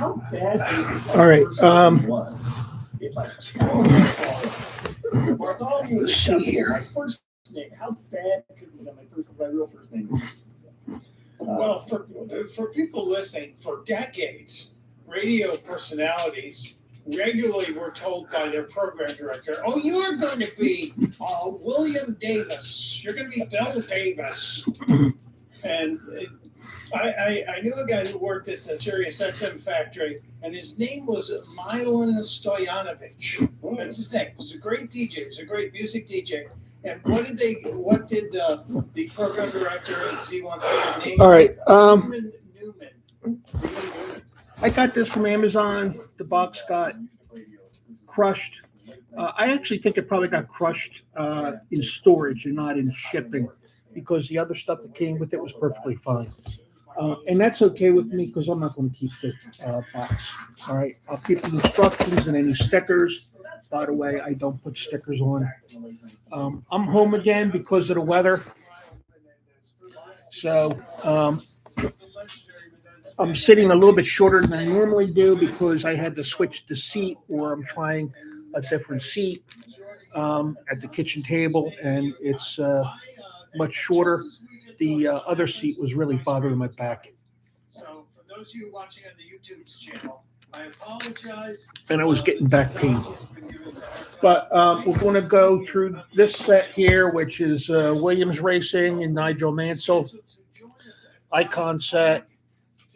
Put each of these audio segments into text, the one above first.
All right. Let's see here. Well, for people listening, for decades, radio personalities regularly were told by their program director, "Oh, you're going to be William Davis. You're going to be Bill Davis." And I knew a guy who worked at the Sirius XM factory, and his name was Milan Stoyanovich. That's his name. He was a great DJ. He was a great music DJ. And what did the program director at Z1 name? All right. Newman. I got this from Amazon. The box got crushed. I actually think it probably got crushed in storage and not in shipping, because the other stuff that came with it was perfectly fine. And that's okay with me, because I'm not going to keep the box. All right. I'll keep the instructions and any stickers. By the way, I don't put stickers on. I'm home again because of the weather. So I'm sitting a little bit shorter than I normally do because I had to switch the seat, or I'm trying a different seat at the kitchen table, and it's much shorter. The other seat was really bothering my back. So for those of you watching on the YouTube channel, I apologize. And I was getting back pain. But we're going to go through this set here, which is Williams Racing and Nigel Mansell. Icon set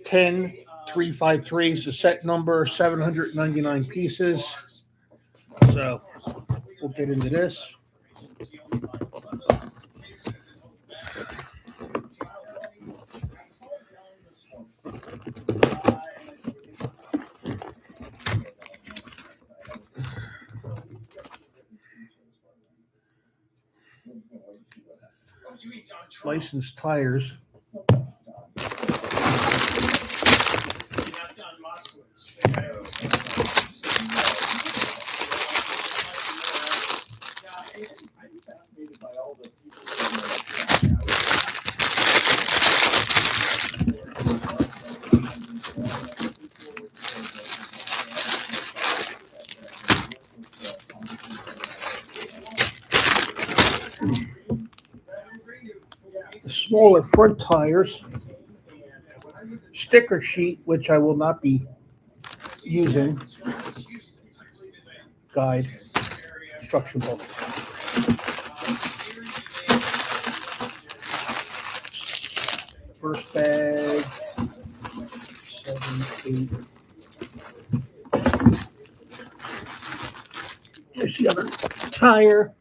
10353 is the set number, 799 pieces. So we'll get into this. Licensed tires. Smaller front tires, sticker sheet, which I will not be using, guide, instruction book. First bag, 7, 8. There's the other tire.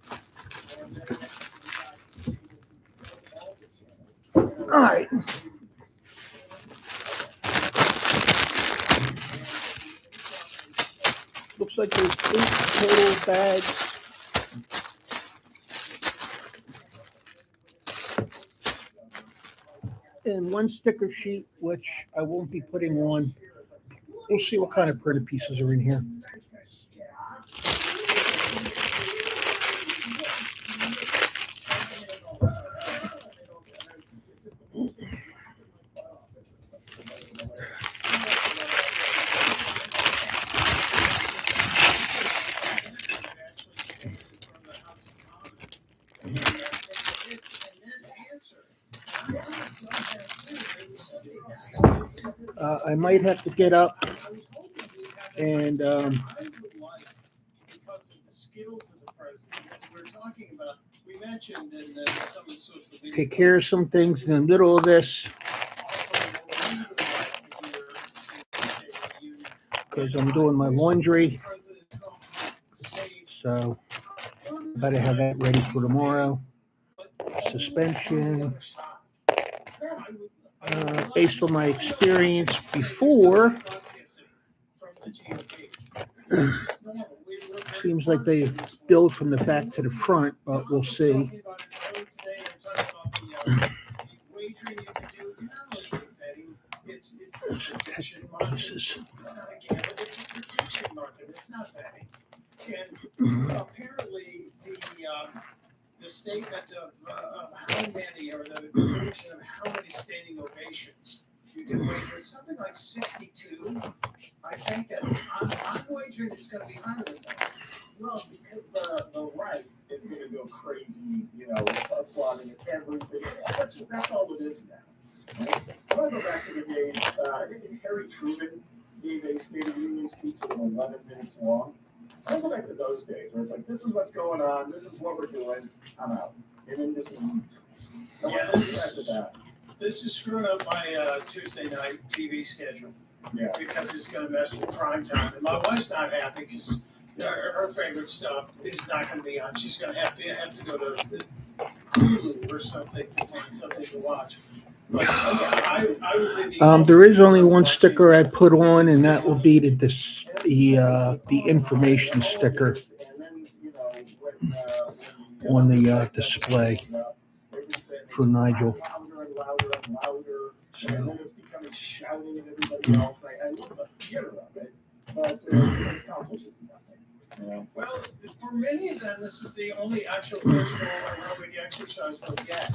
All right. Looks like there's 8 total bags. And 1 sticker sheet, which I won't be putting on. We'll see what kind of printed pieces are in here. I might have to get up and take care of some things in the middle of this, because I'm doing my laundry. So I better have that ready for tomorrow. Suspension. Based on my experience before, seems like they build from the back to the front, but we'll see. Pieces. Apparently, the statement of how many, or the prediction of how many standing ovations you can wager, something like 62. I think that I'm wagering it's going to be higher than that. Well, because the right is going to go crazy, with uploading everything. That's all it is now. Right? I want to go back to the days. I think Harry Truman gave a State of the Union speech that was 11 minutes long. I want to go back to those days where it's like, this is what's going on, this is what we're doing, I'm out. And then just this is screwing up my Tuesday night TV schedule. Yeah. Because it's going to mess with prime time. And my wife's not happy because her favorite stuff is not going to be on. She's going to have to go to Hulu or something to find something to watch. But, I would There is only one sticker I put on, and that will be the information sticker on the display for Nigel. So. Well, for many of them, this is the only actual physical aerobic exercise they'll get.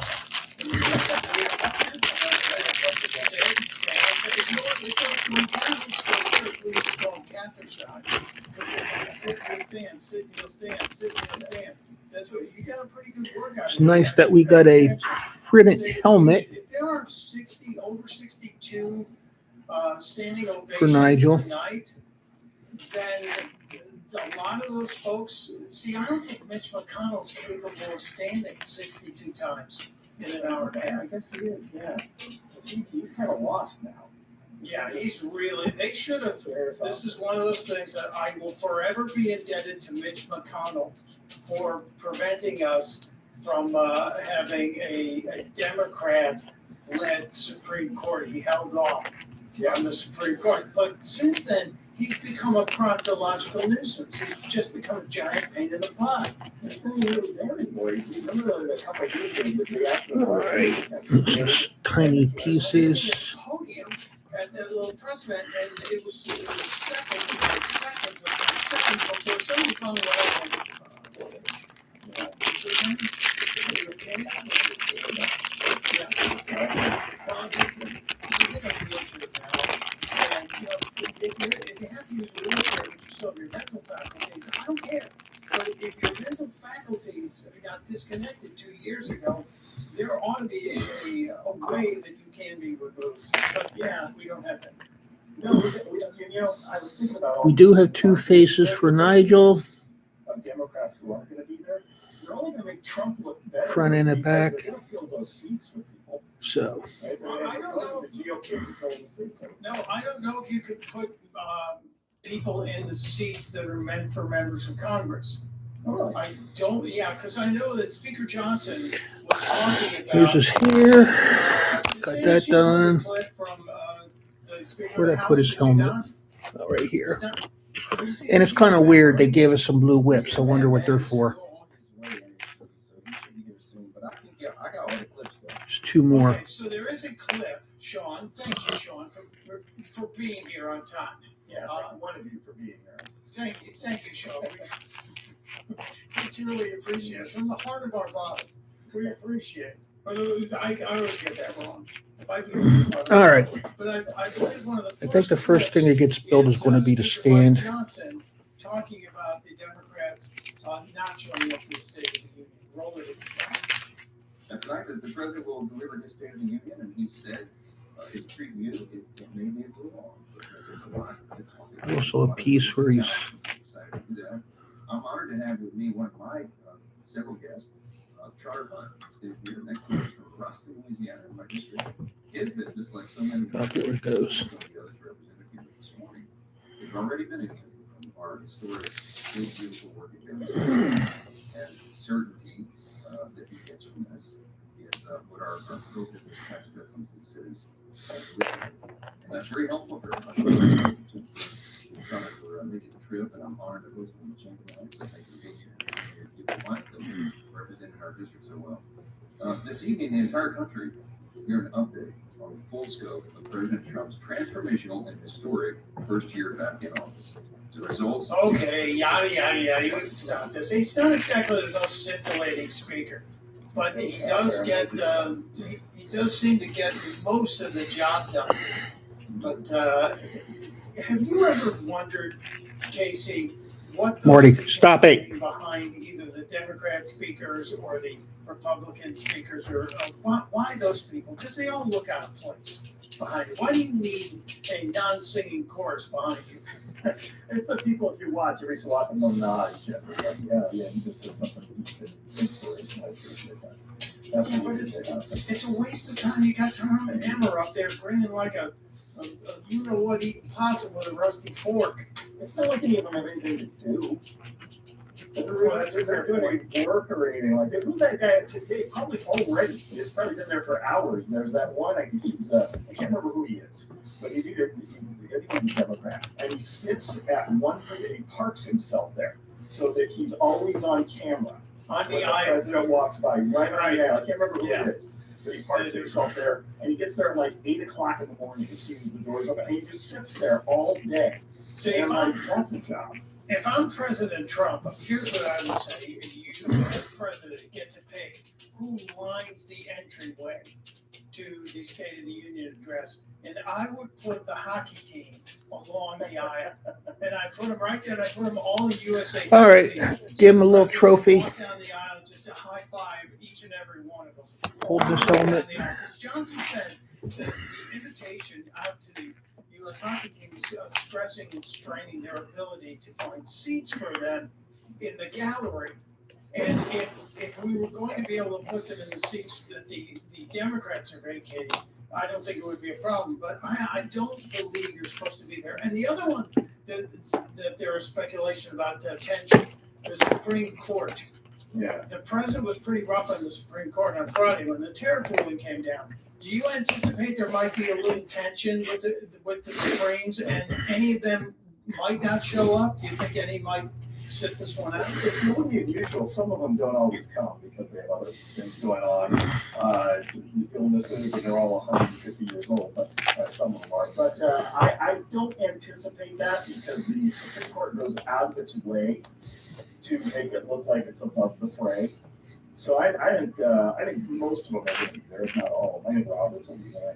That's what you got a pretty good workout. It's nice that we got a printed helmet. If there are over 62 standing ovations for Nigel tonight, then a lot of those folks, see, I don't think Mitch McConnell's capable of standing 62 times in an hour and a half. I guess he is, yeah. He's kind of lost now. Yeah, he's really, they should have, this is one of those things that I will forever be indebted to Mitch McConnell for preventing us from having a Democrat-led Supreme Court. He held off on the Supreme Court. But since then, he's become a proctological nuisance. He's just become a giant pain in the butt. Just tiny pieces. Podium at that little press event, and it was seconds before somebody finally went out. If you have to use a wheelchair to show your mental faculties, I don't care. But if your mental faculties got disconnected 2 years ago, there ought to be a way that you can be removed. But we don't have that. No, I was thinking about all We do have two faces for Nigel. Democrats who aren't going to be there. They're only going to make Trump look better. Front and the back. They're going to fill those seats for people. So. Right? I don't know. No, I don't know if you could put people in the seats that are meant for members of Congress. Oh, I don't, because I know that Speaker Johnson was talking about. Here's his hair. Got that done. Where'd I put his helmet? Oh, right here. And it's kind of weird. They gave us some blue whips. I wonder what they're for. There's two more. Okay, so there is a clip, Sean. Thank you, Sean, for being here on time. Yeah, one of you for being there. Thank you, Sean. We really appreciate it from the heart of our body. We appreciate it. I always get that wrong. All right. But I believe one of the I think the first thing that gets built is going to be the stand. Johnson talking about the Democrats not showing up to the State of the Union. Roll it. That's right. The president will deliver his State of the Union, and he said his preview it may be a little long. Also a piece where he's. I'm honored to have with me one of my several guests, Charter Hunt, is here next to us from across Louisiana in my district. His business, like so many Here it goes. some of the others represented here this morning, has already been in our historic, beautiful work together. And certainty that he gets from this is what our focus is tax cuts in these cities. And that's very helpful for everybody. We're making a trip, and I'm honored to host them in Champion. So thank you for representing our district so well. This evening, the entire country will hear an update on the full scope of President Trump's transformational and historic first year back in office. The results. Okay, yada yada yada. You would stop this. He's not exactly the most scintillating speaker, but he does get. He does seem to get most of the job done. But have you ever wondered, Casey, what the Marty, people stop it. behind either the Democrat speakers or the Republican speakers, or why those people? Because they all look out of place behind you. Why do you need a non-singing chorus behind you? It's the people, if you watch every so often, they'll nod. Like, yeah, he just said something inspirational. I appreciate that. That's Yeah, but it's a waste of time. You got Tom and Emmer up there bringing like a you know what eating possum with a rusty fork. It's not like any of them have anything to do. Well, that's a fair They're doing any work or anything like that. Who's that guy today? Probably already. He's probably been there for hours. And there's that one, I think he's, I can't remember who he is, but he's either, I think he's a Democrat. And he sits at one point and he parks himself there so that he's always on camera. On When the the aisle. president walks by, right on the aisle. I can't remember who Yeah. it is. But he parks himself there and he gets there at like 8 o'clock in the morning as soon as the doors open. And he just sits there all day. See, And if I'm I'm, like, that's a job. if I'm President Trump, here's what I would say. You, as president, get to pick who lines the entryway to the State of the Union address. And I would put the hockey team along the aisle. And I put them right there, and I put them all in USA. All right, jerseys. give him a little trophy. Walk down the aisle, just a high five each and every one of them. Hold this helmet. Because Johnson said that the invitation out to the U.S. hockey team is stressing and straining their ability to find seats for them in the gallery. And if we were going to be able to put them in the seats that the Democrats are vacating, I don't think it would be a problem. But I don't believe you're supposed to be there. And the other one that there is speculation about tension, the Supreme Court. Yeah. The president was pretty rough on the Supreme Court on Friday when the tariff ruling came down. Do you anticipate there might be a little tension with the Supremes, and any of them might not show up? Do you think any might sit this one out? It wouldn't be unusual. Some of them don't always come because they have other things going on. Illnesses, and they're all 150 years old, but some of them are. But I don't anticipate that because the Supreme Court goes out of its way to make it look like it's above the fray. So I think most of them are going to be there, if not all. I think Roberts will be there,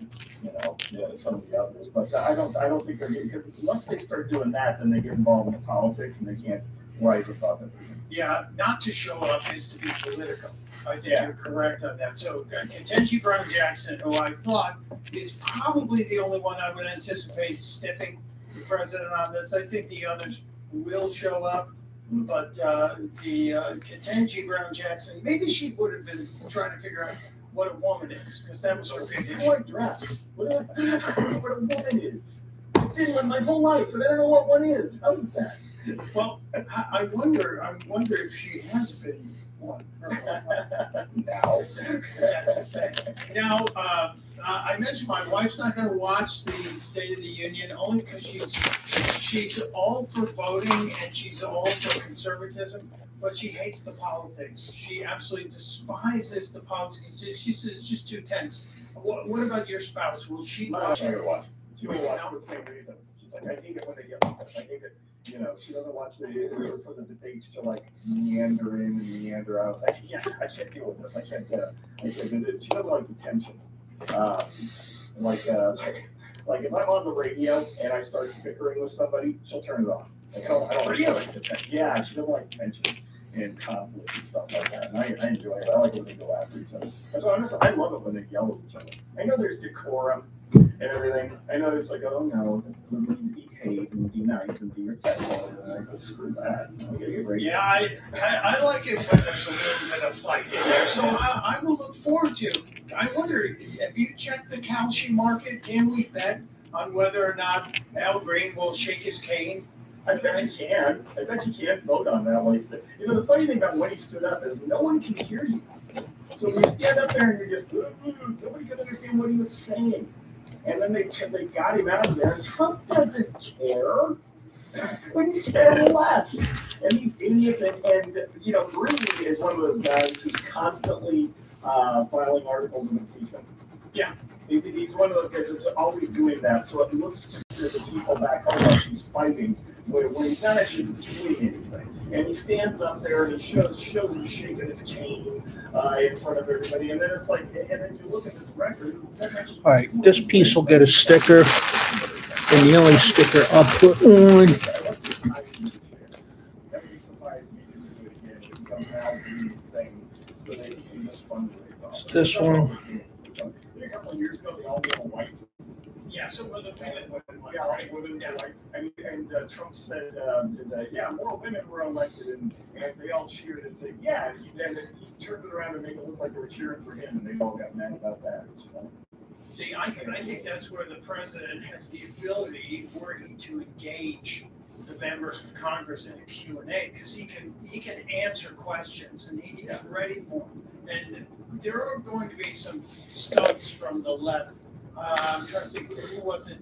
some of the others. But I don't think they're going to, because once they start doing that, then they get involved in politics and they can't rise above it. Yeah, not to show up is to be political. I think you're correct on that. So Ketanji Brown Jackson, who I thought is probably the only one I would anticipate stiffing the president on this. I think the others will show up. But the Ketanji Brown Jackson, maybe she would have been trying to figure out what a woman is, because that was her big issue. What dress? What a woman is. I've been one my whole life, but I don't know what one is. How is that? Well, I wonder if she has been one. Now. That's a thing. Now, I mentioned my wife's not going to watch the State of the Union only because she's all for voting and she's all for conservatism, but she hates the politics. She absolutely despises the politics. She says it's just too tense. What about your spouse? Will she watch She it? will watch. She will watch for the same reason. She's like, I hate it when they get like this. I hate it. She doesn't watch for the debates to like meander in and meander out. I can't deal with this. I can't do it. She doesn't like the tension. Like if I'm on the radio and I start bickering with somebody, she'll turn it off. Like, I don't Really? like the tension. Yeah, she doesn't like tension and conflict and stuff like that. And I enjoy it. I like when they go after each other. That's why I love it when they yell at each other. I know there's decorum and everything. I know it's like, oh no, behave and be nice and be respectful. And I go, screw that. Yeah, I like it when there's a little bit of fight in there. So I will look forward to. I wonder, have you checked the Kalshi market? Can we bet on whether or not Al Green will shake his cane? I bet you can. I bet you can vote on that one. The funny thing about when he stood up is no one can hear you. So when you stand up there and you're just, nobody can understand what he was saying. And then they got him out of there. And Trump doesn't care. Couldn't care less. And these idiots, and Green is one of those guys who's constantly filing articles of impeachment. Yeah. He's one of those guys that's always doing that. So it looks to the people back home like he's fighting where he's not actually doing anything. And he stands up there and he shows him shaking his cane in front of everybody. And then it's like, and then you look at his record. All right, this piece will get a sticker. And the only sticker I'll put on is this one. Yeah, so were the women, Yeah, right? women, Yeah. and Trump said that, yeah, more women were elected, and they all cheered and said, yeah, and then he turned it around and made it look like they were cheering for him, and they all got mad about that. See, I think that's where the president has the ability, were he to engage the members of Congress in a Q&A, because he can answer questions, and he's ready for them. And there are going to be some stunts from the left. I'm trying to think, who was it?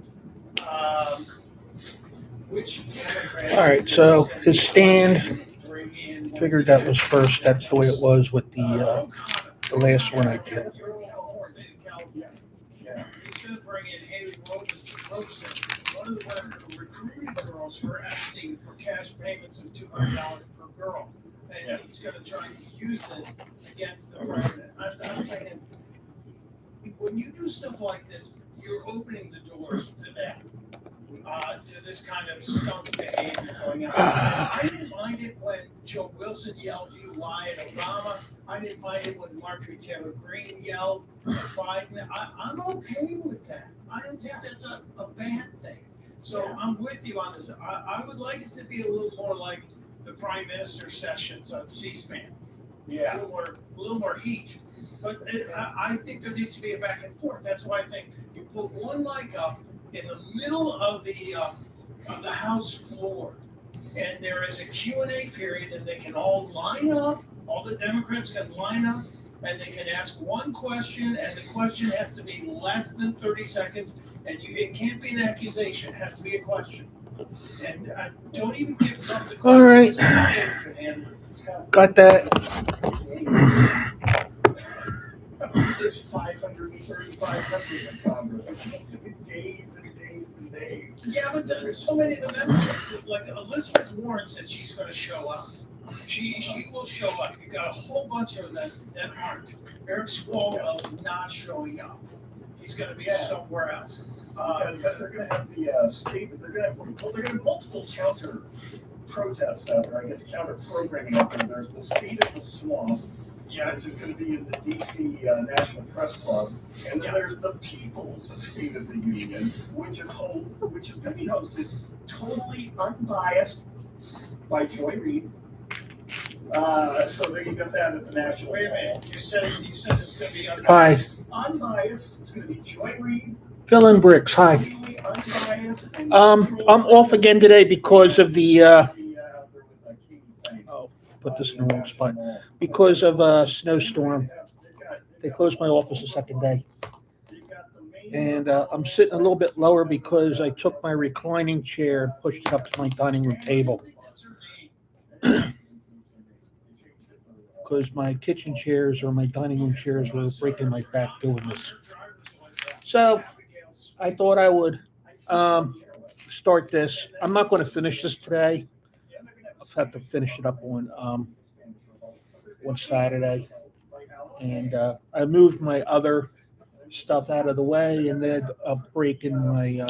Which Democrat? All right, so his stand, figured that was first. That's the way it was with the last one I did. He's going to bring in Haley Robeson, one of the women who recruited girls for Epstein for cash payments of $200 per girl. And he's going to try and use this against the president. I'm thinking, when you do stuff like this, you're opening the doors to that, to this kind of skunk behavior going on. I didn't mind it when Joe Wilson yelled, "You lie" at Obama. I didn't mind it when Marjorie Taylor Greene yelled at Biden. I'm okay with that. I don't think that's a bad thing. So I'm with you on this. I would like it to be a little more like the Prime Minister sessions on C-SPAN. Yeah. A little more heat. But I think there needs to be a back and forth. That's why I think you put one mic up in the middle of the House floor, and there is a Q&A period, and they can all line up. All the Democrats can line up, and they can ask one question, and the question has to be less than 30 seconds, and it can't be an accusation. It has to be a question. And don't even give Trump the question. All right. Got that. There's 535 members in Congress. Days and days and days. Yeah, but so many of the members, like Elizabeth Warren said she's going to show up. She will show up. You've got a whole bunch of them that aren't. Eric Swalwell is not showing up. He's going to be somewhere else. But they're going to have the statement. They're going to have multiple counter protests out there. I guess counter programming out there. There's the State of the Swamp. Yeah, this is going to be in the D.C. National Press Club, and then there's the People's State of the Union, which is going to be hosted totally unbiased by Joy Reid. So there you got that at the National. Wait a minute, you said it's going to be Hi. Unbiased. It's going to be Joy Reid. Fill in bricks. Hi. Unbiased. I'm off again today because of the put this in the wrong spot. Because of a snowstorm. They closed my office the second day. And I'm sitting a little bit lower because I took my reclining chair and pushed it up to my dining room table. Because my kitchen chairs or my dining room chairs were breaking my back doing this. So I thought I would start this. I'm not going to finish this today. I'll have to finish it up on Saturday. And I moved my other stuff out of the way and then a break in my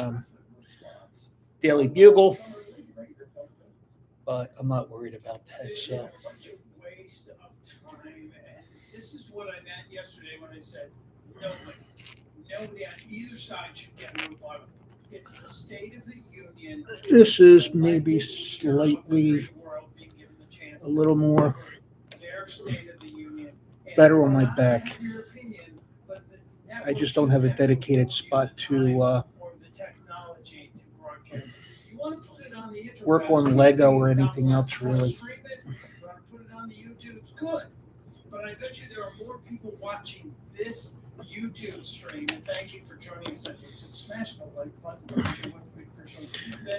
Daily Bugle. But I'm not worried about that. So. Waste of time. And this is what I meant yesterday when I said nobody on either side should get a rebuttal. It's the State of the Union. This is maybe slightly a little more better on my back. I just don't have a dedicated spot to work on Lego or anything else really. Put it on the YouTube. It's good. But I bet you there are more people watching this YouTube stream. And thank you for joining us on YouTube. Smash the like button.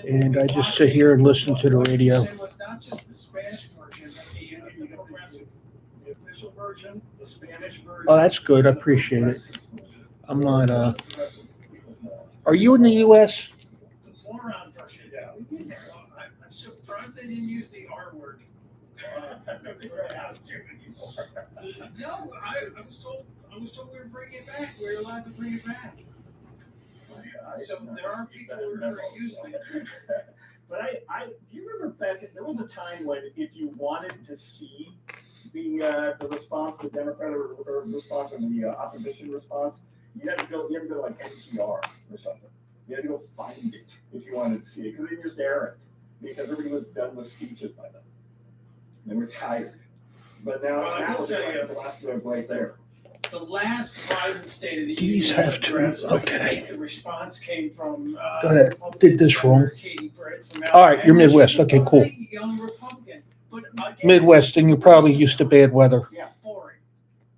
And I just sit here and listen to the radio. It's not just the Spanish version, but the progressive. The official version, the Spanish version. Oh, that's good. I appreciate it. I'm not. Are you in the U.S.? The moron version. Yeah. I'm surprised they didn't use the R word. No, I was told we were bringing it back. We were allowed to bring it back. So there are people who are using it. But do you remember there was a time when if you wanted to see the response, the Democrat or response or the opposition response, you had to go to like NPR or something. You had to go find it if you wanted to see it, because they just air it, because everybody was done with speeches by then. They were tired. But now it's like the last web right there. The last Biden State of the These Union have to, address, okay. I think the response came from Did this wrong. Katie Britt from All right, you're Alabama. Midwest. She was Okay, a cool. young Republican, but again, Midwest, and you're probably used to bad weather yeah, boring.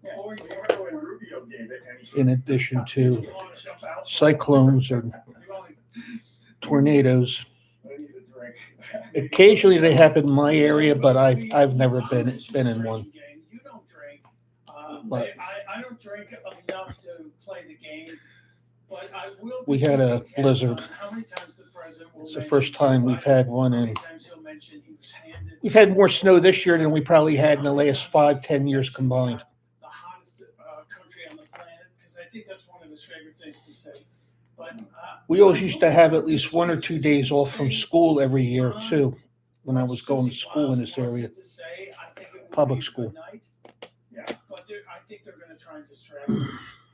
Yeah. Boring. When Rubio gave it, and he in addition to You wanna jump out? cyclones or You only- tornadoes. I need a drink. Occasionally they happen in my area, but I've never been in one. You don't drink. But- I don't drink enough to play the game, but I will. We had a keeping tabs blizzard. on how many times the president will It's the mention first time we've had one how many in. times he'll mention he was handed We've had more snow this year than we probably had in the last 5-10 years combined. the hottest country on the planet, because I think that's one of his favorite things to say. But We always used to have at least 1 or 2 days off from school every year too, when I was going to school in this area. Public school. Yeah. But I think they're going to try and distract him.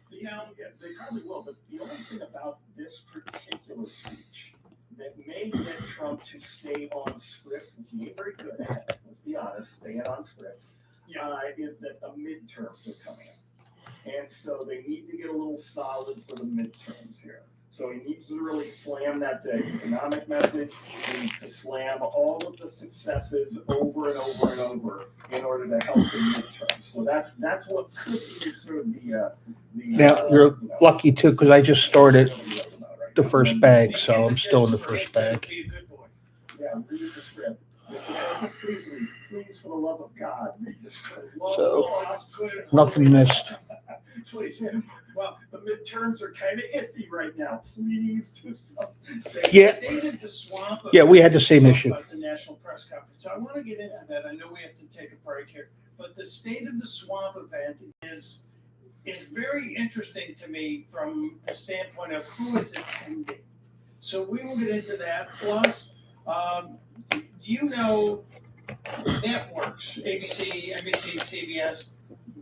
Yeah, they probably will, but the only thing about this particular speech that may get Trump to stay on script, which he ain't very good at, let's be honest, staying on script, is that the midterms are coming up. And so they need to get a little solid for the midterms here. So he needs to really slam that economic message. He needs to slam all of the successes over and over and over in order to help the midterms. So that's what could be sort of the Now, you're lucky too, because I just started the first bag, so I'm still in the first bag. Be a good boy. Yeah, read the script. Please, for the love of God, read the script. So, That's good. Nothing missed. Please. Well, the midterms are kind of iffy right now. Please do something. Yeah. State of the swamp. Yeah, we had the same issue. About the national press conference. I want to get into that. I know we have to take a break here, but the State of the Swamp event is very interesting to me from the standpoint of who is attending. So we will get into that. Plus, do you know networks, ABC, NBC, CBS?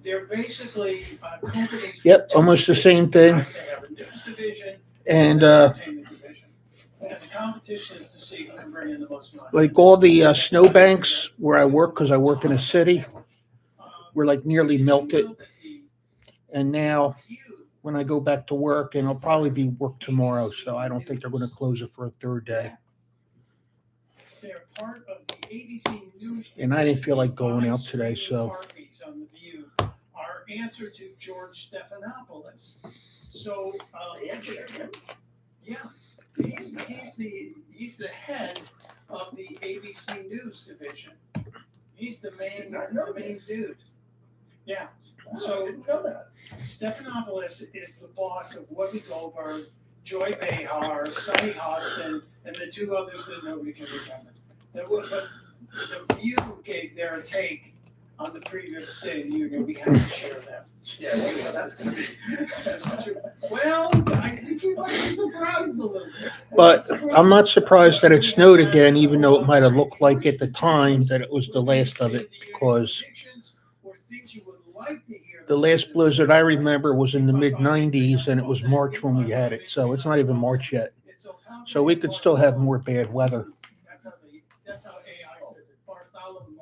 They're basically companies. Yep, almost the same thing. They have a news division And entertainment division. And the competition is to see who can bring in the most money. like all the snowbanks where I work, because I work in a city, were like nearly melted. And now when I go back to work, and it'll probably be work tomorrow, so I don't think they're going to close it for a third day. They're part of the ABC News. And I didn't feel like going out today, so. On the View, our answer to George Stephanopoulos. So, yeah, he's the head of the ABC News division. He's the main dude. Yeah. So Stephanopoulos is the boss of Whoopi Goldberg, Joy Behar, Sonny Hostin, and the two others that nobody can remember. But the View gave their take on the previous State of the Union. We have to share them. Yeah, that's going to be. Well, I think you might be surprised a little bit. But I'm not surprised that it snowed again, even though it might have looked like at the time that it was the last of it, because the last blizzard I remember was in the mid-90s, and it was March when we had it, so it's not even March yet. So we could still have more bad weather. That's how AI says it. Bartholomew.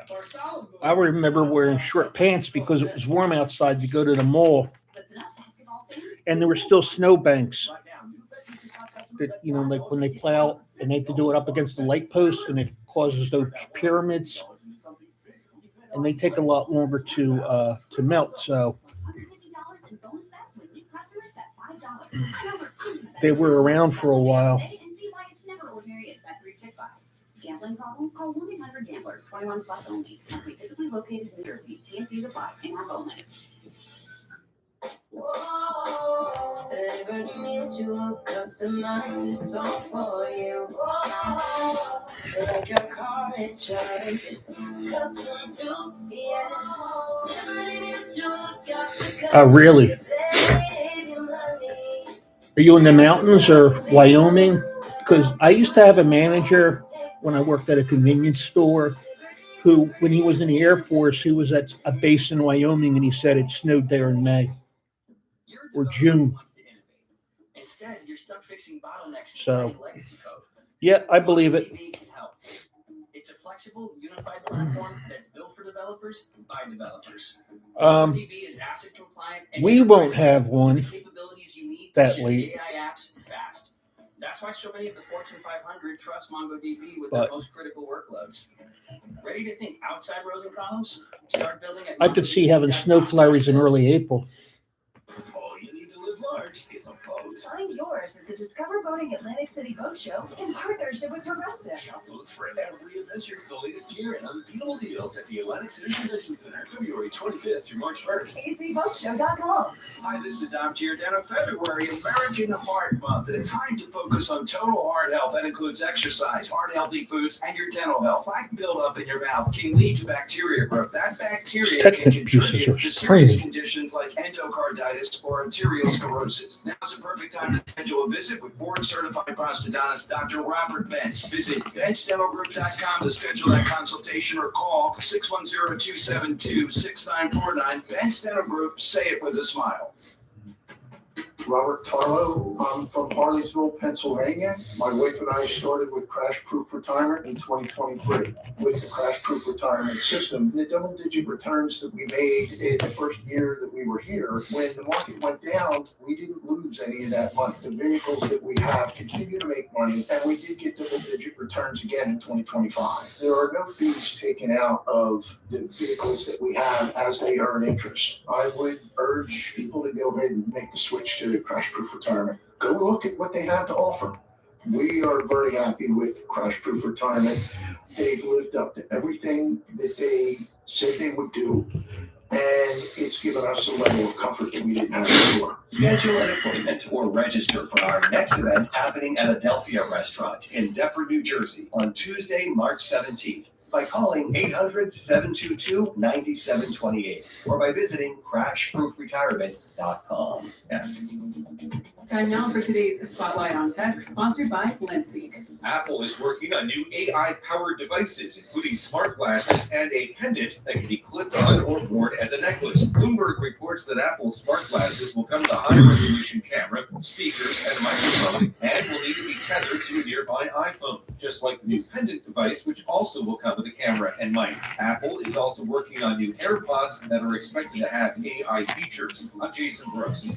Bartholomew. I remember wearing short pants because it was warm outside to go to the mall, and there were still snowbanks that, you know, like when they plow and they have to do it up against the light posts, and it causes those pyramids, and they take a lot longer to melt. So they were around for a while. Gambling problem? Call 1-800-GAMBLER. 21 plus only. Must be physically located in New Jersey. TNCs apply. In-app only. Whoa, Liberty Mutual customize this song for you. Whoa, like a car insurance, it's custom to yeah. Liberty Mutual's got the Oh, really? save you money. Are you in the mountains or Wyoming? Because I used to have a manager when I worked at a convenience store who, when he was in the Air Force, he was at a base in Wyoming and he said it snowed there in May or June. Instead, you're stuck fixing bottlenecks. So, yeah, I believe it. It's a flexible, unified platform that's built for developers by developers. MongoDB is ACID compliant. And We won't have one capabilities you need that to late. ship AI apps fast. That's why so many of the Fortune 500 trust MongoDB with But- their most critical workloads. Ready to think outside rows and columns? Start building at I could see having snow flurries in early April. All you need to live large is a boat. Find yours at the Discover Boating Atlantic City Boat Show in partnership with Progressive. Shop boats for every adventure the latest year and unbeatable deals at the Atlantic City Convention Center, February 25th through March 1st. acboatshow.com. Hi, this is Dom Giordano. February, American Heart Month. And it's time to focus on total heart health. That includes exercise, heart-healthy foods, and your dental health. Plaque buildup in your mouth can lead to bacteria growth. That bacteria can Technic pieces contribute are to serious tiny. conditions like endocarditis or arteriosclerosis. Now's the perfect time to schedule a visit with board-certified prosthodontist Dr. Robert Bentz. Visit BentzDentalGroup.com to schedule that consultation or call 610-272-6949. Bentz Dental Group, say it with a smile. Robert Tarlow. I'm from Harleysville, Pennsylvania. My wife and I started with Crash Proof Retirement in 2023. With the Crash Proof Retirement system, the double-digit returns that we made in the first year that we were here, when the market went down, we didn't lose any of that money. The vehicles that we have continue to make money, and we did get double-digit returns again in 2025. There are no fees taken out of the vehicles that we have as they earn interest. I would urge people to go ahead and make the switch to Crash Proof Retirement. Go look at what they have to offer. We are very happy with Crash Proof Retirement. They've lived up to everything that they said they would do, and it's given us a level of comfort that we didn't have before. Schedule an appointment or register for our next event happening at Adelphia Restaurant in Deptford, New Jersey on Tuesday, March 17th by calling 800-722-9728 or by visiting crashproofretirement.com. Time now for today's Spotlight on Tech, sponsored by Lindsay. Apple is working on new AI-powered devices, including smart glasses and a pendant that can be clipped on or worn as a necklace. Bloomberg reports that Apple's smart glasses will come with a high-resolution camera, speakers, and microphone, and will need to be tethered to a nearby iPhone, just like the new pendant device, which also will come with a camera and mic. Apple is also working on new AirPods that are expected to have AI features. I'm Jason Brooks.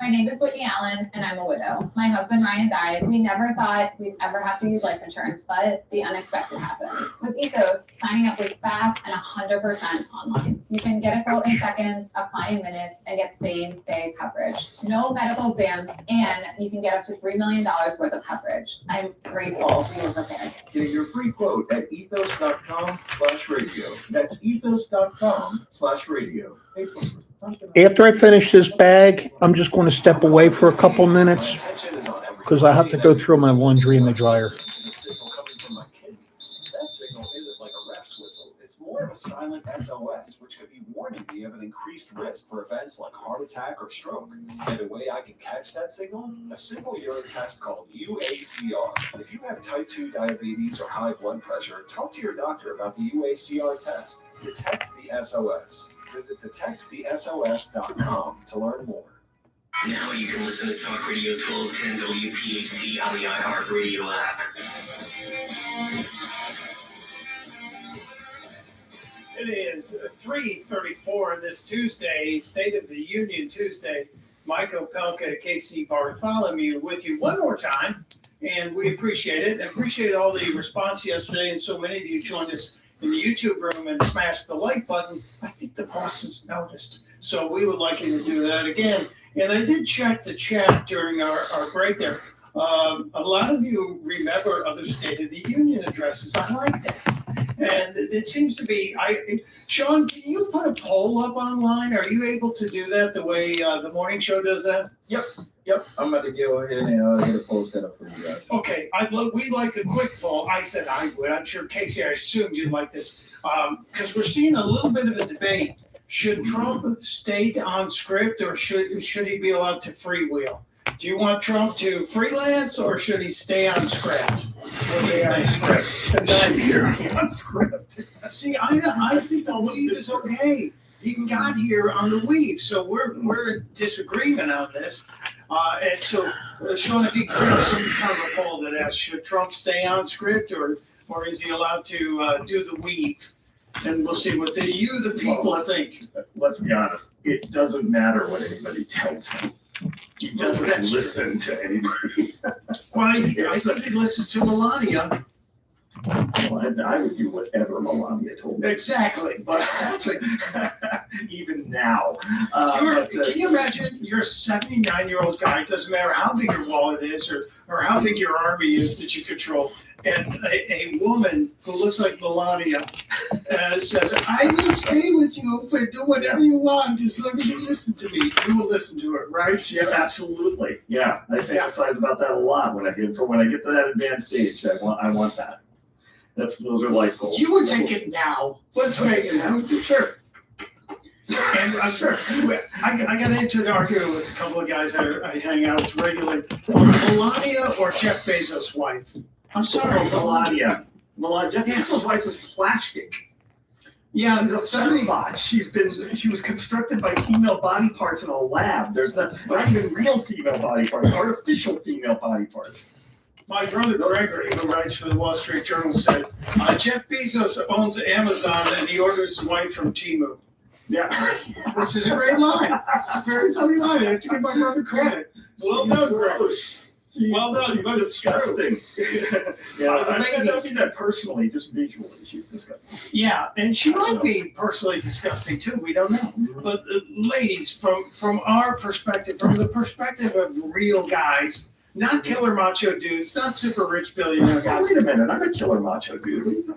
My name is Whitney Allen, and I'm a widow. My husband Ryan died. We never thought we'd ever have to use life insurance, but the unexpected happened. With Ethos, signing up was fast and 100% online. You can get a quote in seconds, apply in minutes, and get same-day coverage. No medical exams, and you can get up to $3 million worth of coverage. I'm grateful we were prepared. Get your free quote at ethos.com/radio. That's ethos.com/radio. After I finish this bag, I'm just going to step away for a couple minutes because I have to go throw my laundry in the dryer. That signal isn't like a ref's whistle. It's more of a silent SOS, which could be warning me of an increased risk for events like heart attack or stroke. And the way I can catch that signal? A simple urine test called UACR. If you have type 2 diabetes or high blood pressure, talk to your doctor about the UACR test. Detect the SOS. Visit detectthesos.com to learn more. Now you can listen to Talk Radio 1210 WPHT on the iHeartRadio app. It is 3:34 on this Tuesday, State of the Union Tuesday. Mike Opelka, Casey Bartholomew with you one more time, and we appreciate it. And appreciate all the response yesterday, and so many of you joined us in the YouTube room and smashed the like button. I think the boss has noticed, so we would like you to do that again. And I did check the chat during our break there. A lot of you remember other State of the Union addresses. I like that. And it seems to be, Sean, can you put a poll up online? Are you able to do that the way the morning show does that? Yep. I'm about to go ahead and get a poll set up for you guys. Okay, we like a quick poll. I said I would. I'm sure, Casey, I assumed you'd like this. Because we're seeing a little bit of a debate. Should Trump stay on script or should he be allowed to freewheel? Do you want Trump to freelance or should he stay on script? Stay on script. See, I think the weave is okay. He got here on the weave, so we're in disagreement on this. And so, Sean, if you could create some kind of a poll that asks, should Trump stay on script or is he allowed to do the weave? And we'll see what the people think. Let's be honest. It doesn't matter what anybody tells him. He doesn't listen to anybody. Well, I think he listens to Melania. Well, I would do whatever Melania told me. Exactly. But even now. Can you imagine you're a 79-year-old guy, it doesn't matter how big your wallet is or how big your army is that you control, and a woman who looks like Melania says, I will stay with you if I do whatever you want, as long as you listen to me. You will listen to it, right? Yeah, absolutely. Yeah, I fantasize about that a lot when I get to that advanced stage. I want that. Those are life goals. You would take it now. Let's face it. Sure. And I'm sure. I got into an argument with a couple of guys I hang out with regularly. Melania or Jeff Bezos' wife? I'm sorry. Melania. Jeff Bezos' wife was plastic. Yeah, she's a femibot. She was constructed by female body parts in a lab. There's not even real female body parts, artificial female body parts. My brother Gregory, who writes for the Wall Street Journal, said, Jeff Bezos owns Amazon and he orders his wife from Temu. Yeah. Which is a great line. It's a very funny line. I have to give my brother credit. Well done, Gregory. Well done, but it's disgusting. I don't mean that personally, just visually. She's disgusting. Yeah, and she might be personally disgusting too. We don't know. But ladies, from our perspective, from the perspective of real guys, not killer macho dudes, not super rich billionaire guys. Wait a minute, I'm a killer macho dude.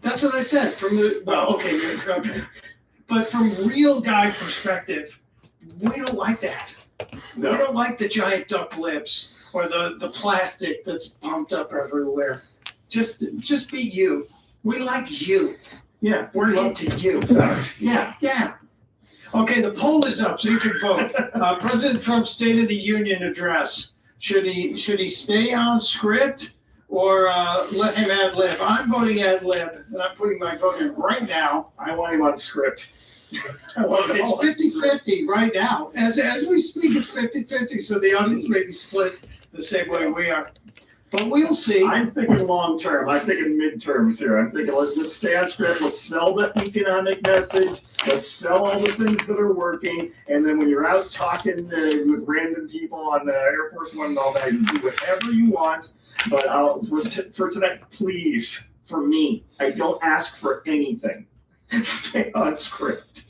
That's what I said. Okay. But from real guy perspective, we don't like that. No. We don't like the giant duck lips or the plastic that's pumped up everywhere. Just be you. We like you. Yeah. We're into you. Yeah. Okay, the poll is up, so you can vote. President Trump's State of the Union address. Should he stay on script or let him ad lib? I'm voting ad lib, and I'm putting my vote in right now. I want him on script. It's 50-50 right now. As we speak, it's 50-50, so the audience may be split the same way we are. But we'll see. I'm thinking long term. I'm thinking midterms here. I'm thinking let's just stay on script. Let's sell the economic message. Let's sell all the things that are working. And then when you're out talking with random people on the Air Force One and all that, you do whatever you want. But for tonight, please, for me, I don't ask for anything. Stay on script.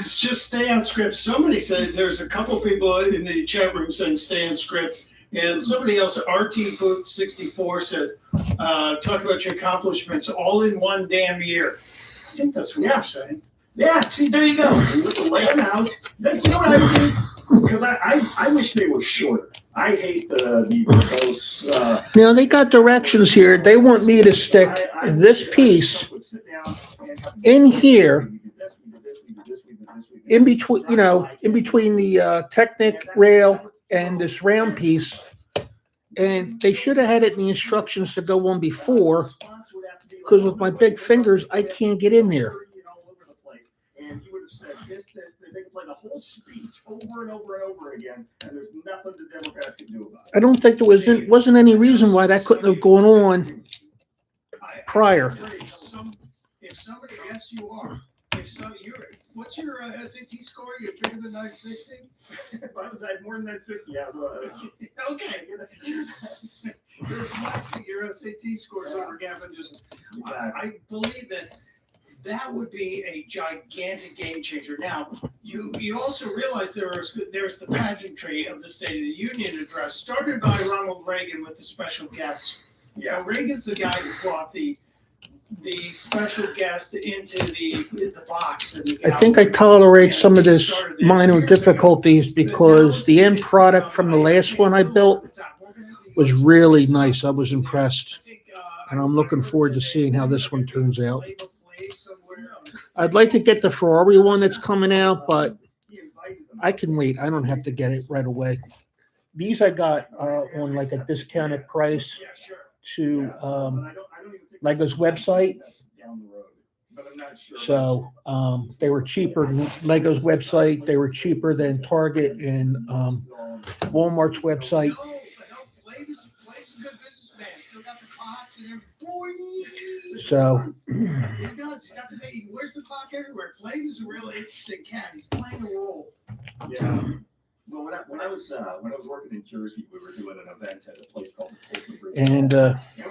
Just stay on script. Somebody said there's a couple people in the chat room saying stay on script. And somebody else, RT Boot 64, said, talk about your accomplishments all in one damn year. I think that's what you're saying. Yeah, see, there you go. Lay them out. You know what I mean? Because I wish they were shorter. I hate the Now, they got directions here. They want me to stick this piece in here, in between the Technic rail and this round piece, and they should have had it in the instructions to go on before, because with my big fingers, I can't get in there. And he would have said this, they could play the whole speech over and over and over again, and there's nothing the Democrats can do about it. I don't think there wasn't any reason why that couldn't have gone on prior. If somebody, yes, you are. What's your SAT score? You're bigger than 960? If I was at more than 960, yeah. Okay. You're flexing your SAT scores over Gavin. I believe that would be a gigantic game changer. Now, you also realize there's the pageantry of the State of the Union address, started by Ronald Reagan with the special guests. Yeah, now, Reagan's the guy who brought the special guest into the box. I think I tolerate some of this minor difficulties because the end product from the last one I built was really nice. I was impressed. And I'm looking forward to seeing how this one turns out. I'd like to get the Ferrari one that's coming out, but I can wait. I don't have to get it right away. These I got on like a discounted price Yeah, sure. to I don't even think Lego's website. that's down the road, but I'm not sure. So they were cheaper than Lego's website. They were cheaper than Target and Walmart's website. No, Flav's a good businessman. Still got the clocks and everything. Boy. So He does. He got the he wears the clock everywhere. Flav is a really interesting cat. He's playing a role. Yeah. Well, when I was working in Jersey, we were doing an event at a place called the Fulton Bridge. and we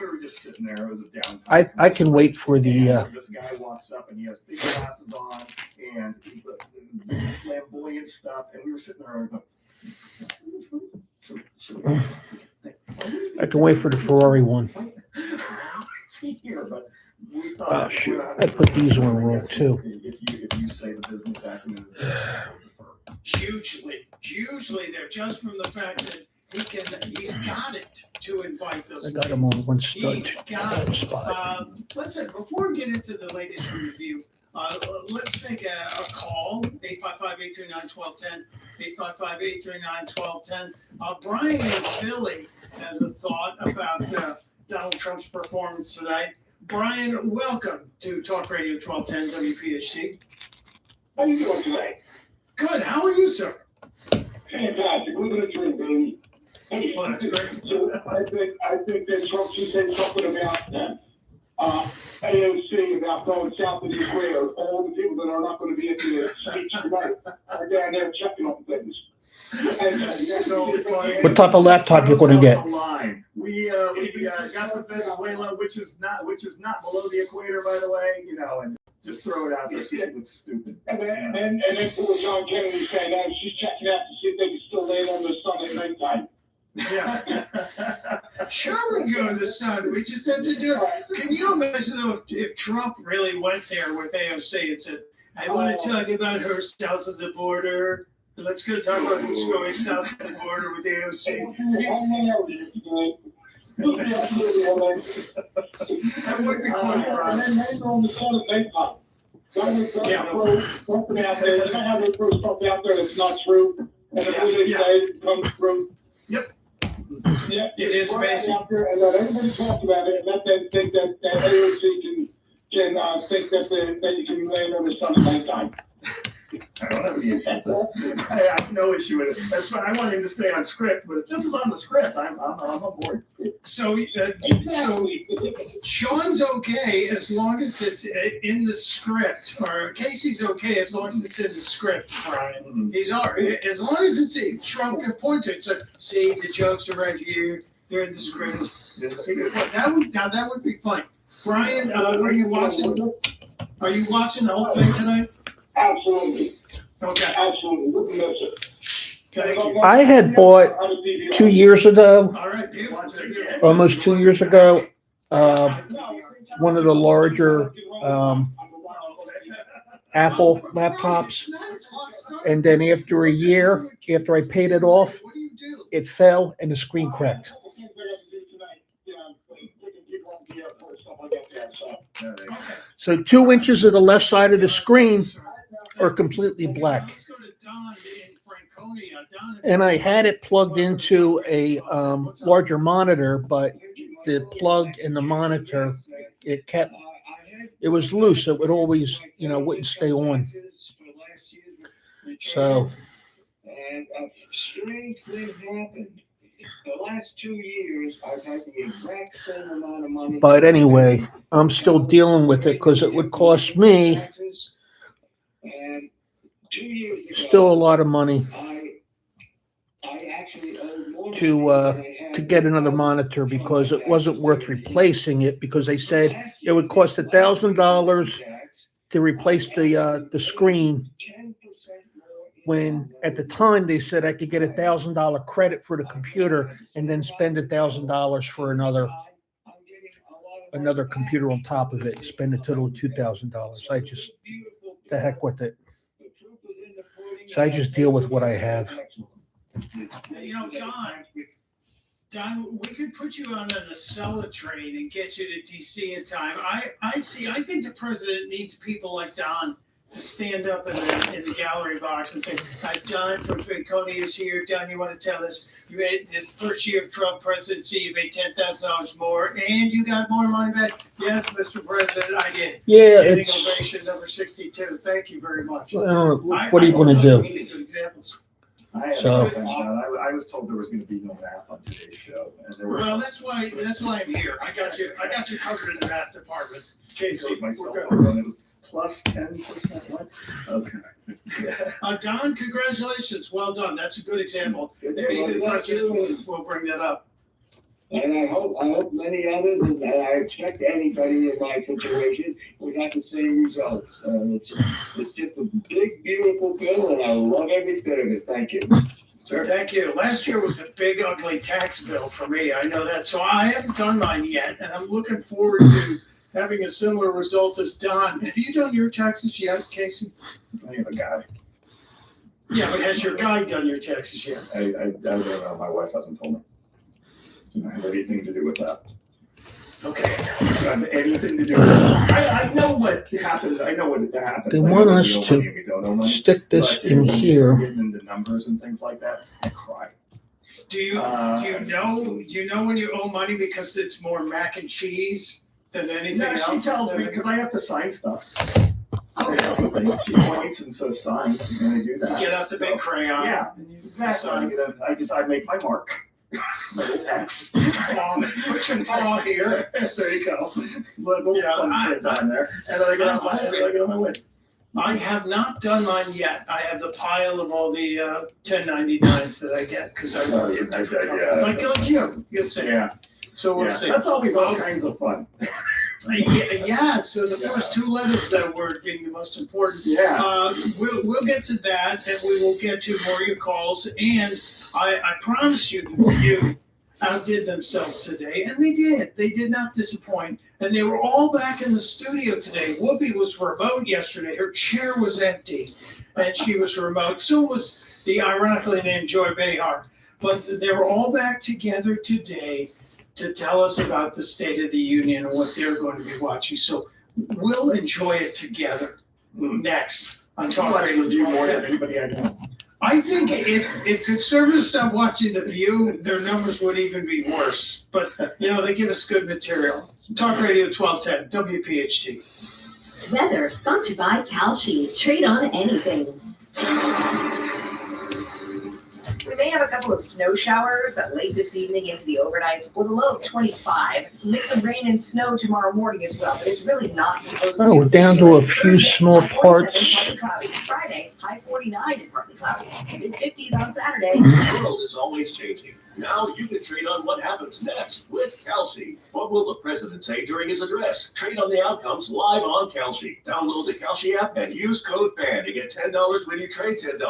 were just sitting there. It was a downtime. I can wait for And the this guy walks up and he has big glasses on and he's flamboyant stuff, and we were sitting there and I can wait for the Ferrari one. here, but we Oh thought, shoot! I put these on roll too. if you say the business acumen is Hugely there, just from the fact that he's got it to invite those. I got them on one stud He's got it. spot. Let's say, before we get into the latest review, let's take a call, 855-839-1210, 855-839-1210. Brian in Philly has a thought about Donald Trump's performance tonight. Brian, welcome to Talk Radio 1210 WPHT. How you doing today? Good. How are you, sir? Fantastic. Living a dream, baby. Hey, Well, that's great. so I think that Trump should say something about AOC, about going south of the equator. All the people that are not going to be at the speech tonight are down there checking on things. What type of laptop you gonna get? We got the Venezuela, which is not below the equator, by the way. And just throw it out there. It looks stupid. And then poor John Kennedy saying that she's checking out to see if they can still land on the sun at nighttime. Yeah. Sure, we go to the sun. We just had to do it. Can you imagine though if Trump really went there with AOC and said, "I want to talk about her south of the border. Let's go talk about who's going south of the border with AOC." That would be funny, And then they on the sun at nighttime. Something out there. You know how they throw stuff out there that's not true, and then when they say it comes true. Yep. Yeah, it is amazing. Out there and let everybody talk about it, and let them think that AOC can think that you can land on the sun at nighttime. I don't have any issue with this. I have no issue with it. That's why I want him to stay on script, but if this is on the script, I'm on board. So Sean's okay as long as it's in the script, or Casey's okay as long as it's in the script, Brian. He's all right. As long as it's Trump can point to it. So, see, the jokes are right here. They're in the script. That would be funny. Brian, are you watching? Are you watching the whole thing tonight? Absolutely. Okay. Absolutely. Wouldn't miss it. Thank you. I had bought 2 years ago, All right, beautiful. almost 2 years ago, one of the larger Apple laptops. And then after a year, after I paid it off, it fell and the screen cracked. So 2 inches of the left side of the screen are completely black. And I had it plugged into a larger monitor, but the plug in the monitor, it was loose. It would always, wouldn't stay on. So. And strange things happened. The last 2 years, I've had the exact same amount of money. But anyway, I'm still dealing with it because it would cost me still a lot of money to get another monitor, because it wasn't worth replacing it, because they said it would cost $1,000 to replace the screen, when at the time they said I could get $1,000 credit for the computer and then spend $1,000 for another computer on top of it, spend a total of $2,000. I just, the heck with it. So I just deal with what I have. Don, we could put you on an Acela train and get you to DC in time. I think the president needs people like Don to stand up in the gallery box and say, Don from Franconia is here. Don, you want to tell us, you made the first year of Trump presidency, you made $10,000 more, and you got more money back. Yes, Mr. President, I did. Yeah, Standing it's, ovation number 62. Thank you very much. what are you going to do? Examples. So- I was told there was going to be no math on today's show, and there was. Well, that's why I'm here. I got you covered in the math department. Casey, we're good. Plus 10%. What? Okay. Don, congratulations. Well done. That's a good example. Maybe the president will bring that up. And I hope many others, and I expect anybody in my situation would have the same results. It's just a big, beautiful bill, and I love every bit of it. Thank you. Sure. Thank you. Last year was a big, ugly tax bill for me. I know that. So I haven't done mine yet, and I'm looking forward to having a similar result as Don. Have you done your taxes yet, Casey? I have a guy. Yeah, but has your guy done your taxes yet? I don't know. My wife hasn't told me. I don't have anything to do with that. Okay. I have anything to do with it. I know what happened. I know what happened. They want us to stick this in here. Getting the numbers and things like that, I cry. Do you know when you owe money because it's more mac and cheese than anything else? She tells me because I have to sign stuff. She points and says sign, and I do that. Get out the big crayon. Yeah, exactly. I make my mark. My little X. Put your paw here. There you go. Little fun print on there. And then I get on my way. I have not done mine yet. I have the pile of all the 1099s that I get because I work in different companies. Like you. You say. Yeah. So we'll see. That's always all kinds of fun. Yeah, so the first two letters that were being the most important. Yeah. We'll get to that, and we will get to more of your calls. And I promise you the View outdid themselves today, and they did. They did not disappoint. And they were all back in the studio today. Whoopi was remote yesterday. Her chair was empty, and she was remote. So was the ironically named Joy Behar. But they were all back together today to tell us about the State of the Union and what they're going to be watching. So we'll enjoy it together next on Talk Radio. Do more than anybody I know. I think if conservatives stopped watching The View, their numbers would even be worse. But, they give us good material. Talk Radio 1210, WPHT. Weather sponsored by Calci. Trade on anything. We may have a couple of snow showers late this evening into the overnight with a low of 25. Mix of rain and snow tomorrow morning as well, but it's really not supposed to. Oh, we're down to a few small parts. Friday, high 49 and partly cloudy. Mid-50s on Saturday. The world is always changing. Now you can trade on what happens next with Calci. What will the president say during his address? Trade on the outcomes live on Calci. Download the Calci app and use code FAN to get $10 when you trade $10.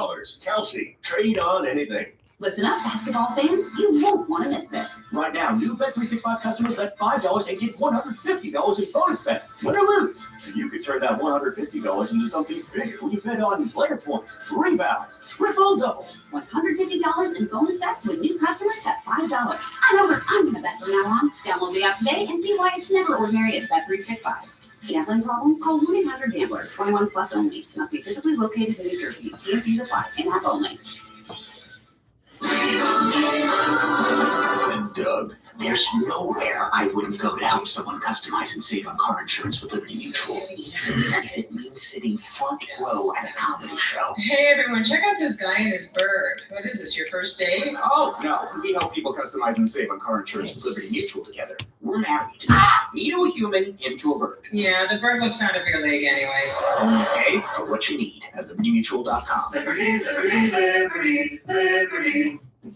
Calci. Trade on anything. Listen up, basketball fans. You won't want to miss this. Right now, new Bet365 customers bet $5 and get $150 in bonus bet. Win or lose. So you could turn that $150 into something bigger when you bet on player points, rebounds, triple doubles. $150 in bonus bets with new customers at $5. I know what I'm going to bet from now on. Download the app today and see why it's never ordinary at Bet365. Gambling problem? Call 1-800-GAMBLER. 21 plus only. Must be physically located in New Jersey. TNCs apply. In-app only. And Doug, there's nowhere I wouldn't go to help someone customize and save on car insurance with Liberty Mutual, even if it means sitting front row at a comedy show. Hey everyone, check out this guy and his bird. What is this, your first date? Oh, no, we help people customize and save on car insurance with Liberty Mutual together. We're married. Me to a human, him to a bird. Yeah, the bird looks out of your leg anyways. Okay, for what you need at libertymutual.com. Liberty.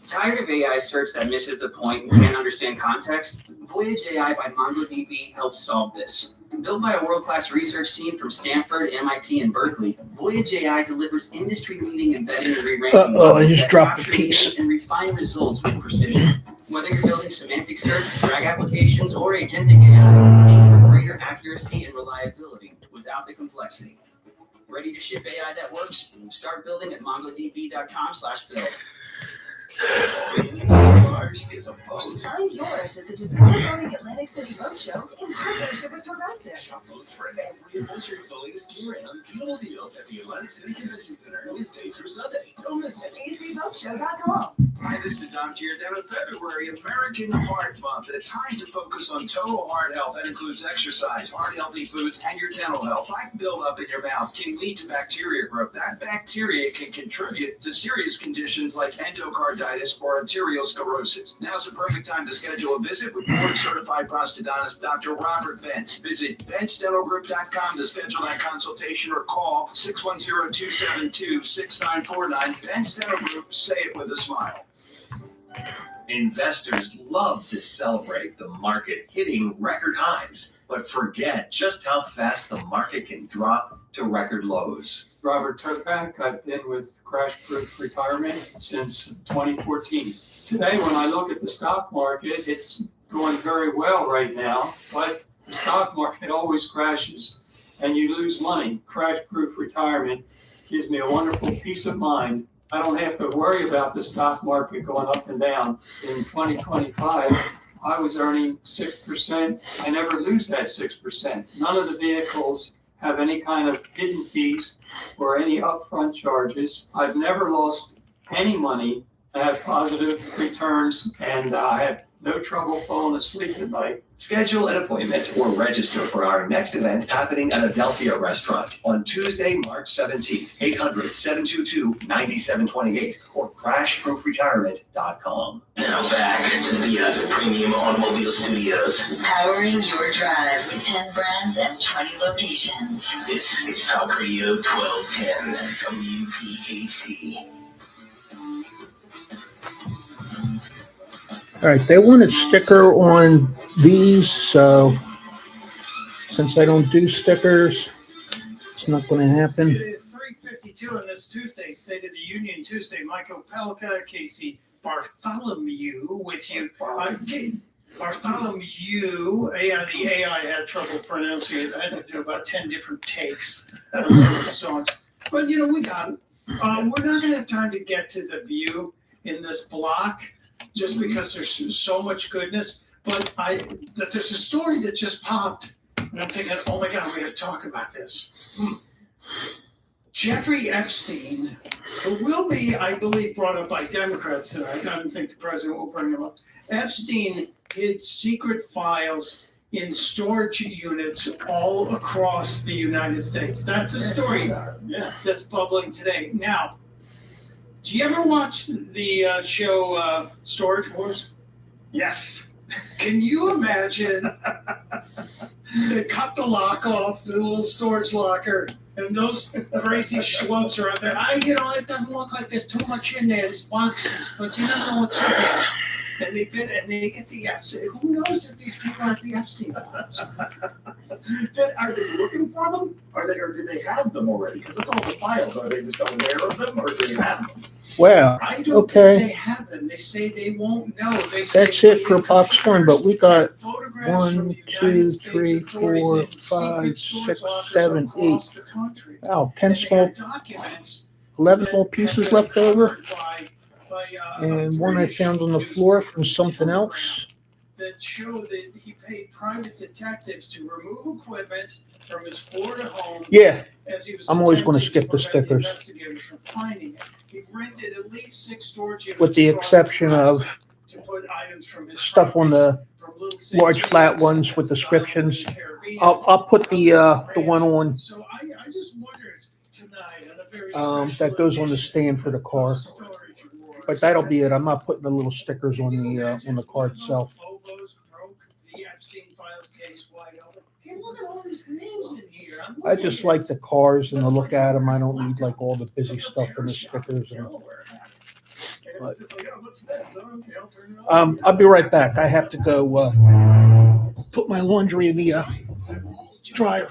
Tired of AI search that misses the point and can't understand context? Voyage AI by MongoDB helps solve this. Built by a world-class research team from Stanford, MIT, and Berkeley, Voyage AI delivers industry-leading embedding and re-ranking I just dropped a piece. and refine results with precision. Whether you're building semantic search, RAG applications, or agentic AI, aim for greater accuracy and reliability without the complexity. Ready to ship AI that works? Start building at mongodb.com/build. charge is a boat. Find yours at the Design Atlantic City Boat Show in partnership with Progressive. Shop boats for every adventure going to ski around. Beautiful deals at the Atlantic City Convention Center Wednesday through Sunday. Don't miss it. DCBoatShow.com. Hi, this is Doc here. Down in February, American Heart Month. A time to focus on total heart health. That includes exercise, heart-healthy foods, and your dental health. Plaque buildup in your mouth can lead to bacteria growth. That bacteria can contribute to serious conditions like endocarditis or arterial sclerosis. Now's the perfect time to schedule a visit with board-certified prosthodontist Dr. Robert Bentz. Visit BentzDentalGroup.com to schedule that consultation or call 610-272-6949. Bentz Dental Group. Say it with a smile. Investors love to celebrate the market hitting record highs, but forget just how fast the market can drop to record lows. Robert Turkback. I've been with Crash Proof Retirement since 2014. Today, when I look at the stock market, it's going very well right now, but the stock market always crashes and you lose money. Crash Proof Retirement gives me a wonderful peace of mind. I don't have to worry about the stock market going up and down. In 2025, I was earning 6%. I never lose that 6%. None of the vehicles have any kind of hidden fees or any upfront charges. I've never lost any money. I have positive returns, and I have no trouble falling asleep at night. Schedule an appointment or register for our next event happening at Adelphia Restaurant on Tuesday, March 17th, 800-722-9728 or crashproofretirement.com. Now back to the Piazza Premium Automobile Studios. Powering your drive with 10 brands and 20 locations. This is Talk Radio 1210 WPHT. All right, they want a sticker on these, so since I don't do stickers, it's not going to happen. It is 3:52 on this Tuesday, State of the Union Tuesday. Michael Pelka, Casey Bartholomew with you. Bartholomew, the AI had trouble pronouncing it. I had to do about 10 different takes on some of the songs. But, we got it. We're not going to have time to get to the view in this block, just because there's so much goodness. But there's a story that just popped, and I'm thinking, oh my God, we have to talk about this. Jeffrey Epstein, who will be, I believe, brought up by Democrats tonight. I don't think the president will bring him up. Epstein hid secret files in storage units all across the United States. That's a story that's bubbling today. Now, do you ever watch the show Storage Wars? Yes. Can you imagine they cut the lock off the little storage locker and those crazy schlubs are out there? It doesn't look like there's too much in there, there's boxes, but you don't know what's in there. And they get the Epstein. Who knows if these people have the Epstein files? Are they looking for them? Or do they have them already? Because that's all the files. Are they just aware of them, or do they have them? Well, I don't okay. think they have them. They say they won't know. That's it for box one, but we got 1, 2, 3, 4, 5, 6, 7, 8. Wow, 10 small, 11 small pieces left over. And one I found on the floor from something else. That show that he paid private detectives to remove equipment from his Florida home. Yeah, as he was I'm always going to attempting skip the prevent stickers. investigators from finding it. He rented at least 6 storage units With the across exception the of US to put items from his stuff on the large flat ones with descriptions. I'll put the one on So I just wondered tonight on a very that goes on the stand for the car. But that'll be it. I'm not putting the little stickers on the car itself. the Epstein files case wide open. Hey, look at all these names in here. I just like the cars and to look at them. I don't need like all the busy stuff and the stickers. But, I'll be right back. I have to go put my laundry in the dryer.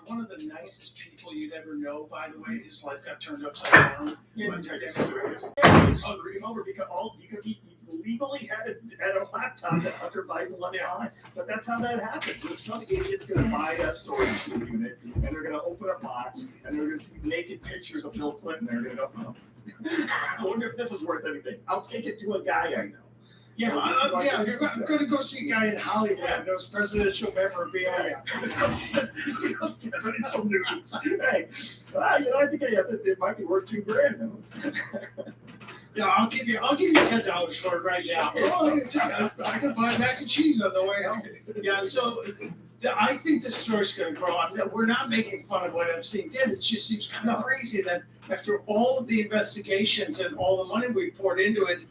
One of the nicest people you'd ever know, by the way. His life got turned upside down. He legally had a laptop that Hunter Biden left behind. But that's how that happens. There's some idiot's going to buy a storage unit, and they're going to open a box, and they're going to see naked pictures of Bill Clinton. They're going to go, oh, I wonder if this is worth anything. I'll take it to a guy I know. Yeah, you're going to go see a guy in Hollywood who knows presidential memorabilia. Presidential news. Hey, I think it might be worth $2,000 though. Yeah, I'll give you $10 for it right now. Oh, I can buy mac and cheese on the way home. Yeah, so I think the story's going to grow on. We're not making fun of what Epstein did. It just seems kind of crazy that after all of the investigations and all the money we poured into it,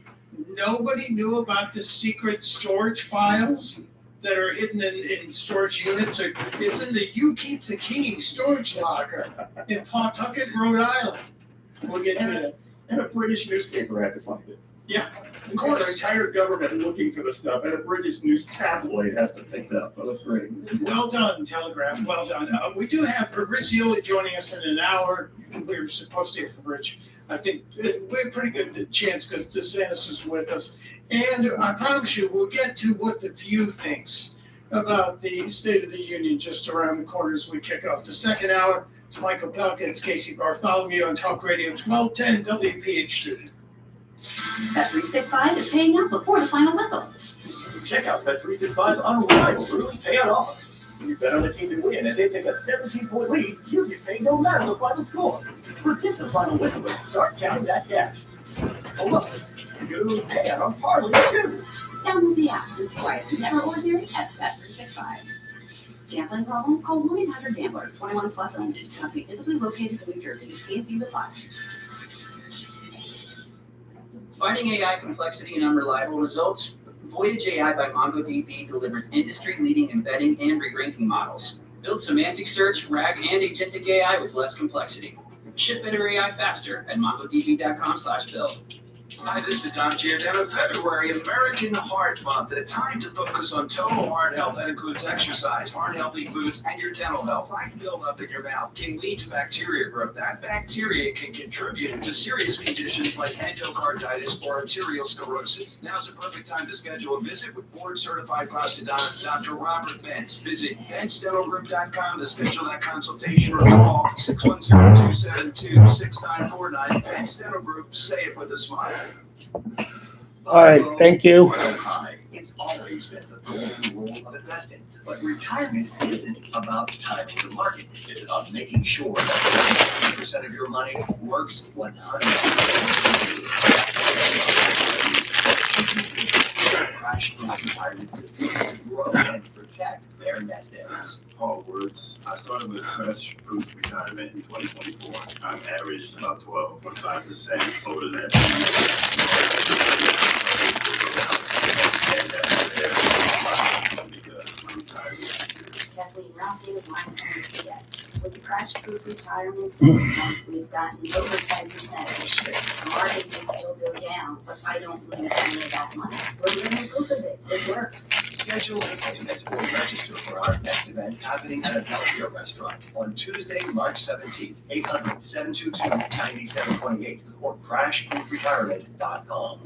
nobody knew about the secret storage files that are hidden in storage units. It's in the You Keep the Key storage locker in Pawtucket, Rhode Island. We'll get to that. And a British newspaper had to find it. Yeah, of course. course. The entire government looking for the stuff, and a British news tabloid has to pick it up. Oh, that's great. Well done, Telegraph. Well done. We do have Rich Ely joining us in an hour. We were supposed to hear from Rich. I think we have a pretty good chance because DeSantis is with us. And I promise you, we'll get to what The View thinks about the State of the Union just around the corner as we kick off the second hour. It's Michael Pelka, it's Casey Bartholomew on Talk Radio 1210 WPHT. Bet365 is paying out before the final whistle. Check out Bet365's unrivaled early payout offer. You bet on the team to win, and they take a 17-point lead. You get paid no matter the final score. Forget the final whistle and start counting that cash. Oh look, you get early payout on parlay too. Download the app and score it never ordinary at Bet365. Gambling problem? Call 1-800-GAMBLER. 21 plus only. Company physically located in New Jersey. T&Cs apply. Finding AI complexity and unreliable results? Voyage AI by MongoDB delivers industry-leading embedding and re-ranking models. Build semantic search, RAG, and agentic AI with less complexity. Ship better AI faster at mongodb.com/build. Hi, this is Don Giordano. February, American Heart Month. A time to focus on total heart health. That includes exercise, heart-healthy foods, and your dental health. Plaque buildup in your mouth can lead to bacteria growth. That bacteria can contribute to serious conditions like endocarditis or arterial sclerosis. Now's the perfect time to schedule a visit with board-certified prosthodontist Dr. Robert Bentz. Visit BentzDentalGroup.com to schedule that consultation or call 610-272-6949. Bentz Dental Group. Say it with a smile. All right, thank you. It's always been the golden rule of investing, but retirement isn't about timing the market. It's about making sure that 100% of your money works 100%. Crash-proof retirement systems grow and protect their nest eggs. Paul Words. I started with crash-proof retirement in 2024. I've averaged about 12.5% over that. Kathleen Ralphie with Mansell. With the crash-proof retirement system, we've gotten over 10% this year. The market may still go down, but I don't lose any of that money. We're really proof of it. It works. Schedule an appointment or register for our next event happening at a healthier restaurant on Tuesday, March 17th, 800-722-9728 or crashproofretirement.com.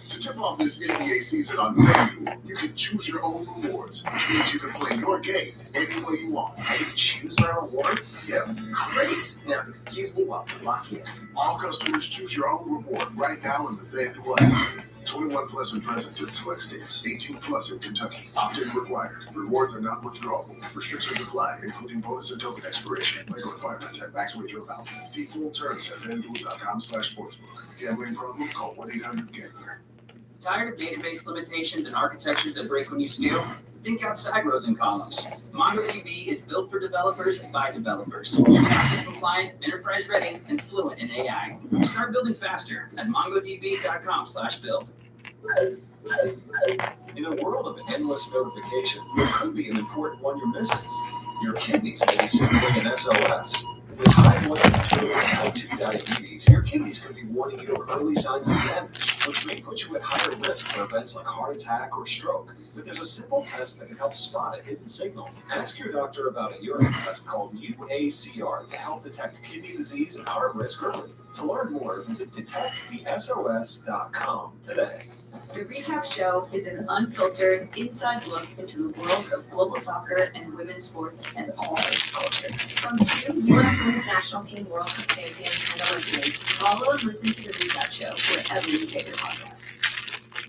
To tip off this NBA season on FanDuel, you can choose your own rewards, which means you can play your game any way you want. I can choose my rewards? Yeah. Great. Now, excuse me while I lock in. All customers choose your own reward right now in the FanDuel app. 21 plus and present in select states. 18 plus in Kentucky. Opt-in required. Rewards are not withdrawable. Restrictions apply, including bonus and token expiration. Play requirement and max wager amount. See full terms at FanDuel.com/sportsbook. Gambling problem? Call 1-800-GAMBLER. Tired of database limitations and architectures that break when you scale? Think outside rows and columns. MongoDB is built for developers by developers. Compliant, enterprise ready, and fluent in AI. Start building faster at mongodb.com/build. In a world of endless notifications, there could be an important one you're missing. Your kidneys may be signaling an SOS. With high blood pressure or type 2 diabetes, your kidneys could be warning you of early signs of damage. which may put you at higher risk for events like heart attack or stroke. But there's a simple test that can help spot a hidden signal. Ask your doctor about a urine test called UACR to help detect kidney disease and heart risk early. To learn more, visit detectthesos.com today. The Recap Show is an unfiltered, inside look into the world of global soccer and women's sports and all its culture. From 2 U.S. Women's National Team World Cup champions and Olympians, follow and listen to The Recap Show wherever you get your podcasts.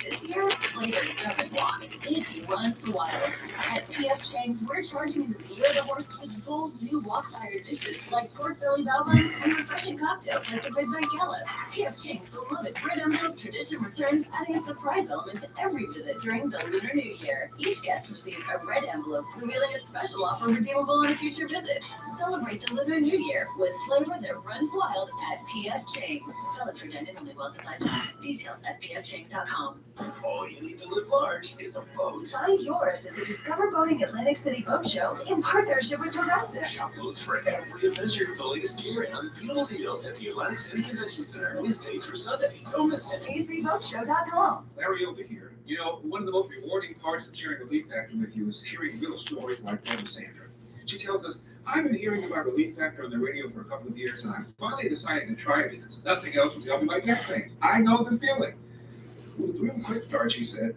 This year, flavor doesn't walk. It runs wild. At PF Chang's, we're charging into the year the horse with bold new walk-tired dishes like pork belly balbin and refreshing cocktails like the Midnight Gala. PF Chang's beloved red envelope tradition returns, adding a surprise element to every visit during the Lunar New Year. Each guest receives a red envelope revealing a special offer redeemable on a future visit. Celebrate the Lunar New Year with flavor that runs wild at PF Chang's. Valid for genuinely well-supplied stocks. Details at pfchangs.com. All you need to live large is a boat. Find yours at the Discover Boating Atlantic City Boat Show in partnership with Progressive. Shop boats for every adventure, the latest gear, and unbeatable deals at the Atlantic City Convention Center Wednesday through Sunday. Don't miss it. DCBoatShow.com. Larry over here. You know, one of the most rewarding parts of sharing Relief Factor with you is hearing real stories like that of Sandra. She tells us, I've been hearing about Relief Factor on the radio for a couple of years, and I finally decided to try it because nothing else was helping my neck pain. I know the feeling. With real quick start, she said,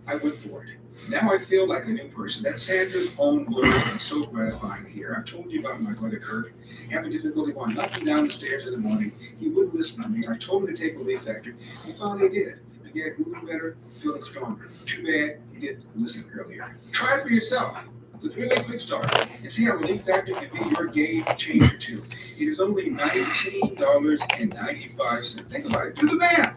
I went for it. Now I feel like a new person. That's Sandra's own words and so gratifying to hear. I've told you about my brother Kurt, having difficulty going up and down the stairs in the morning. He wouldn't listen to me. I told him to take Relief Factor. He finally did. Began moving better, feeling stronger. Too bad he didn't listen earlier. Try it for yourself. With really quick start, and see how Relief Factor can be your game changer too. It is only $19.95. Think about it. Do the math.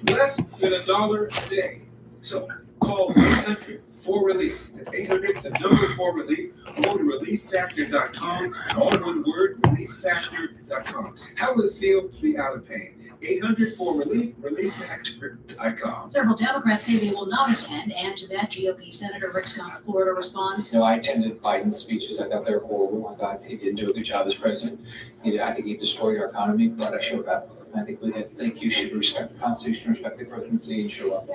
Less than $1 a day. So call 800-4RELIEF. That's 800, the number 4RELIEF. Go to relieffactor.com. All one word, relieffactor.com. How will it feel to be out of pain? 800-4RELIEF, relieffactor.com. Several Democrats say they will not attend, and to that, GOP Senator Rick Scott of Florida responds. I attended Biden's speeches. I thought they were horrible. I thought he didn't do a good job as president. I think he destroyed our economy, but I showed up. I think you should respect the Constitution, respect the presidency, and show up.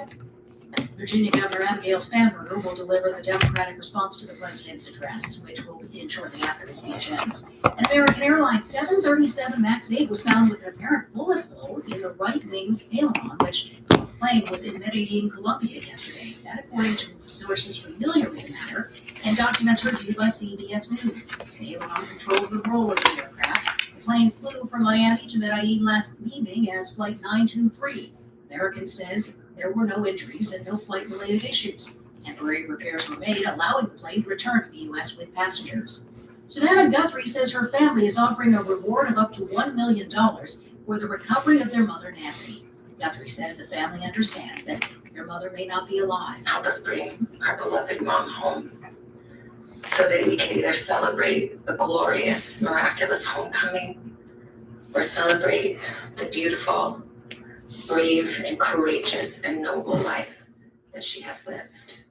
Virginia Governor Abigail Spanberger will deliver the Democratic response to the president's address, which will begin shortly after the speech ends. An American Airlines 737 MAX 8 was found with an apparent bullet hole in the right wing's aileron, which the plane was in Medellin, Colombia yesterday. That, according to sources familiar with the matter and documents reviewed by CBS News. The aileron controls the roll of the aircraft. The plane flew from Miami to Medellin last evening as Flight 923. American says there were no injuries and no flight-related issues. Temporary repairs were made, allowing the plane to return to the U.S. with passengers. Savannah Guthrie says her family is offering a reward of up to $1 million for the recovery of their mother, Nancy. Guthrie says the family understands that their mother may not be alive. Help us bring our beloved mom home so that we can either celebrate the glorious, miraculous homecoming or celebrate the beautiful, brave, and courageous and noble life that she has lived.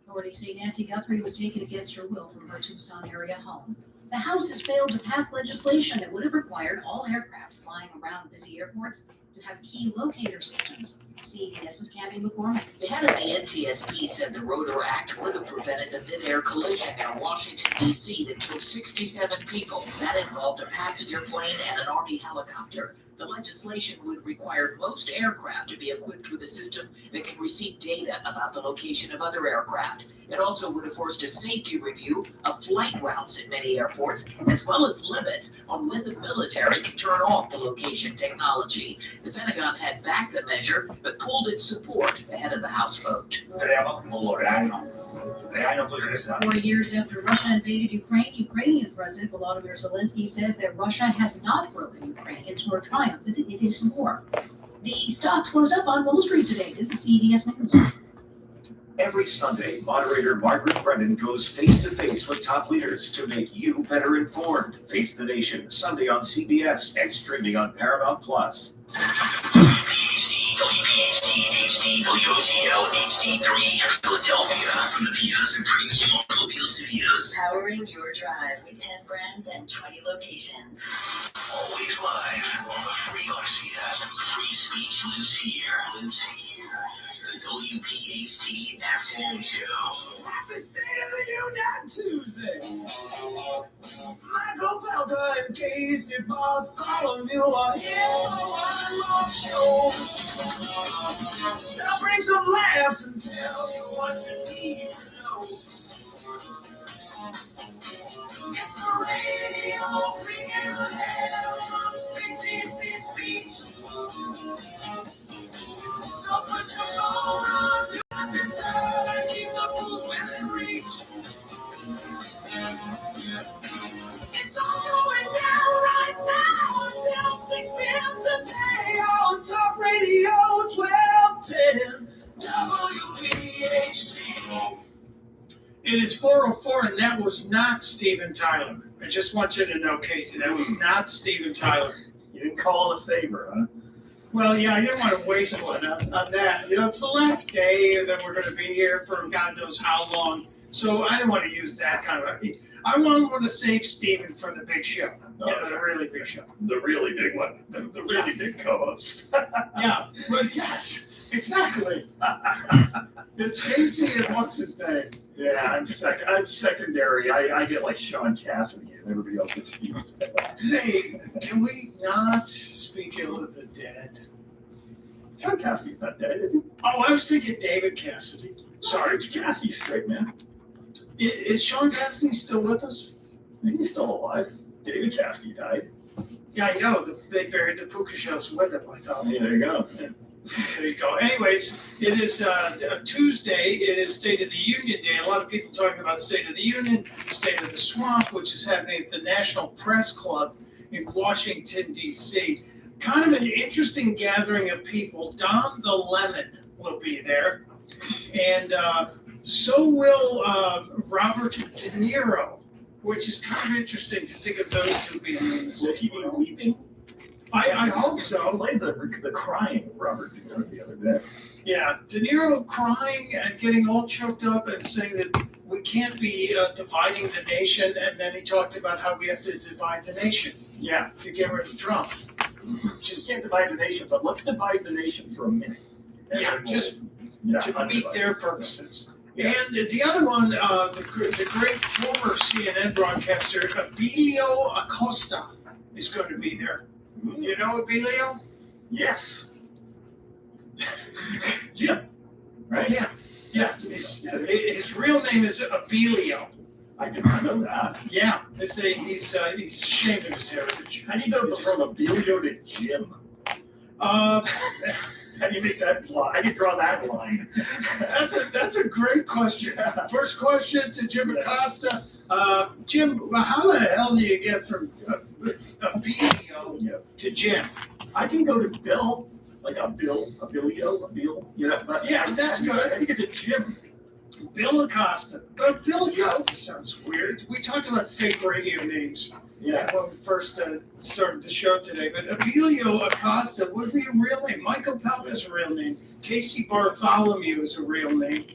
Authorities say Nancy Guthrie was taken against her will from her Tucson area home. The House has failed to pass legislation that would have required all aircraft flying around busy airports to have key locator systems. CBS's Cappy McCormick. The head of the NTSB said the Rotor Act would have prevented the mid-air collision near Washington, D.C. that killed 67 people. That involved a passenger plane and an Army helicopter. The legislation would require most aircraft to be equipped with a system that can receive data about the location of other aircraft. It also would have forced a safety review of flight routes at many airports, as well as limits on when the military can turn off the location technology. The Pentagon had backed the measure, but pulled its support ahead of the House vote. 4 years after Russia invaded Ukraine, Ukrainian President Volodymyr Zelensky says that Russia has not broken Ukraine into a triumph, but it is more. The stocks closed up on Wall Street today. This is CBS News. Every Sunday, moderator Margaret Brennan goes face-to-face with top leaders to make you better informed. Face the Nation, Sunday on CBS and streaming on Paramount+. WPHD, HD3, Philadelphia, from the Piazza Premium Automobile Studios. Powering your drive with 10 brands and 20 locations. Always live on the free Odyssey app. Free speech lives here. WPHT Afternoon Show. Happy State of the Union Tuesday. Michael Felter and Casey Bartholomew are here on one more show. They'll bring some laughs and tell you what you need to know. It's the radio bringing the hell from Speak DC Speech. So put your phone on, do not disturb, and keep the booth within reach. It's all going down right now until 6 p.m. today on Talk Radio 1210 WPHT. It is 4:04, and that was not Steven Tyler. I just want you to know, Casey, that was not Steven Tyler. You didn't call it a favor, huh? Well, yeah, I didn't want to waste one on that. You know, it's the last day that we're going to be here for God knows how long. So I didn't want to use that kind of. I want to save Steven for the big show. You know, the really big show. The really big one. The really big co-host. Yeah, well, yes, exactly. It's Casey and what's his name? Yeah, I'm secondary. I get like Sean Cassidy and everybody else gets Steve. Hey, can we not speak ill of the dead? Sean Cassidy's not dead, is he? Oh, I was thinking David Cassidy. Sorry, Cassidy's straight, man. Is Sean Cassidy still with us? I think he's still alive. David Cassidy died. Yeah, I know. They buried the puka shells with him, I thought. Yeah, there you go. Yeah. There you go. Anyways, it is a Tuesday. It is State of the Union Day. A lot of people talking about State of the Union, State of the Swamp, which is happening at the National Press Club in Washington, D.C. Kind of an interesting gathering of people. Don the Lemon will be there. And so will Robert De Niro, which is kind of interesting to think of those two being in the Will he be weeping? I hope I so. played the crying Robert De Niro the other day. Yeah, De Niro crying and getting all choked up and saying that we can't be dividing the nation, and then he talked about how we have to divide the nation Yeah, to get rid of Trump. just can't divide the nation, but let's divide the nation for a minute. And Yeah, then we'll- just yeah, to undivided. meet their purposes. Yeah. And the other one, the great former CNN broadcaster, Emilio Acosta, is going to be there. You know Emilio? Yes. Jim, right? Yeah. His real name is Emilio. I did not know that. Yeah, he's ashamed of his heritage. How do you go from Emilio to Jim? Uh, How do you make that line? How do you draw that line? That's a great question. First question to Jim Acosta. Jim, how the hell do you get from Emilio to Jim? I can go to Bill, like a Bill. You know, but Yeah, that's good. How do you get to Jim? Bill Acosta. But Bill Acosta sounds weird. We talked about fake radio names Yeah. when we first started the show today. But Emilio Acosta would be a real name. Michael Pelk is a real name. Casey Bartholomew is a real name.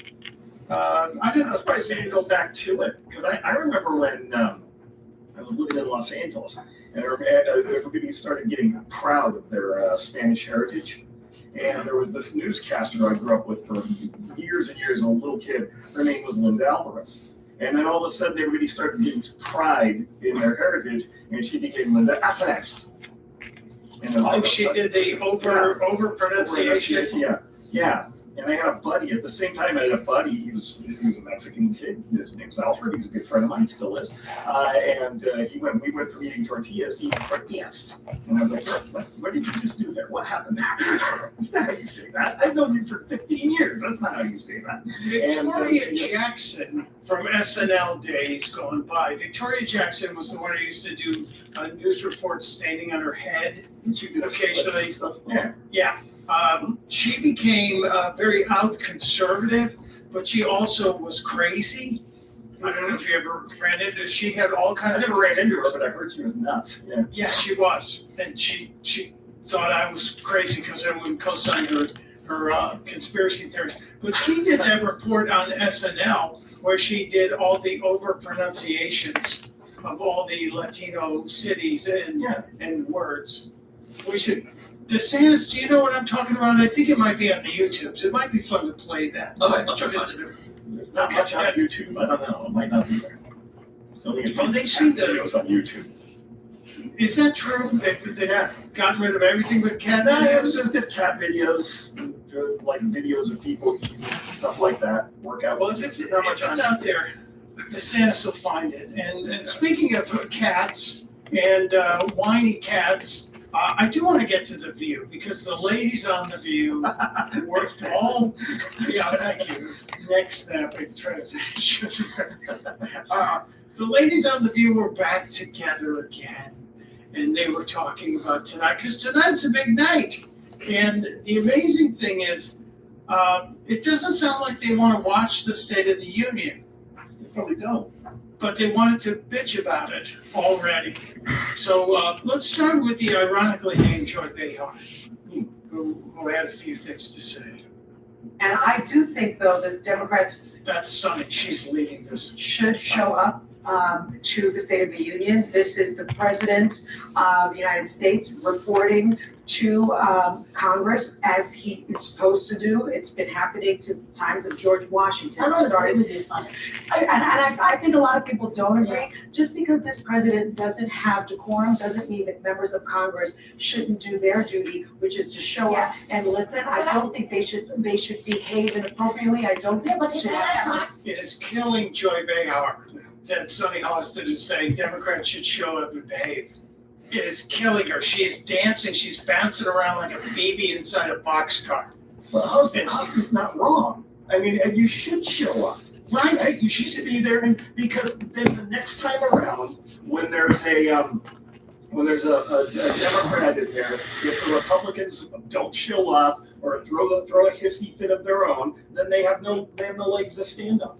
I don't know That's why I didn't go back to it, because I remember when I was living in Los Angeles, and everybody started getting proud of their Spanish heritage. And there was this newscaster I grew up with for years and years, a little kid. Her name was Linda Alvarez. And then all of a sudden, everybody started getting pride in their heritage, and she became Linda Alvarez. Oh, she did the over pronunciation. Yeah. And I had a buddy at the same time. I had a buddy. He was a Mexican kid. His name's Alfred. He was a good friend of mine. Still is. And we went from eating tortillas to eating tortillas. And I was like, what did you just do there? What happened there? That's not how you say that. I've known you for 15 years. That's not how you say that. Victoria Jackson from SNL days gone by. Victoria Jackson was the one who used to do news reports standing on her head occasionally. Yeah. She became very out conservative, but she also was crazy. I don't know if you ever ran into her. She had all kinds I never ran into her, but I heard she was nuts. Yeah, she was. And she thought I was crazy because I wouldn't co-sign her conspiracy theories. But she did that report on SNL where she did all the over pronunciations of all the Latino cities and words. We should DeSantis, do you know what I'm talking about? I think it might be on the YouTubes. It might be fun to play that. All right, I'll try to find it. There's not much on YouTube. I don't know. It might not be there. So they see the videos on YouTube. Is that true? They've gotten rid of everything but cat No, videos? it's just cat videos, like videos of people, stuff like that. Workout. Well, if it's out there, DeSantis will find it. And speaking of cats and whiny cats, I do want to get to The View because the ladies on The View worked all. Yeah, thank you. Next snapping transition. The ladies on The View were back together again, and they were talking about tonight because tonight's a big night. And the amazing thing is, it doesn't sound like they want to watch the State of the Union. They probably don't. But they wanted to bitch about it already. So let's start with the ironically named Joy Behar, who had a few things to say. And I do think, though, that Democrats. That's Sunny. She's leading this. Should show up to the State of the Union. This is the President of the United States reporting to Congress as he is supposed to do. It's been happening since the times of George Washington. I think a lot of people don't agree. Just because this president doesn't have decorum doesn't mean that members of Congress shouldn't do their duty, which is to show up and listen. I don't think they should behave inappropriately. I don't think they should have. It is killing Joy Behar that Sonny Hostin is saying Democrats should show up and behave. It is killing her. She is dancing. She's bouncing around like a baby inside a boxcar. Well, Hostin's not wrong. I mean, you should show up. Right? You should be there, because then the next time around, when there's a Democrat in there, if the Republicans don't show up or throw a hissy fit of their own, then they have no legs to stand on.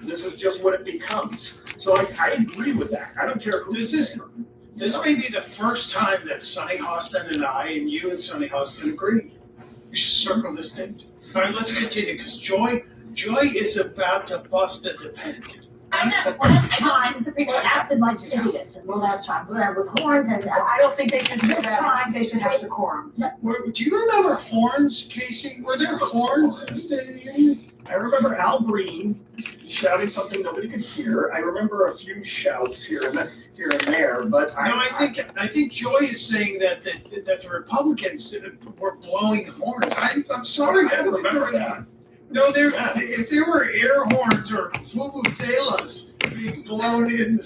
This is just what it becomes. So I agree with that. I don't care who. This may be the first time that Sonny Hostin and I and you and Sonny Hostin agree. We should circle this date. All right, let's continue because Joy is about to bust at the pen. Times the people acted like idiots, and last time with horns, and I don't think they should do that. Time they should have decorum. Do you remember horns, Casey? Were there horns in the State of the Union? I remember Al Green shouting something nobody could hear. I remember a few shouts here and there, but I think Joy is saying that the Republicans were blowing horns. I'm sorry, I don't remember that. No, if there were air horns or vuvuzelas being blown in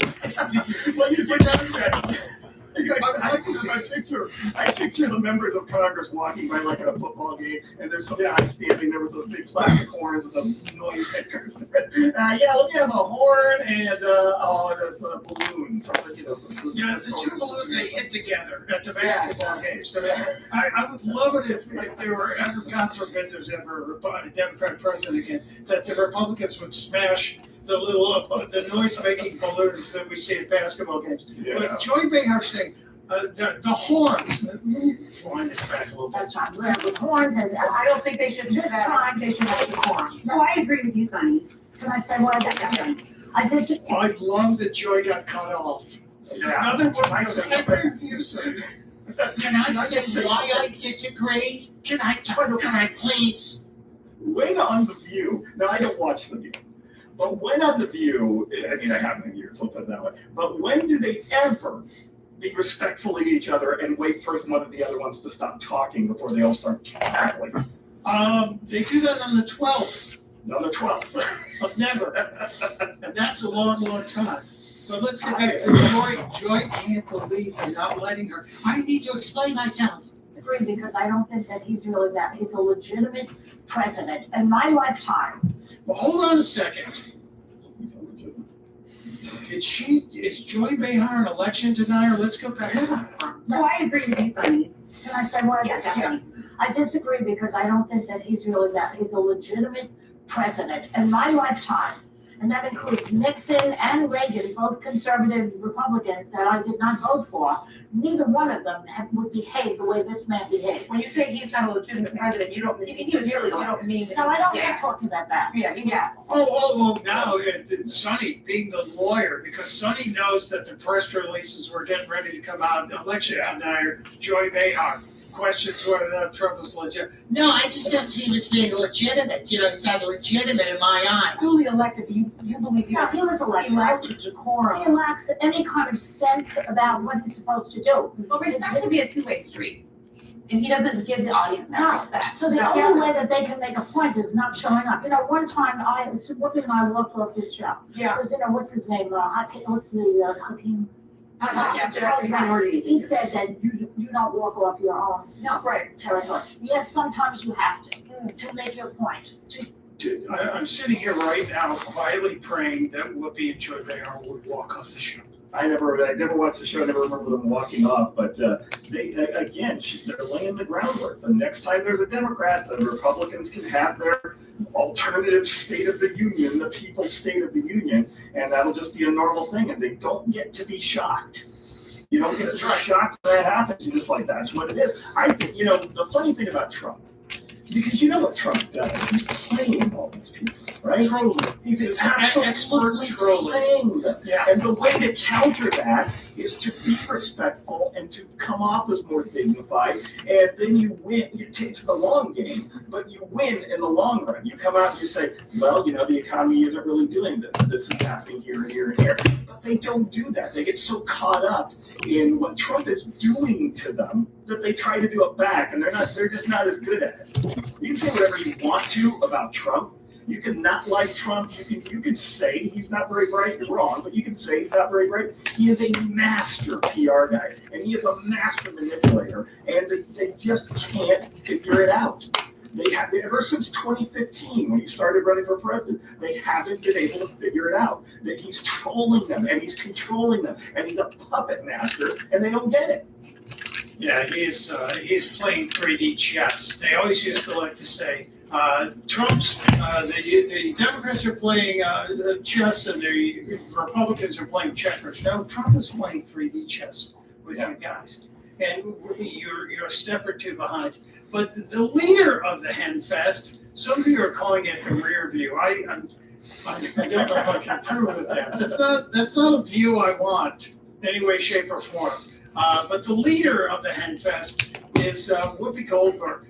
I picture the members of Congress walking by like at a football game, and there's some guy standing there with those big plastic horns and the noise makers. Yeah, let me have a horn and there's a balloon. Yeah, the two balloons they hit together at the basketball games. So I would love it if there were ever, God forbid, there's ever a Democrat president again, that the Republicans would smash the noise-making balloons that we see at basketball games. Yeah. But Joy Behar saying the horns. Let me wind this back a little bit. That's right. With horns, and I don't think they should do that. Time they should have decorum. So I agree with you, Sonny. Can I say what I think? I love that Joy got cut off. Yeah. Another one. I agree with you, Sonny. Can I say why I disagree? Can I please? When on The View, now I don't watch The View. But when on The View, I mean, I haven't in years, I'll put it that way. But when do they ever be respectful of each other and wait for one of the other ones to stop talking before they all start cackling? They do that on the 12th. On the 12th. Of never. And that's a long, long time. But let's get back to Joy. Joy can't believe they're not letting her. I need to explain myself. Agree, because I don't think that he's really that. He's a legitimate president in my lifetime. Well, hold on a second. Is Joy Behar an election denier? Let's go back. So I agree with you, Sonny. Can I say what I think? I disagree because I don't think that he's really that. He's a legitimate president in my lifetime. And that includes Nixon and Reagan, both conservative Republicans that I did not vote for. Neither one of them would behave the way this man behaved. When you say he's not a legitimate president, you don't mean that. No, I don't want to talk about that. Yeah. Oh, now it's Sonny being the lawyer, because Sonny knows that the press releases were getting ready to come out. Election denier, Joy Behar. questions whether that Trump is legit. No, I just don't see him as being legitimate. You know, he's not legitimate in my eyes. Duly elected, you believe Yeah, he was elected. he lacks decorum. He lacks any kind of sense about what he's supposed to do. But respect can be a two-way street. And he doesn't give the audience that respect. So the only way that they can make a point is not showing up. You know, one time Whoopi and I walked off this show. Yeah. Because, you know, what's his name? What's the Hakeem? He said that you don't walk off your own territory. Yes, sometimes you have to make your point. I'm sitting here right now quietly praying that Whoopi and Joy Behar would walk off the show. I never watched the show. I never remember them walking off. But they're laying the groundwork. The next time there's a Democrat, the Republicans can have their alternative State of the Union, the People's State of the Union, and that'll just be a normal thing. And they don't get to be shocked. You don't get to be shocked when that happens. You're just like, that's what it is. I think, you know, the funny thing about Trump, because you know what Trump does, he's playing all these people, right? He's absolutely playing them. Yeah. And the way to counter that is to be respectful and to come off as more dignified, and then you win. It's the long game, but you win in the long run. You come out and you say, well, you know, the economy isn't really doing this. This is happening here and here and here. But they don't do that. They get so caught up in what Trump is doing to them that they try to do it back, and they're just not as good at it. You can say whatever you want to about Trump. You can not like Trump. You can say he's not very bright. You're wrong, but you can say he's not very bright. He is a master PR guy, and he is a master manipulator, and they just can't figure it out. They have ever since 2015, when he started running for president, they haven't been able to figure it out. That he's trolling them and he's controlling them, and he's a puppet master, and they don't get it. Yeah, he's playing 3D chess. They always used to like to say, the Democrats are playing chess and the Republicans are playing checkers. No, Trump is playing 3D chess with you guys, and you're a step or two behind. But the leader of the Hen Fest, some of you are calling it the rear view. I don't know if I can prove with that. That's not a view I want, in any way, shape, or form. But the leader of the Hen Fest is Whoopi Goldberg.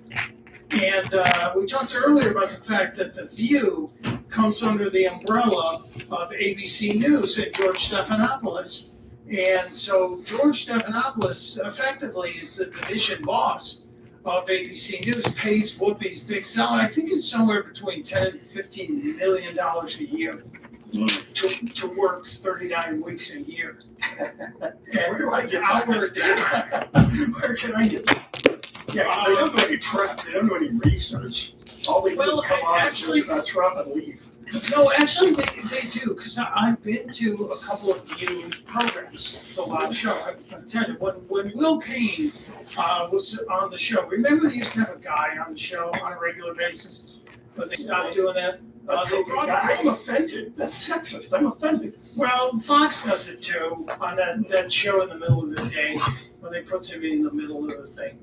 And we talked earlier about the fact that The View comes under the umbrella of ABC News and George Stephanopoulos. And so George Stephanopoulos effectively is the division boss of ABC News, pays Whoopi's big salary. I think it's somewhere between $10 and $15 million a year to work 39 weeks a year. Where do I get hour Where can I get Yeah, they don't do any prep, they don't do any research. All they do is come on actually, about Trump and leave. No, actually, they do, because I've been to a couple of View programs, the live show. I've attended. When Will Kane was on the show, remember they used to have a guy on the show on a regular basis, but they stopped doing that? I'm offended. That's sexist. I'm offended. Well, Fox does it too on that show in the middle of the day when they put him in the middle of the thing.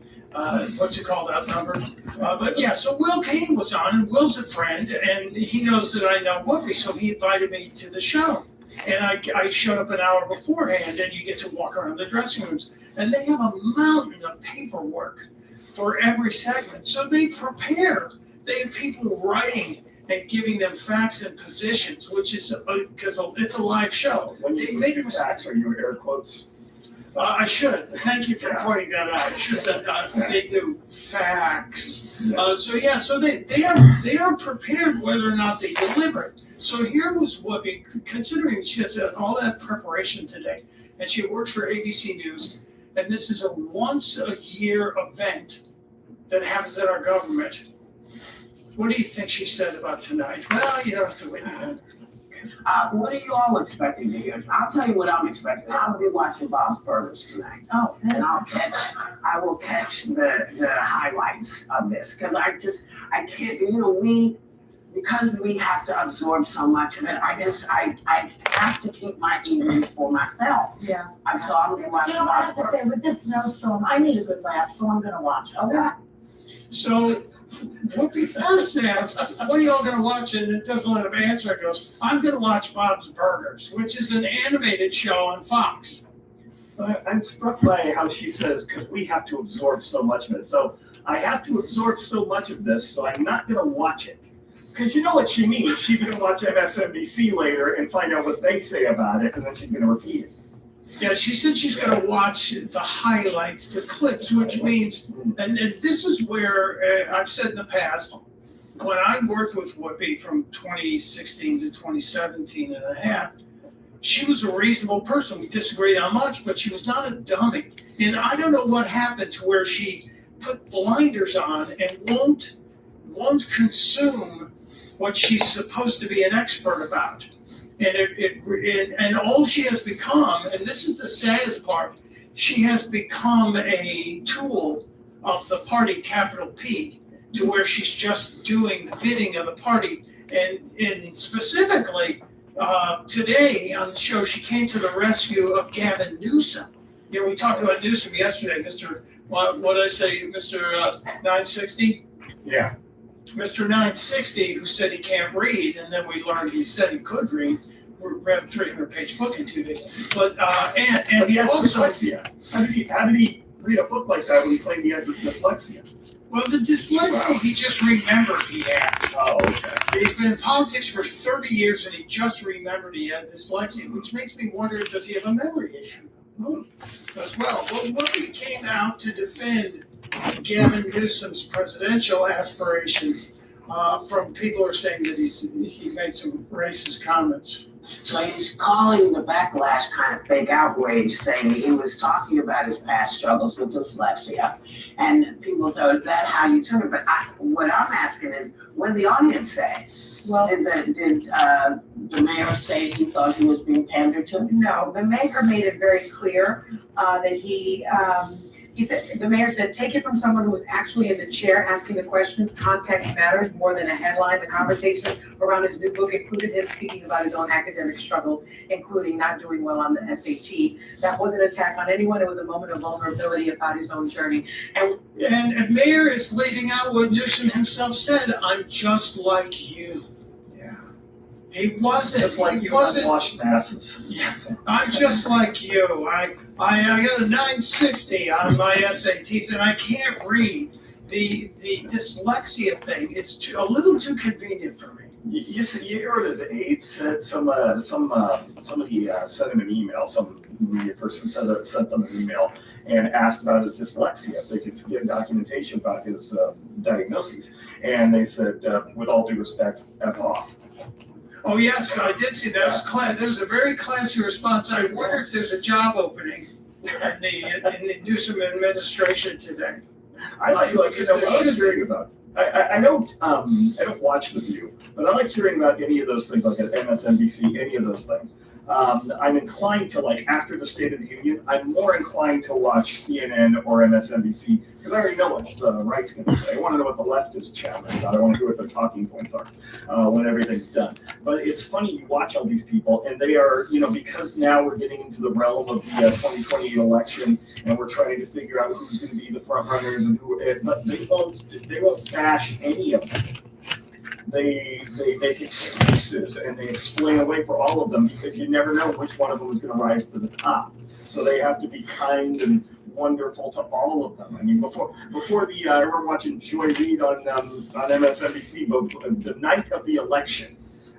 What's it called, outnumbered? But yeah, so Will Kane was on, and Will's a friend, and he knows that I know Whoopi, so he invited me to the show. And I showed up an hour beforehand, and you get to walk around the dressing rooms. And they have a mountain of paperwork for every segment. So they prepare. They have people writing and giving them facts and positions, which is because it's a live show. When you make facts, are you air quotes? I should. Thank you for pointing that out. I should have said they do facts. So they are prepared whether or not they deliver it. So here was Whoopi, considering she has all that preparation today, and she works for ABC News, and this is a once-a-year event that happens at our government. What do you think she said about tonight? Well, you don't have to wait. What are you all expecting to hear? I'll tell you what I'm expecting. I'll be watching Bob's Burgers tonight. Oh, and I will catch the highlights of this because I can't, because we have to absorb so much of it, I have to keep my evening for myself. Yeah. So I'll be watching I Bob's have to Burgers. say, with this snowstorm, I need a good laugh, so I'm gonna watch it. Okay. So Whoopi first asked, what are y'all going to watch? And it doesn't let him answer. It goes, I'm going to watch Bob's Burgers, which is an animated show on Fox. I'm struck by how she says, because we have to absorb so much of it. So I have to absorb so much of this, so I'm not going to watch it. Because you know what she means. She's going to watch MSNBC later and find out what they say about it, and then she's going to repeat it. Yeah, she said she's going to watch the highlights, the clips, which means, and this is where I've said in the past, when I worked with Whoopi from 2016 to 2017 and a half, she was a reasonable person. We disagreed on much, but she was not a dummy. And I don't know what happened to where she put blinders on and won't consume what she's supposed to be an expert about. And all she has become, and this is the saddest part, she has become a tool of the party, capital P, to where she's just doing the bidding of the party. And specifically, today on the show, she came to the rescue of Gavin Newsom. You know, we talked about Newsom yesterday, what did I say, Mr. 960? Yeah. Mr. 960, who said he can't read, and then we learned he said he could read. We read a 300-page book in 2 days. But and he also dyslexia. How did he read a book like that when he claimed he had dyslexia? Well, the dyslexia he just remembered he had. Oh, okay. He's been in politics for 30 years, and he just remembered he had dyslexia, which makes me wonder, does he have a memory issue as well? Well, Whoopi came out to defend Gavin Newsom's presidential aspirations from people who are saying that he made some racist comments. So he's calling the backlash kind of fake outrage, saying he was talking about his past struggles with dyslexia. And people say, is that how you took it? But what I'm asking is, what did the audience say? Well, did the mayor say he thought he was being pandered to? No, the mayor made it very clear that he said, the mayor said, take it from someone who was actually in the chair asking the questions. Context matters more than a headline. The conversation around his new book included him speaking about his own academic struggles, including not doing well on the SAT. That wasn't an attack on anyone. It was a moment of vulnerability about his own journey. And Mayor is leaving out what Newsom himself said, I'm just like you. He wasn't. Just like you unwashed masses. Yeah, I'm just like you. I got a 960 on my SATs, and I can't read. The dyslexia thing is a little too convenient for me. You heard his aide said somebody sent him an email. Some media person sent them an email and asked about his dyslexia, if they could get documentation about his diagnoses, and they said, with all due respect, F off. Oh, yes, I did see that. There was a very classy response. I wonder if there's a job opening in the Newsom administration today. I like hearing about. I don't watch The View, but I like hearing about any of those things, like at MSNBC, any of those things. I'm inclined to, like, after the State of the Union, I'm more inclined to watch CNN or MSNBC because I already know what the right's going to say. I want to know what the left is chattering about. I want to hear what their talking points are when everything's done. But it's funny, you watch all these people, and they are, because now we're getting into the realm of the 2020 election, and we're trying to figure out who's going to be the front runners and who. But they won't bash any of them. They make excuses and they explain away for all of them because you never know which one of them is going to rise to the top. So they have to be kind and wonderful to all of them. I mean, before the I remember watching Joy Reid on MSNBC, but the night of the election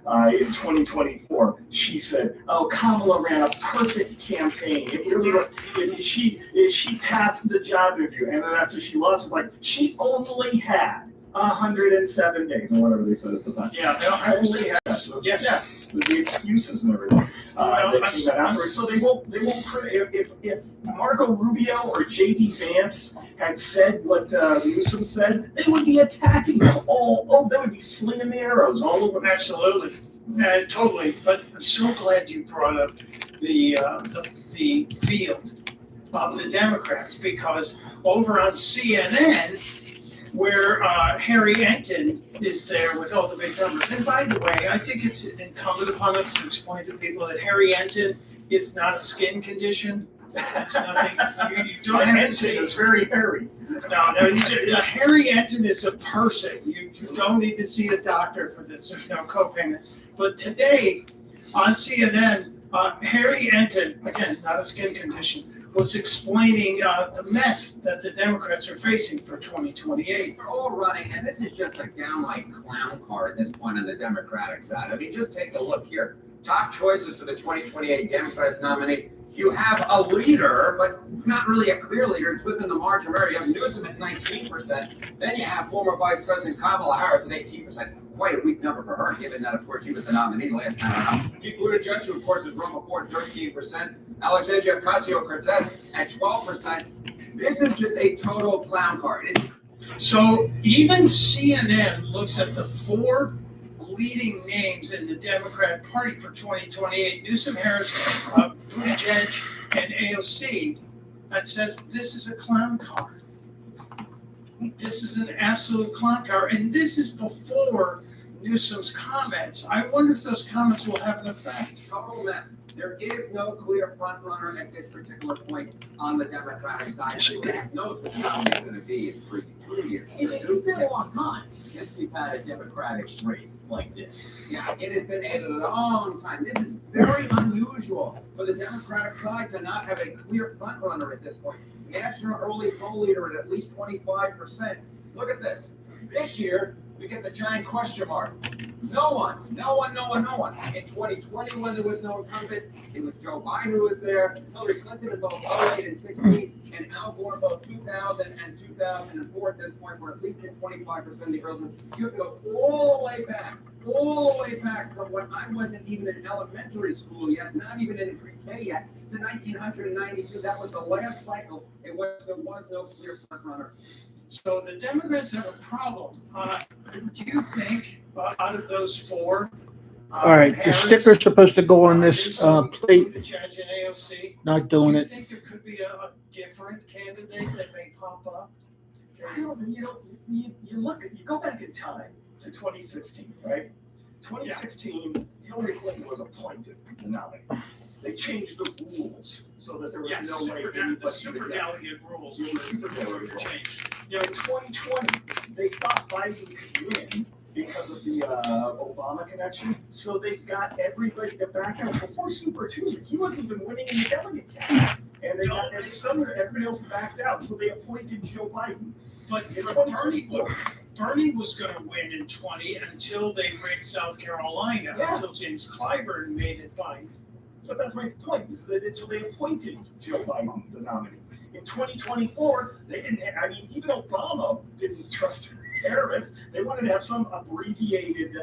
in 2024, she said, "Oh, Kamala ran a perfect campaign. It really was. She passed the job interview, and then after she lost, it's like she only had 107 days, or whatever they said at the time. Yeah, yes. The excuses and everything. They came out afterwards, so they won't. If Marco Rubio or J.D. Vance had said what Newsom said, they would be attacking them all. Oh, they would be slinging the arrows all over. Absolutely, totally. But I'm so glad you brought up the field of the Democrats, because over on CNN, where Harry Enton is there with all the big numbers. And by the way, I think it's incumbent upon us to explain to people that Harry Enton is not a skin condition. It's nothing. You don't have to say it's very hairy. No, Harry Enton is a person. You don't need to see a doctor for this. There's no copayment. But today on CNN, Harry Enton, again, not a skin condition, was explaining the mess that the Democrats are facing for 2028. They're all running, and this is just a downright clown car at this point on the Democratic side. I mean, just take a look here. Top choices for the 2028 Democrats nominee. You have a leader, but it's not really a clear leader. It's within the margin of error. You have Newsom at 19%. Then you have former Vice President Kamala Harris at 18%. Quite a weak number for her, given that, of course, she was the nominee last time around. Pete Buttigieg, who, of course, has run before at 13%. Alexandria Ocasio-Cortez at 12%. This is just a total clown car. So even CNN looks at the four leading names in the Democratic Party for 2028, Newsom, Harris, Buttigieg, and AOC, and says this is a clown car. This is an absolute clown car, and this is before Newsom's comments. I wonder if those comments will have an effect. Total mess. There is no clear front runner at this particular point on the Democratic side. Who knows what the nominee is going to be in 3 years? It's been a long time since we've had a Democratic race like this. Yeah, it has been a long time. This is very unusual for the Democratic side to not have a clear front runner at this point. National early poll leader at least 25%. Look at this. This year, we get the giant question mark. No one. In 2020, when there was no incumbent, it was Joe Biden who was there, Hillary Clinton in both 08 and 16, and Al Gore in both 2000 and 2004 at this point, where at least at 25% of the early. You have to go all the way back from when I wasn't even in elementary school yet, not even in pre-K yet, to 1992. That was the last cycle in which there was no clear front runner. So the Democrats have a problem. Do you think out of those four, All right, the Harris, sticker's supposed to go on this Newsom, plate. Buttigieg, and AOC, Not doing do you it. think there could be a different candidate that may pop up? I don't, you go back in time to 2016, right? 2016, Hillary Clinton was appointed the nominee. They changed the rules so that there was no way the superdelegate rules were changed. In 2020, they thought Biden could win because of the Obama connection, so they got everybody to back out. Before Super Tuesday, he wasn't even winning in the delegate count. And they got everybody else backed out, so they appointed Joe Biden. But Bernie was going to win in 20 until they rigged South Carolina, until James Clyburn made it Biden. So that's my point, is that so they appointed Joe Biden, the nominee. In 2024, they didn't, even Obama didn't trust Harris. They wanted to have some abbreviated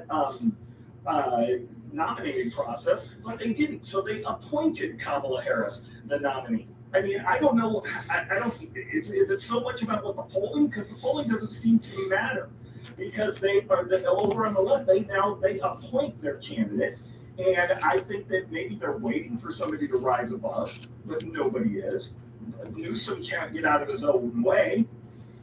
nominating process, but they didn't. So they appointed Kamala Harris the nominee. I don't know. I don't. Is it so much about what the polling? Because the polling doesn't seem to matter. Because they are over on the left. They appoint their candidate, and I think that maybe they're waiting for somebody to rise above, but nobody is. Newsom can't get out of his own way.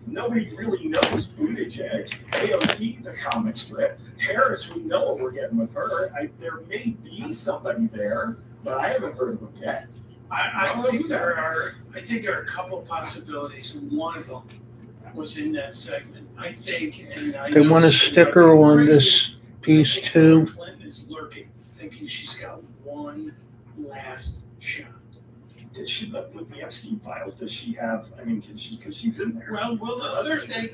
Nobody really knows Buttigieg. AOC's a comic strip. Harris, we know what we're getting with her. There may be somebody there, but I haven't heard of him yet. I think there are a couple of possibilities, and one of them was in that segment. I think, and I They want a sticker on this piece too. Clinton is lurking, thinking she's got one last shot. Does she, with the Epstein files, does she have, because she's in there. Well, Thursday,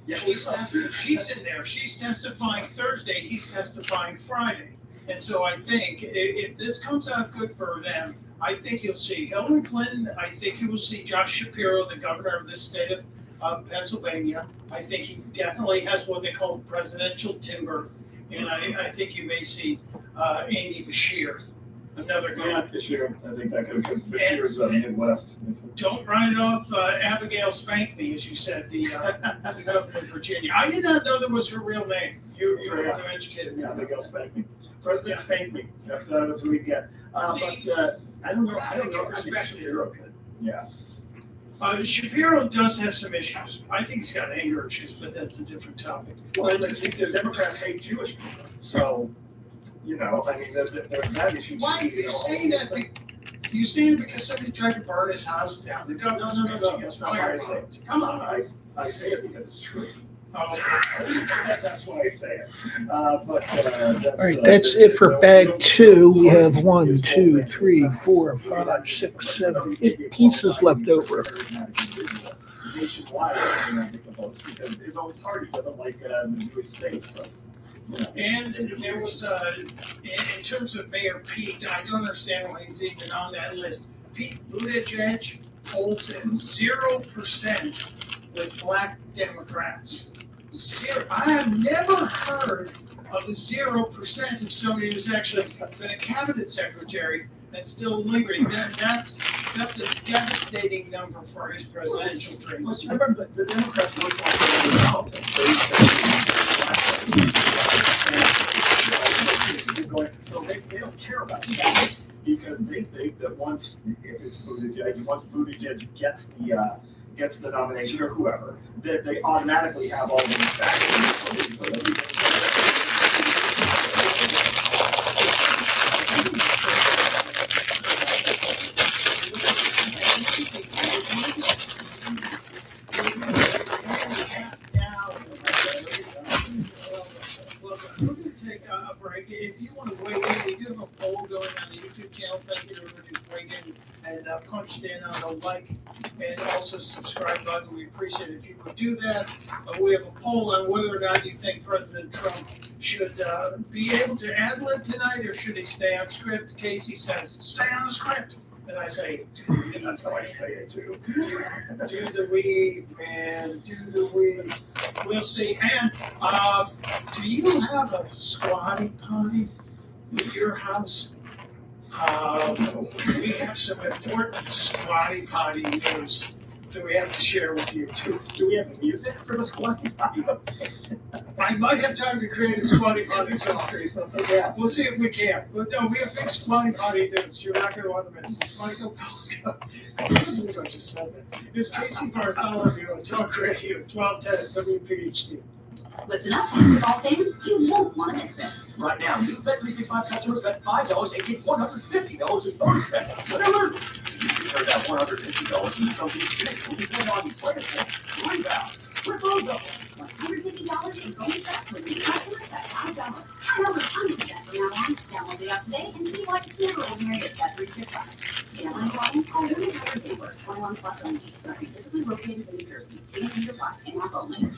yeah, she's in there. She's testifying Thursday, he's testifying Friday. And so I think if this comes out good for them, I think you'll see Hillary Clinton. I think you will see Josh Shapiro, the governor of this state of Pennsylvania. I think he definitely has what they call presidential timber. And I think you may see Amy Beshear, another guy. Yeah, Beshear. I think that could be Beshear's Midwest. Don't write it off Abigail Spankney, as you said, the governor of Virginia. I did not know that was her real name. You were educated. Yeah, Abigail Spankney. President Spankney. That's what we get. But I don't know. I don't know if Shapiro could. Yeah. Shapiro does have some issues. I think he's got anger issues, but that's a different topic. Well, I think the Democrats hate Jewish people. So, there's that issue. Why do you say that? You say it because somebody tried to burn his house down. The governor's No. gets fired. Come on. I say it because it's true. That's why I say it. All right, that's it for bag 2. We have 1, 2, 3, 4, 5, 6, 7, 8 pieces left over. Nationwide, because it's always hard to get like the Jewish state. So. And there was, in terms of Mayor Pete, I don't understand why he's even on that list. Pete Buttigieg holds in 0% with black Democrats. I have never heard of a 0% of somebody who's actually been a cabinet secretary and still lingering. That's a devastating number for his presidential dream. Well, remember, the Democrats were so they don't care about that because they think that once Buttigieg gets the nomination or whoever, that they automatically have all these factors. We're going to take a break. If you want to weigh in, we do have a poll going on the YouTube channel. Thank you to everyone who's weighed in and punched in on the like and also subscribe button. We appreciate it if you would do that. We have a poll on whether or not you think President Trump should be able to ad-lib tonight or should he stay on script. Casey says, stay on the script. And I say, that's how I say it too. Do the weave, man, do the weave. We'll see. And do you have a squatty potty at your house? We have some important squatty potty news that we have to share with you too. Do we have music for the squatty potty? I might have time to create a squatty potty song. Yeah. We'll see if we can. But no, we have big squatty potty news. You're not going to want to miss it. Michael, I can't believe I just said that. It's Casey Bartholomew on Talk Radio 1210 WPHT. Listen up, basketball fans, you won't want to miss this. Right now, new Bet365 customers bet $5 and get $150 in bonus bets. Whatever. If you heard that $150 in something big, will be going on players, rebounds, triple double. $150 in bonus bets with new customers at $5. I know what I'm going to bet from now on. Download the app today and see why it's never ordinary at Bet365. Gambling problem? Call 1-800-GAMBLER. 21 plus only. Physically located in New Jersey. 18 plus in app only.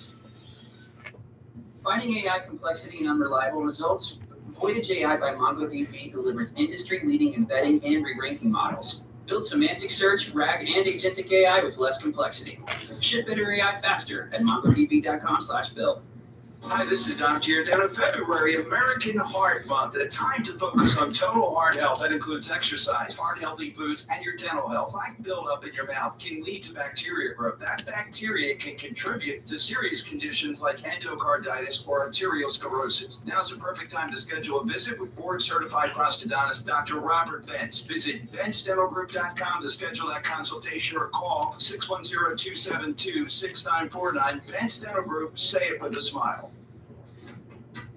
Finding AI complexity and unreliable results? Voyage AI by MongoDB delivers industry-leading embedding and re-ranking models. Build semantic search, RAG, and agentic AI with less complexity. Ship better AI faster at mongodb.com/build. Hi, this is Dr. Here. Down in February, American Heart Month, a time to focus on total heart health. That includes exercise, heart-healthy foods, and your dental health. Plaque buildup in your mouth can lead to bacteria growth. That bacteria can contribute to serious conditions like endocarditis or arteriosclerosis. Now's the perfect time to schedule a visit with board-certified prosthodontist Dr. Robert Bentz. Visit BentzDentalGroup.com to schedule that consultation or call 610-272-6949. Bentz Dental Group, say it with a smile.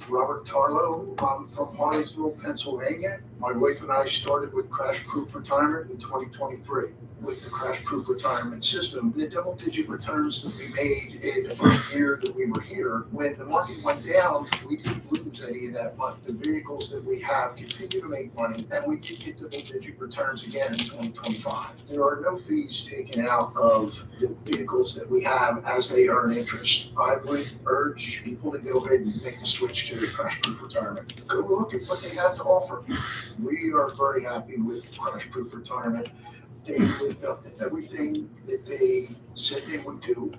Robert Tarlow. I'm from Harleysville, Pennsylvania. My wife and I started with Crash Proof Retirement in 2023. With the Crash Proof Retirement system, the double-digit returns that we made in the first year that we were here, when the market went down, we didn't lose any of that money. The vehicles that we have continue to make money, and we did get double-digit returns again in 2025. There are no fees taken out of the vehicles that we have as they earn interest. I would urge people to go ahead and make the switch to Crash Proof Retirement. Go look at what they have to offer. We are very happy with Crash Proof Retirement. They lived up to everything that they said they would do,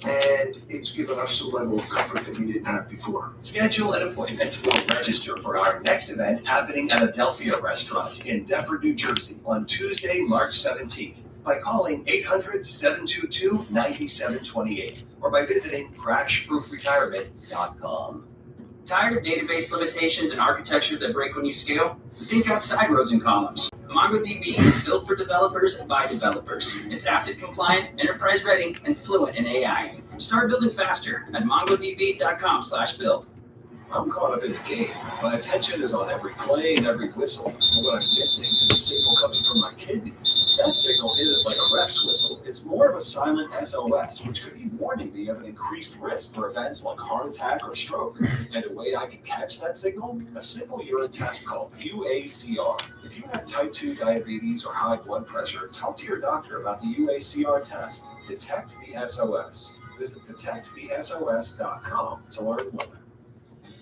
and it's given us a level of comfort that we didn't have before. Schedule an appointment or register for our next event happening at Adelphia Restaurant in Deptford, New Jersey on Tuesday, March 17th by calling 800-722-9728 or by visiting crashproofretirement.com. Tired of database limitations and architectures that break when you scale? Think outside rows and columns. MongoDB is built for developers by developers. It's ACID compliant, enterprise ready, and fluent in AI. Start building faster at mongodb.com/build. I'm caught up in the game. My attention is on every play and every whistle. And what I'm missing is a signal coming from my kidneys. That signal isn't like a ref's whistle. It's more of a silent SOS, which could be warning me of an increased risk for events like heart attack or stroke. And a way I can catch that signal? A simple urine test called UACR. If you have type 2 diabetes or high blood pressure, talk to your doctor about the UACR test. Detect the SOS. Visit detectthesos.com to learn more.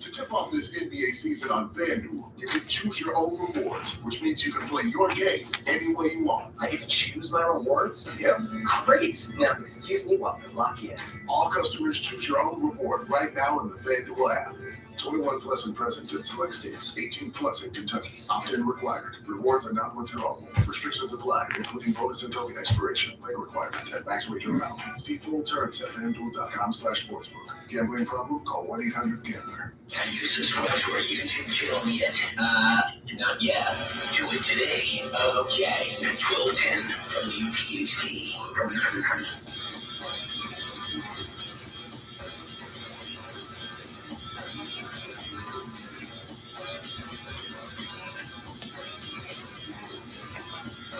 To tip off this NBA season on FanDuel, you can choose your own rewards, which means you can play your game any way you want. I get to choose my rewards? Yep. Great. Now, excuse me while I lock in. All customers choose your own reward right now in the FanDuel app. 21 plus in present in select states, 18 plus in Kentucky. Opt-in required. Rewards are non-withdrawable. Restrictions apply, including bonus and token expiration. Play requirement at max wager amount. See full terms at FanDuel.com/sportsbook. Gambling problem? Call 1-800-GAMBLER. Have you subscribed to our YouTube channel yet? Not yet. Do it today. Okay. At 12:10 from UPHT.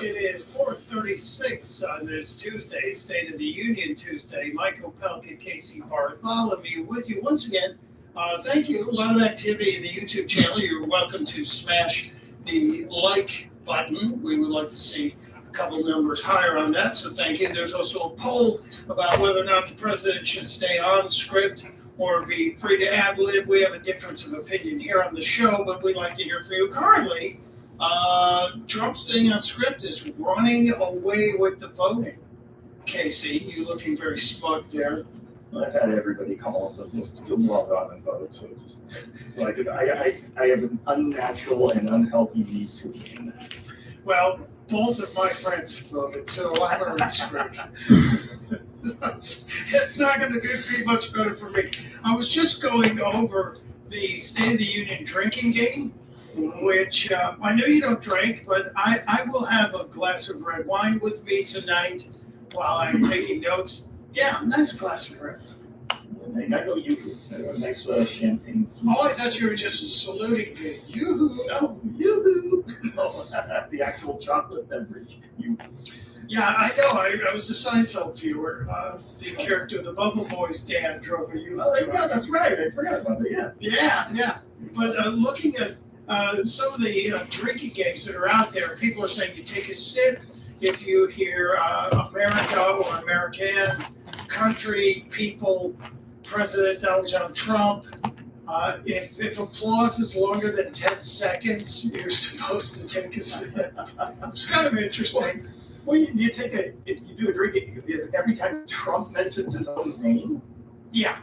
It is 4:36 on this Tuesday, State of the Union Tuesday. Michael Pelka, Casey Bartholomew with you once again. Thank you. A lot of activity in the YouTube channel. You're welcome to smash the like button. We would like to see a couple numbers higher on that, so thank you. There's also a poll about whether or not the president should stay on script or be free to ad-lib. We have a difference of opinion here on the show, but we'd like to hear from you. Currently, Trump staying on script is running away with the voting. Casey, you looking very smug there. I've had everybody call up and just log on and vote. So just like I have an unnatural and unhealthy need to win that. Well, both of my friends have voted, so I'm already screwed. It's not going to be much better for me. I was just going over the State of the Union drinking game, which I know you don't drink, but I will have a glass of red wine with me tonight while I'm taking notes. Yeah, nice glass of red. I know you. Nice champagne. Oh, I thought you were just saluting me. Yoo-hoo. No, yoo-hoo. No, the actual chocolate beverage. Yeah, I know. I was a Seinfeld viewer. The character of the Bubble Boy's dad drove a Yoo-hoo. Oh, yeah, that's right. I forgot about that. Yeah. But looking at some of the drinking games that are out there, people are saying you take a sip if you hear America or American, country, people, President Donald John Trump. If applause is longer than 10 seconds, you're supposed to take a sip. It's kind of interesting. Well, you do a drinking every time Trump mentions his own name. Yeah.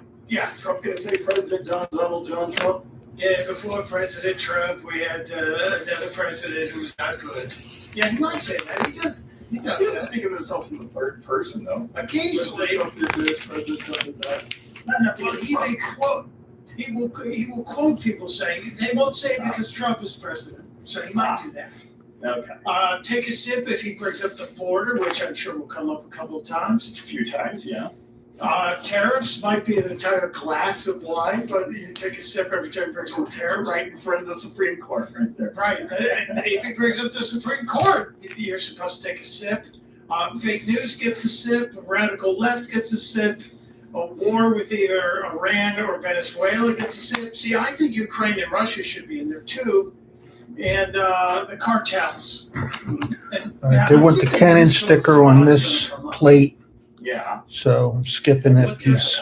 Trump's going to say President Donald John Trump. Yeah, before President Trump, we had another president who was not good. Yeah, he might say that. He does. He doesn't think of himself in the third person, though. Occasionally. Well, he may quote. He will quote people saying they won't say it because Trump is president, so he might do that. Okay. Take a sip if he brings up the border, which I'm sure will come up a couple of times. A few times, yeah. Tariffs might be an entire glass of wine, but you take a sip every time he brings up tariffs. Right in front of the Supreme Court, right there. Right. And if he brings up the Supreme Court, you're supposed to take a sip. Fake news gets a sip. Radical left gets a sip. A war with either Iran or Venezuela gets a sip. See, I think Ukraine and Russia should be in there too. And the cartels. And All right, they want the Canon sticker on this plate. Yeah. So I'm skipping that piece.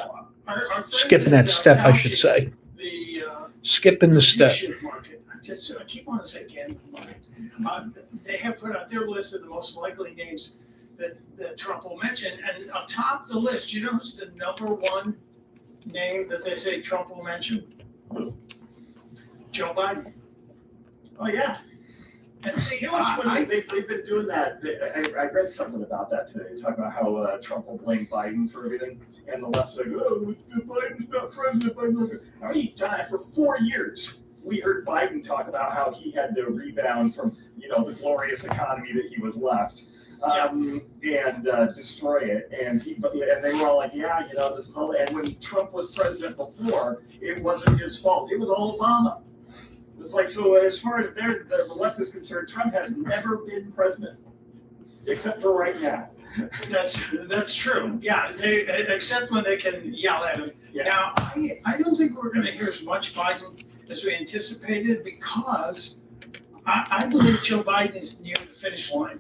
Skipping that step, I should say. Skipping the step. I keep wanting to say gambling market. They have put out their list of the most likely names that Trump will mention. And atop the list, you know who's the number one name that they say Trump will mention? Joe Biden. Oh, yeah. And see, they've been doing that. I read something about that today, talking about how Trump will blame Biden for everything, and the left's like, oh, Biden's not president. Biden's not. I mean, for 4 years, we heard Biden talk about how he had to rebound from, the glorious economy that he was left. and destroy it. And they were all like, yeah, this is all. And when Trump was president before, it wasn't his fault. It was all Obama. It's like, so as far as the left is concerned, Trump has never been president, except for right now. That's true. Yeah, except when they can yell at him. Yeah. Now, I don't think we're going to hear as much Biden as we anticipated because I believe Joe Biden is near the finish line.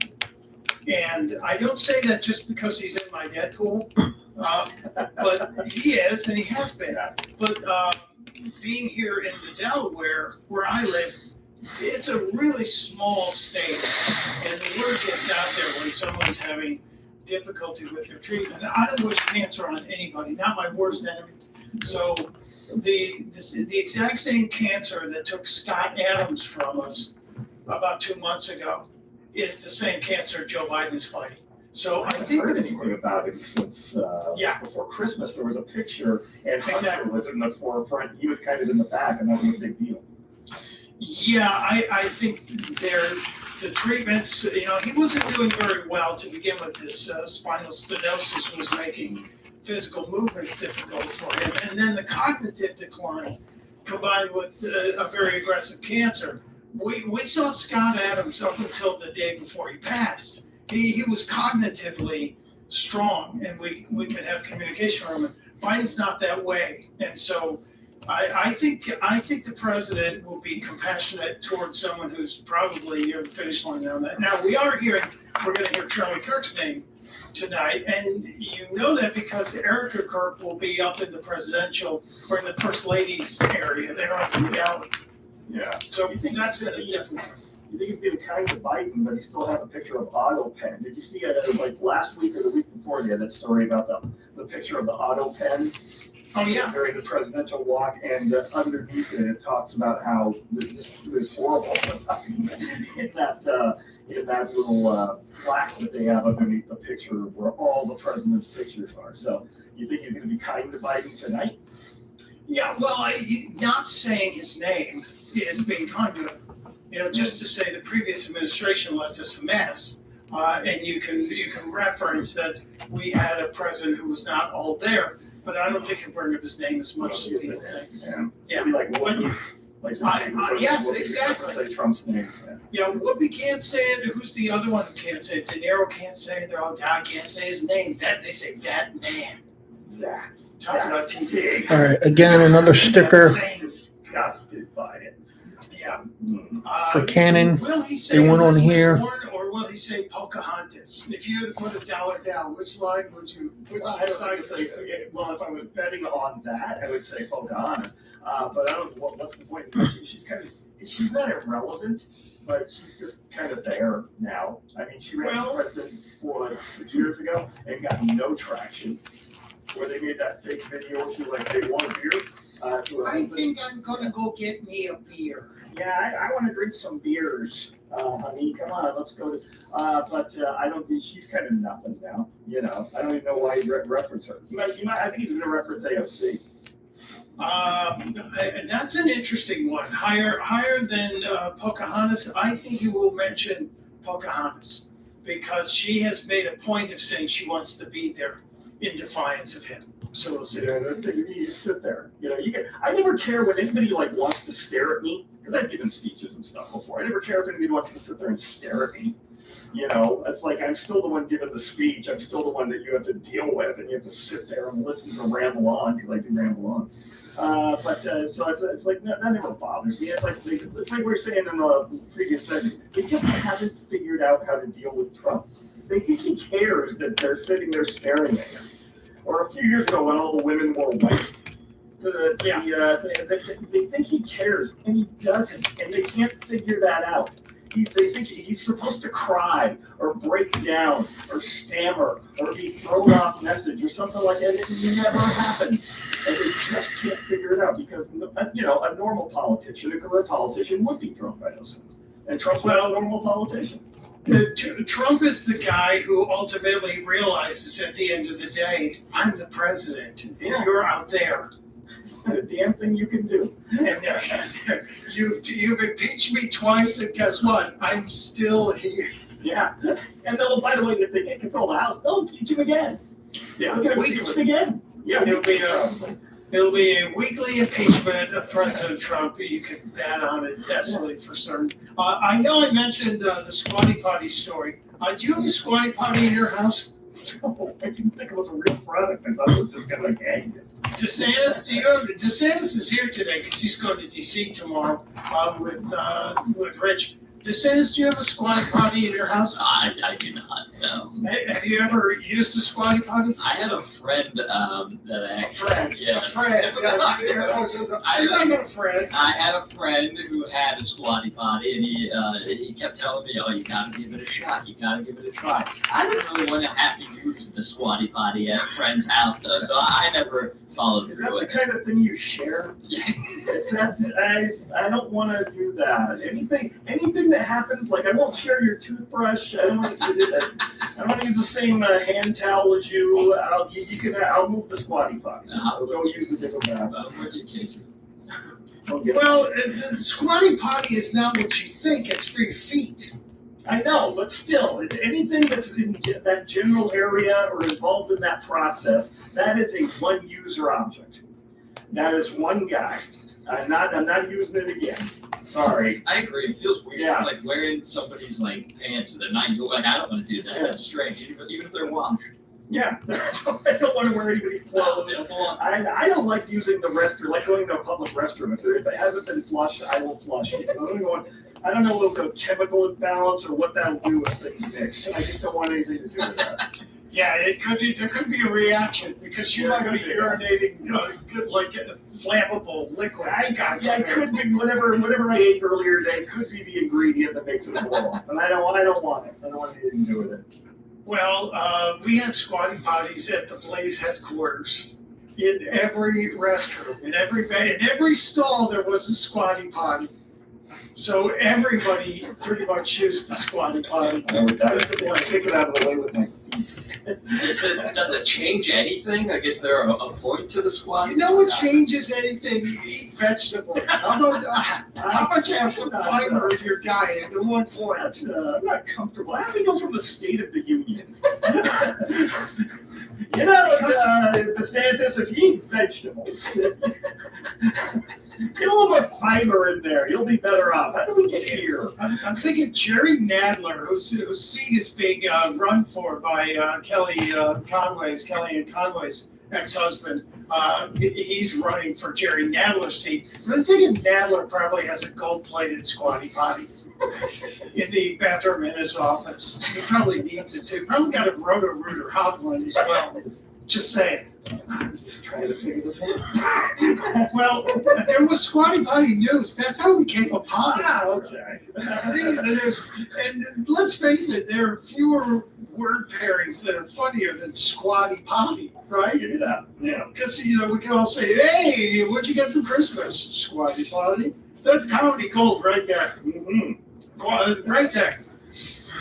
And I don't say that just because he's in my Deadpool, but he is, and he has been. But being here in the Delaware, where I live, it's a really small state, and the word gets out there when someone's having difficulty with their treatment. I don't wish cancer on anybody, not my worst enemy. So the exact same cancer that took Scott Adams from us about 2 months ago is the same cancer Joe Biden is fighting. So I think heard anything about it since before Christmas. There was a picture, and Hunter was in the forefront. He was kind of in the back, and that was a big deal. Yeah, I think the treatments, he wasn't doing very well to begin with. This spinal stenosis was making physical movements difficult for him. And then the cognitive decline combined with a very aggressive cancer. We saw Scott Adams up until the day before he passed. He was cognitively strong, and we could have communication from him. Biden's not that way. And so I think the president will be compassionate towards someone who's probably near the finish line on that. Now we're going to hear Charlie Kirk's name tonight, and you know that because Erica Kirk will be up in the presidential or in the first lady's area. They're on the gallery. Yeah. So that's going to definitely. You think he's been kind to Biden, but he still has a picture of auto pen. Did you see it like last week or the week before? They had that story about the picture of the auto pen. Oh yeah. During the presidential walk, and underneath it talks about how this is horrible. in that little plaque that they have underneath the picture where all the president's pictures are. So you think he's going to be kind to Biden tonight? Yeah. Well, not saying his name is being kind to him. Just to say the previous administration left us a mess, and you can reference that we had a president who was not all there. But I don't think he'll bring up his name as much as people think. Yeah. Yes, exactly. Say Trump's name. Yeah, Whoopi can't say it. Who's the other one who can't say it? De Niro can't say it. They're all down, can't say his name. They say that man. Yeah. Talking about TV. All right, again, another sticker Disgusted by it. Yeah. for Canon. Will he say They went on here. Or will he say Pocahontas? If you had to put $1 down, which line would you? Side would you say? Well, if I was betting on that, I would say Pocahontas. But I don't. What's the point? She's not irrelevant, but she's just kind of there now. I mean, she ran for president 6 years ago and got no traction. Where they made that fake video where she was like, "They want a beer." I think I'm gonna go get me a beer. Yeah, I want to drink some beers. Honey, come on, let's go to. But I don't think she's kind of nothing now. I don't even know why he reference her. I think he's going to reference AOC. That's an interesting one. Higher than Pocahontas. I think he will mention Pocahontas because she has made a point of saying she wants to be there in defiance of him. So we'll see. You sit there. I never care when anybody wants to stare at me because I've given speeches and stuff before. I never care if anybody wants to sit there and stare at me. It's like I'm still the one giving the speech. I'm still the one that you have to deal with, and you have to sit there and listen to ramble on because I do ramble on. So it's like that never bothers me. It's like we were saying in the previous segment, they just haven't figured out how to deal with Trump. They think he cares that they're sitting there staring at him. Or a few years ago when all the women wore white, they think he cares, and he doesn't, and they can't figure that out. They think he's supposed to cry or break down or stammer or be thrown off message or something like that. It never happens, and they just can't figure it out because a normal politician, a career politician, would be thrown by those things, and Trump's not a normal politician. Trump is the guy who ultimately realizes at the end of the day, I'm the president, and you're out there. a damn thing you can do. And you've impeached me twice, and guess what? I'm still here. Yeah. And they'll, by the way, if they get control of the House, they'll impeach him again. Yeah, They'll get impeached again. Yeah. It'll be a weekly impeachment of President Trump. You can bet on it, absolutely for certain. I know I mentioned the Squatty Potty story. Do you have a Squatty Potty in your house? Oh, I didn't think it was a real product. I thought it was just kind of like hanging it. DeSantis is here today because he's going to DC tomorrow with Rich. DeSantis, do you have a Squatty Potty in your house? I do not, no. Have you ever used a Squatty Potty? I have a friend that actually. A friend. I had a friend who had a Squatty Potty, and he kept telling me, "Oh, you gotta give it a shot. You gotta give it a try." I didn't really want to have to use the Squatty Potty at a friend's house, though, so I never followed Is that through the it. kind of thing you share? I don't want to do that. Anything that happens, like I won't share your toothbrush. I don't want to use the same hand towel as you. I'll move the Squatty Potty. I'll go use a different bathroom. Well, the Squatty Potty is not what you think. It's for your feet. I know, but still, anything that's in that general area or involved in that process, that is a one-user object. That is one guy. I'm not using it again. Sorry. I agree. It feels weird. Yeah. It's like wearing somebody's like pants and they're not. You're like, I don't want to do that. That's strange. Even if they're washed. Yeah, I don't want to wear anybody's clothes. I don't like using the restroom, like going to a public restroom. If it hasn't been flushed, I will flush it. I don't know about the chemical imbalance or what that'll do with things mixed. I just don't want anything to do with that. Yeah, there could be a reaction because you might be urinating like flammable liquids. It could be whatever I ate earlier today could be the ingredient that makes it blow up, and I don't want it. I don't want anything to do with it. Well, we had Squatty Potties at the Blaze headquarters. In every restroom, in every stall, there was a Squatty Potty. So everybody pretty much used the Squatty Potty. I kick it out of the way with my feet. Does it change anything? Like, is there a point to the Squatty? You know what changes anything? You eat vegetables. How about you have some fiber in your diet at one point? I'm not comfortable. How do we go from the State of the Union? DeSantis, if you eat vegetables, get a little more fiber in there. You'll be better off. How do we get here? I'm thinking Jerry Nadler, whose seat is being run for by Kelly and Conway's ex-husband. He's running for Jerry Nadler's seat. I'm thinking Nadler probably has a gold-plated Squatty Potty in the bathroom in his office. He probably needs it too. Probably got a Roto-Rooter hot one as well. Just saying. I'm just trying to figure this out. Well, there was Squatty Potty news. That's how we came upon it. Okay. And let's face it, there are fewer word pairings that are funnier than Squatty Potty, right? Yeah. Because, we can all say, hey, what'd you get for Christmas? Squatty Potty. That's comedy gold right there. Mm-hmm. Right there.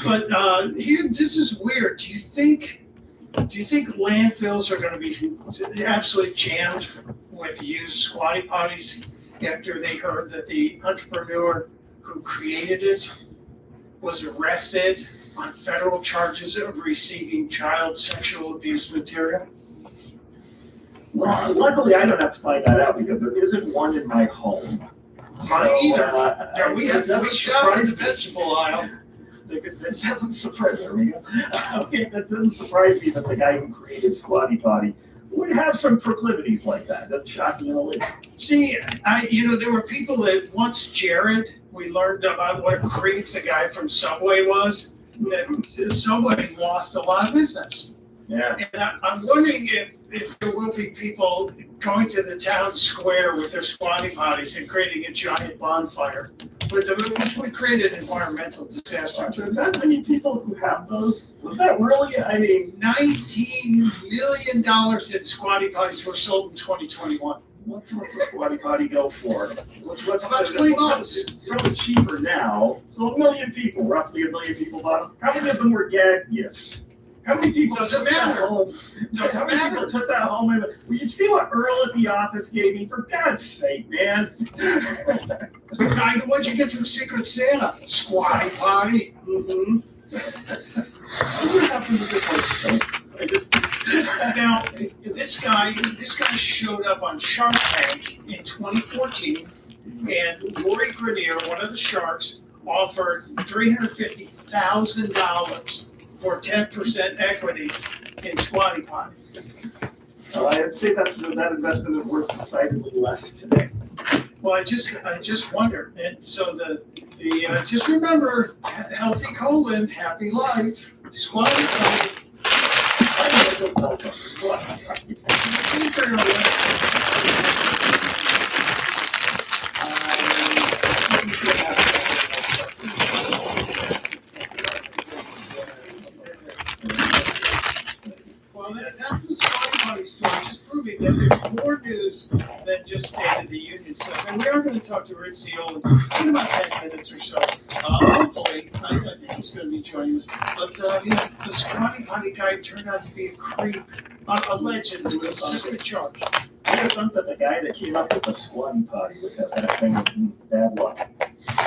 But here, this is weird. Do you think landfills are going to be absolutely jammed with used Squatty Potties after they heard that the entrepreneur who created it was arrested on federal charges of receiving child sexual abuse material? Well, luckily I don't have to find that out because there isn't one in my home. Mine either. We shop in the vegetable aisle. That doesn't surprise me. That doesn't surprise me that the guy who created Squatty Potty would have some proclivities like that. That's shocking. See, there were people that once Jared, we learned about what a creep the guy from Subway was. That Subway lost a lot of business. Yeah. And I'm wondering if there will be people going to the town square with their Squatty Potties and creating a giant bonfire, which would create an environmental disaster. Are there that many people who have those? Was that really? $19 million in Squatty Potties were sold in 2021. What's a Squatty Potty go for? Let's about $20. Probably cheaper now. So roughly 1 million people bought them. How many of them were gag gifts? How many people Doesn't took that matter. home? Doesn't How many matter. people took that home? And well, you see what Earl at the office gave me? For God's sake, man. What'd you get from Secret Santa? Squatty potty. Mm-hmm. What happened to this one? I just Now, this guy showed up on Shark Tank in 2014, and Lori Grenier, one of the sharks, offered $350,000 for 10% equity in Squatty Potty. I'd say that investment is worth decidedly less today. Well, I just wonder, and so just remember, healthy colon, happy life, Squatty Potty. Well, that's the Squatty Potty story, just proving that there's more news than just State of the Union stuff. And we are going to talk to Rich Seal in about 10 minutes or so. Hopefully, I think he's going to be joining us. But, the Squatty Potty guy turned out to be a creep, allegedly, just a charge. I think that the guy that came up with the Squatty Potty with that thing was bad luck.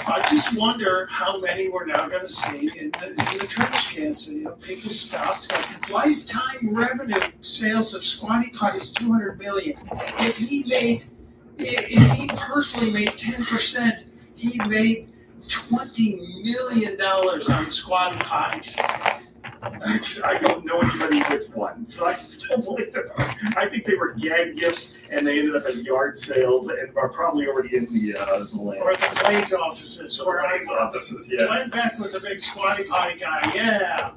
I just wonder how many we're now going to see in the trash cans. So, people stopped. Lifetime revenue sales of Squatty Potty is $200 million. If he personally made 10%, he made $20 million on Squatty Potties. I don't know anybody with one, so I still believe it. I think they were gag gifts, and they ended up at yard sales, and are probably already in the land. Or the Blaze offices. Or offices, yeah. Glenn Beck was a big Squatty Potty guy, yeah.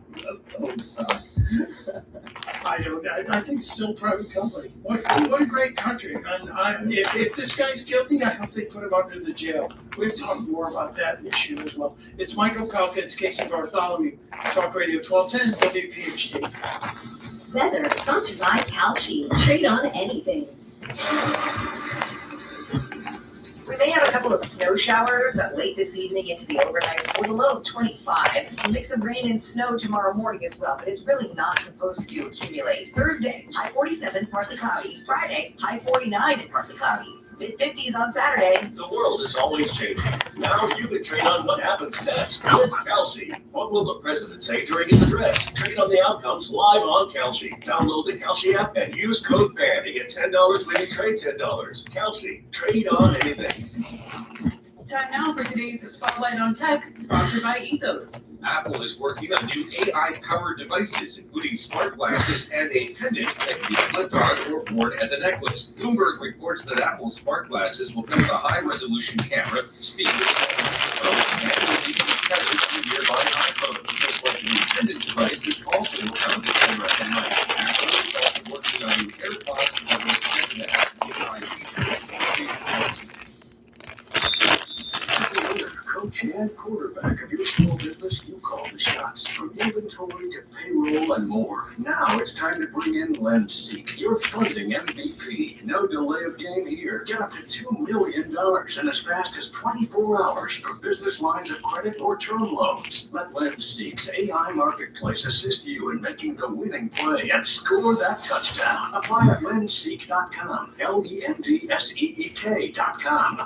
I think it's still a private company. What a great country. And if this guy's guilty, I hope they put him under the jail. We've talked more about that issue as well. It's Michael Calkins, Casey Bartholomew, Talk Radio 1210, WPHT. Weather sponsored by Calci. Trade on anything. We may have a couple of snow showers late this evening into the overnight with a low of 25. A mix of rain and snow tomorrow morning as well, but it's really not supposed to accumulate. Thursday, high 47, partly cloudy. Friday, high 49 and partly cloudy. Mid-50s on Saturday. The world is always changing. Now you can trade on what happens next with Calci. What will the president say during his address? Trade on the outcomes live on Calci. Download the Calci app and use code BAN to get $10 when you trade $10. Calci. Trade on anything. Time now for today's Spotlight on Tech, sponsored by Ethos. Apple is working on new AI-powered devices, including smart glasses and a pendant that can be flipped on or worn as a necklace. Bloomberg reports that Apple's smart glasses will come with a high-resolution camera, speakers, and will be tethered to a nearby iPhone. Just like the new pendant device, which also will come with a camera and mic. Apple is also working on new AirPods that will connect AI features. Coach and quarterback of your small business, you call the shots. From inventory to payroll and more. Now it's time to bring in LendSeek, your funding MVP. No delay of game here. Get up to $2 million in as fast as 24 hours for business lines of credit or term loans. Let LendSeek's AI marketplace assist you in making the winning play and score that touchdown. Apply at lendseek.com. LENDSEEK.com.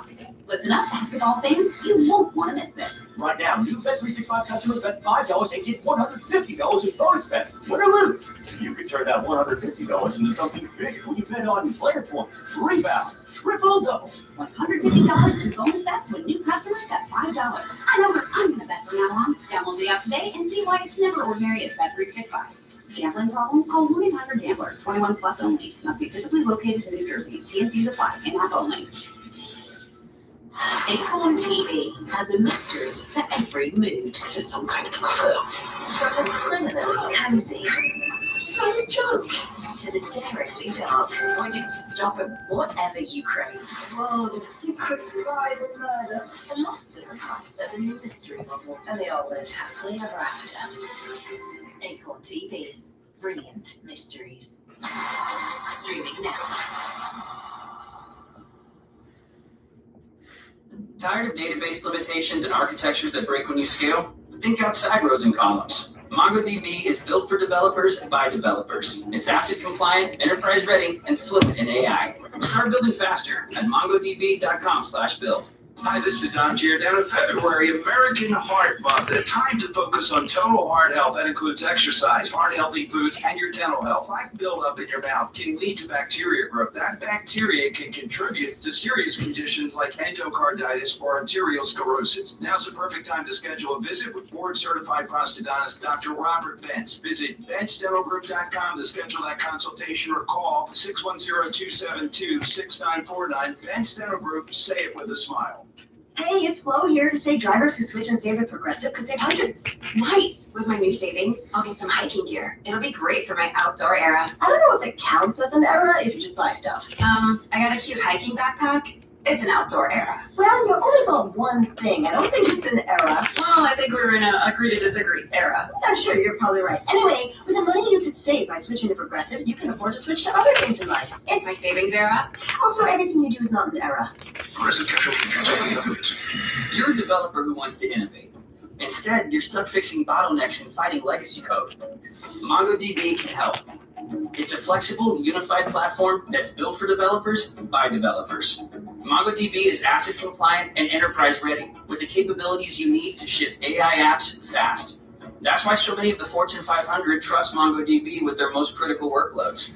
Listen up, basketball fans. You won't want to miss this. Right now, new Bet365 customers bet $5 and get $150 in bonus bets. Win or lose. You can turn that $150 into something bigger when you bet on player points, rebounds, triple doubles. $150 in bonus bets when new customers bet $5. I know what I'm going to bet from now on. Download the app today and see why it's never ordinary at Bet365. Gambling problem? Call 1-800-GAMBLER. 21 plus only. Must be physically located in New Jersey. T&Cs apply. In-app only. Acorn TV has a mystery for every mood. This is some kind of clue. From the criminally cozy, from the joke, to the daringly dark. Why didn't you stop at whatever you crave? World of secrets, lies, and murder. For less than the price of a new mystery novel. And they all lived happily ever after. Acorn TV. Brilliant mysteries. Streaming now. Tired of database limitations and architectures that break when you scale? Think outside rows and columns. MongoDB is built for developers by developers. It's ACID compliant, enterprise ready, and fluent in AI. Start building faster at mongodb.com/build. Hi, this is Don Giordano. February, American Heart Month. A time to focus on total heart health. That includes exercise, heart-healthy foods, and your dental health. Plaque buildup in your mouth can lead to bacteria growth. That bacteria can contribute to serious conditions like endocarditis or arterial sclerosis. Now's the perfect time to schedule a visit with board-certified prosthodontist Dr. Robert Bentz. Visit bentzdentalgroup.com to schedule that consultation or call 610-272-6949. Bentz Dental Group, say it with a smile. Hey, it's Flo here to say drivers who switch and save with Progressive could save hundreds. Nice. With my new savings, I'll get some hiking gear. It'll be great for my outdoor era. I don't know if it counts as an era if you just buy stuff. I got a cute hiking backpack. It's an outdoor era. Well, you only bought one thing. I don't think it's an era. Well, I think we're in a agree to disagree era. I'm sure you're probably right. Anyway, with the money you could save by switching to Progressive, you can afford to switch to other things in life. It's my savings era. Also, everything you do is not an era. You're a developer who wants to innovate. Instead, you're stuck fixing bottlenecks and fighting legacy code. MongoDB can help. It's a flexible, unified platform that's built for developers by developers. MongoDB is ACID compliant and enterprise ready with the capabilities you need to ship AI apps fast. That's why so many of the Fortune 500 trust MongoDB with their most critical workloads.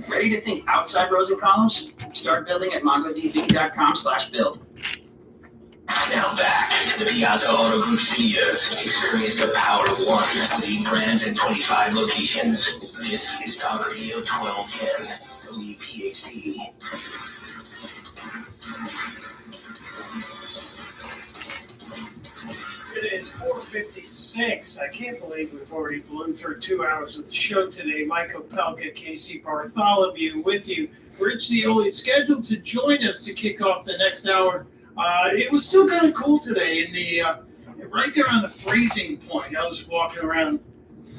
Ready to think outside rows and columns? Start building at mongodb.com/build. Now back to the Piazza Auto Group Studios. Experience the power of one with 8 brands and 25 locations. This is Talk Radio 1210, WPHT. It is 4:56. I can't believe we've already blown through 2 hours of the show today. Mike Opelka, Casey Bartholomew with you. Rich Zioli scheduled to join us to kick off the next hour. It was still kind of cool today in the right there on the freezing point. I was walking around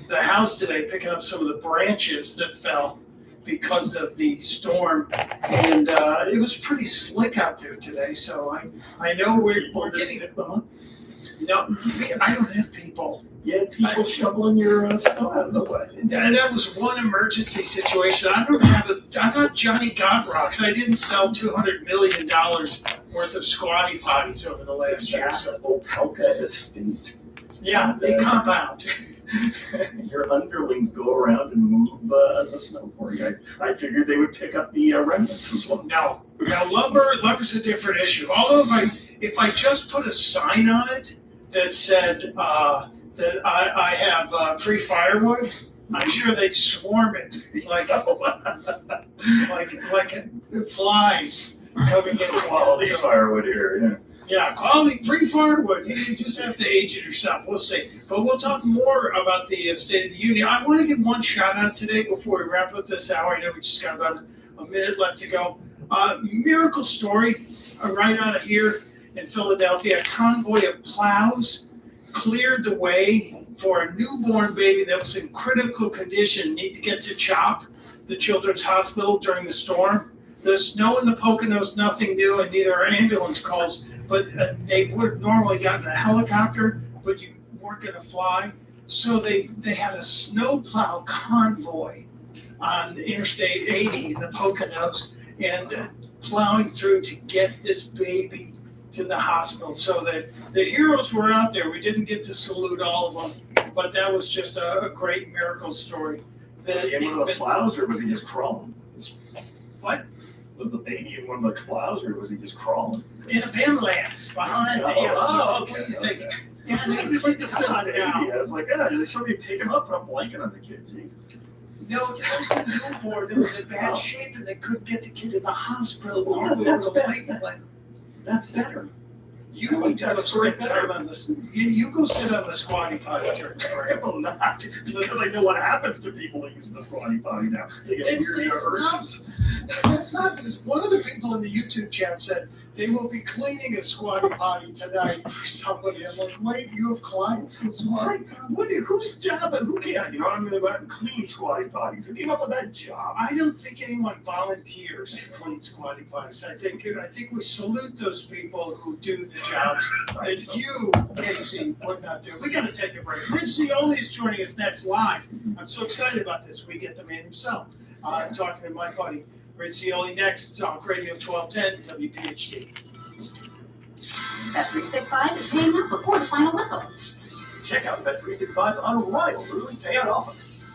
the house today picking up some of the branches that fell because of the storm, and it was pretty slick out there today. So I know we're getting it. No, I don't have people. Yeah, people shoveling your stuff out of the way. That was one emergency situation. I'm not Johnny Godrocks. I didn't sell $200 million worth of squatty potties over the last year. Opelka estate. Yeah, they compound. Your underlings go around and move the snow for you. I figured they would pick up the remnants as well. No, lumber's a different issue. Although if I just put a sign on it that said that I have free firewood, I'm sure they'd swarm it like flies coming in. Quality firewood here, yeah. Yeah, quality free firewood. You just have to age it yourself. We'll see. But we'll talk more about the State of the Union. I want to give one shout out today before we wrap up this hour. I know we just got about a minute left to go. Miracle story right out of here in Philadelphia. A convoy of plows cleared the way for a newborn baby that was in critical condition. Need to get to CHOP, the Children's Hospital, during the storm. The snow in the Poconos, nothing new, and neither are ambulance calls. But they would have normally gotten a helicopter, but you weren't going to fly. So they had a snowplow convoy on Interstate 80 in the Poconos and plowing through to get this baby to the hospital. So the heroes were out there. We didn't get to salute all of them, but that was just a great miracle story. In one of the plows, or was he just crawling? What? Was the baby in one of the plows, or was he just crawling? In a ambulance behind the okay. What do you think? Yeah, they put the sign down. I was like, did somebody pick him up and put a blanket on the kid? Jeez. No, there was a newborn that was in bad shape, and they couldn't get the kid to the hospital. That's better. You need to go spend time on this. You go sit on the squatty potty during the break. I will not, because I know what happens to people that use the squatty potty now. They get weird urges. That's not because one of the people in the YouTube chat said They will be cleaning a squatty potty tonight for somebody. I'm like, wait, you have clients with squatty potty? Whose job and who can't? You know, I'm gonna go out and clean squatty potties. Who came up with that job? I don't think anyone volunteers to clean squatty potties. I think we salute those people who do the jobs that you, Casey, would not do. We gotta take a break. Rich Zioli is joining us next live. I'm so excited about this. We get the man himself. I'm talking to my buddy Rich Zioli next. Talk Radio 1210 WPHT. Bet365 is paying up before the final whistle. Check out Bet365's unrivaled early payout offer.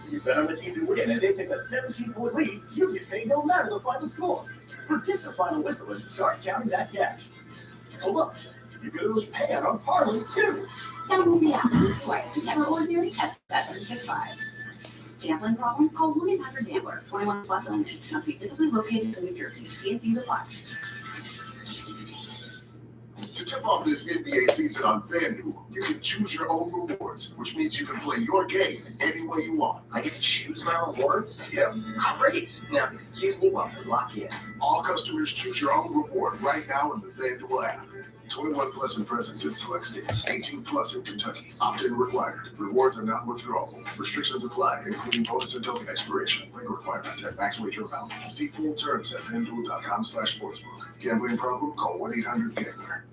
You bet on the team to win and they take a 17-point lead, you get paid no matter the final score. Forget the final whistle and start counting that cash. Oh look, you get early payout on parlays too. Download the app and play the Never Ordinary at Bet365. Gambling problem? Call 1-800-GAMBLER. 21 plus only. Must be physically located in New Jersey. T&Cs apply. To tip off this NBA season on FanDuel, you can choose your own rewards, which means you can play your game any way you want. I get to choose my rewards? Yep. Great. Now, excuse me while we lock in. All customers choose your own reward right now in the FanDuel app. 21 plus and present in select states. 18 plus in Kentucky. Opt-in required. Rewards are non-withdrawable. Restrictions apply, including bonus and token expiration. Rate requirement at max wager amount. See full terms at FanDuel.com/sportsbook. Gambling problem? Call 1-800-GAMBLER.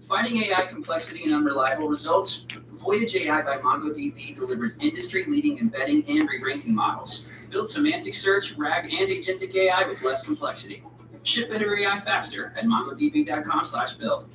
Fighting AI complexity and unreliable results? Voyage AI by MongoDB delivers industry-leading embedding and re-ranking models. Build semantic search, RAG, and agentic AI with less complexity. Ship better AI faster at mongodb.com/build.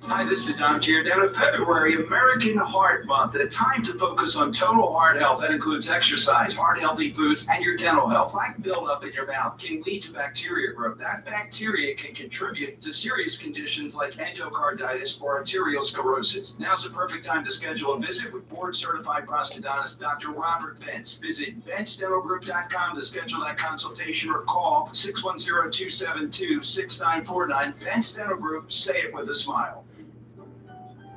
Hi, this is Don here. Down in February, American Heart Month, a time to focus on total heart health. That includes exercise, heart-healthy foods, and your dental health. Plaque buildup in your mouth can lead to bacteria growth. That bacteria can contribute to serious conditions like endocarditis or arterial sclerosis. Now's the perfect time to schedule a visit with board-certified prosthodontist Dr. Robert Bentz. Visit BentzDentalGroup.com to schedule that consultation or call 610-272-6949. Bentz Dental Group, say it with a smile.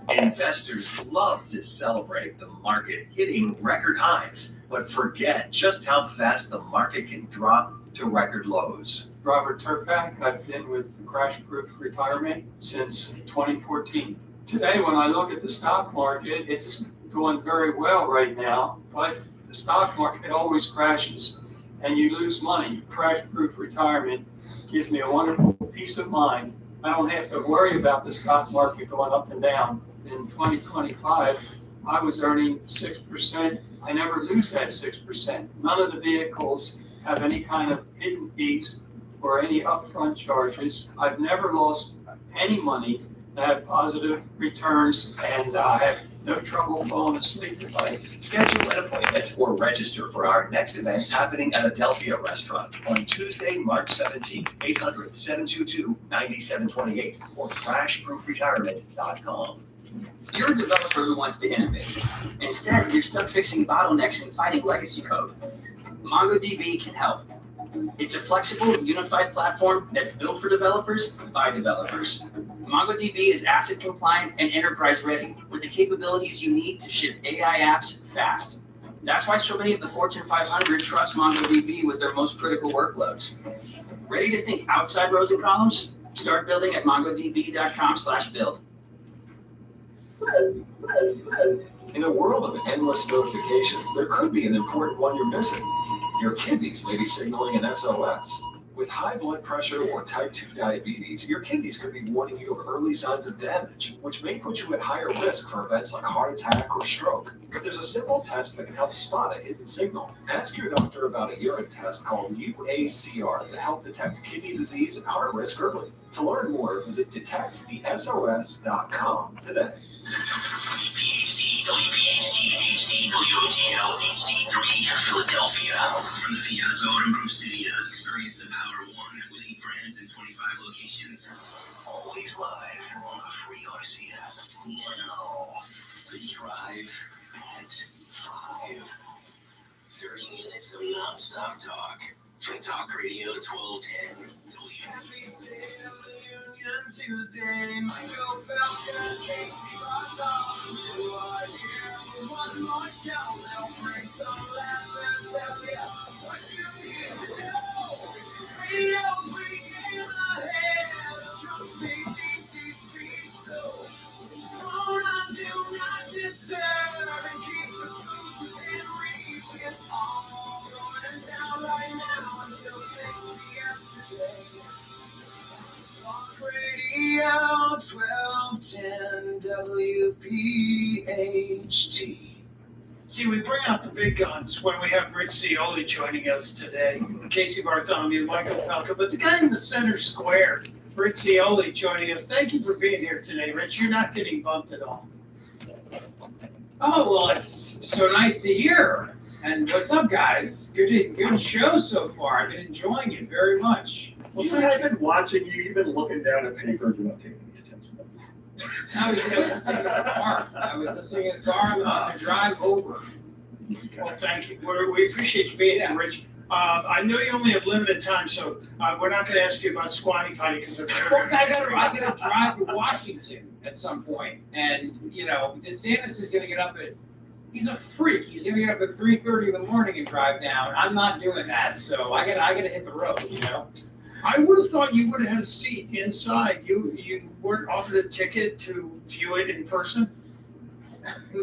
Investors love to celebrate the market hitting record highs, but forget just how fast the market can drop to record lows. Robert Turpak, I've been with Crash Proof Retirement since 2014. Today, when I look at the stock market, it's doing very well right now, but the stock market always crashes and you lose money. Crash Proof Retirement gives me a wonderful peace of mind. I don't have to worry about the stock market going up and down. In 2025, I was earning 6%. I never lose that 6%. None of the vehicles have any kind of hidden fees or any upfront charges. I've never lost any money. I have positive returns, and I have no trouble falling asleep at night. Schedule an appointment or register for our next event happening at Adelphia Restaurant on Tuesday, March 17th, 800-722-9728 or crashproofretirement.com. You're a developer who wants to innovate. Instead, you're stuck fixing bottlenecks and fighting legacy code. MongoDB can help. It's a flexible, unified platform that's built for developers by developers. MongoDB is asset compliant and enterprise ready with the capabilities you need to ship AI apps fast. That's why so many of the Fortune 500 trust MongoDB with their most critical workloads. Ready to think outside rows and columns? Start building at mongodb.com/build. In a world of endless notifications, there could be an important one you're missing. Your kidneys may be signaling an SOS. With high blood pressure or type 2 diabetes, your kidneys could be warning you of early signs of damage, which may put you at higher risk for events like heart attack or stroke. But there's a simple test that can help spot a hidden signal. Ask your doctor about a urine test called UACR to help detect kidney disease and heart risk early. To learn more, visit detectthesos.com today. WPHT, WOTL, HD3, Philadelphia. From the Piazza Auto Group Studios, experience the Power of One with 8 brands and 25 locations. Always live on the free Odyssey app. Now, the drive at 5. 30 minutes of non-stop talk. From Talk Radio 1210. Tuesday, Michael Belcher, Casey Rockdog, who are here with one more show. They'll bring some laughs and tell ya what you need to know. Radio pregame ahead, Trump speeches See, we bring out the big guns when we have Rich Cioli joining us today, Casey Bartholomew, Michael Pelka, but the guy in the center square, Rich Cioli, joining us. Thank you for being here today, Rich. You're not getting bumped at all. Oh, well, it's so nice to hear. And what's up, guys? Good show so far. I've been enjoying it very much. Well, see, I've been watching you. You've been looking down at paper. You're not taking any attention. I was listening in the car. On the drive over. Well, thank you. We appreciate you being here, Rich. I know you only have limited time, so we're not going to ask you about Squatty Potty because I'm sure. Well, I gotta drive to Washington at some point, and DeSantis is gonna get up at. He's a freak. He's gonna get up at 3:30 in the morning and drive down. I'm not doing that, so I gotta hit the road. I would have thought you would have had a seat inside. You weren't offered a ticket to view it in person?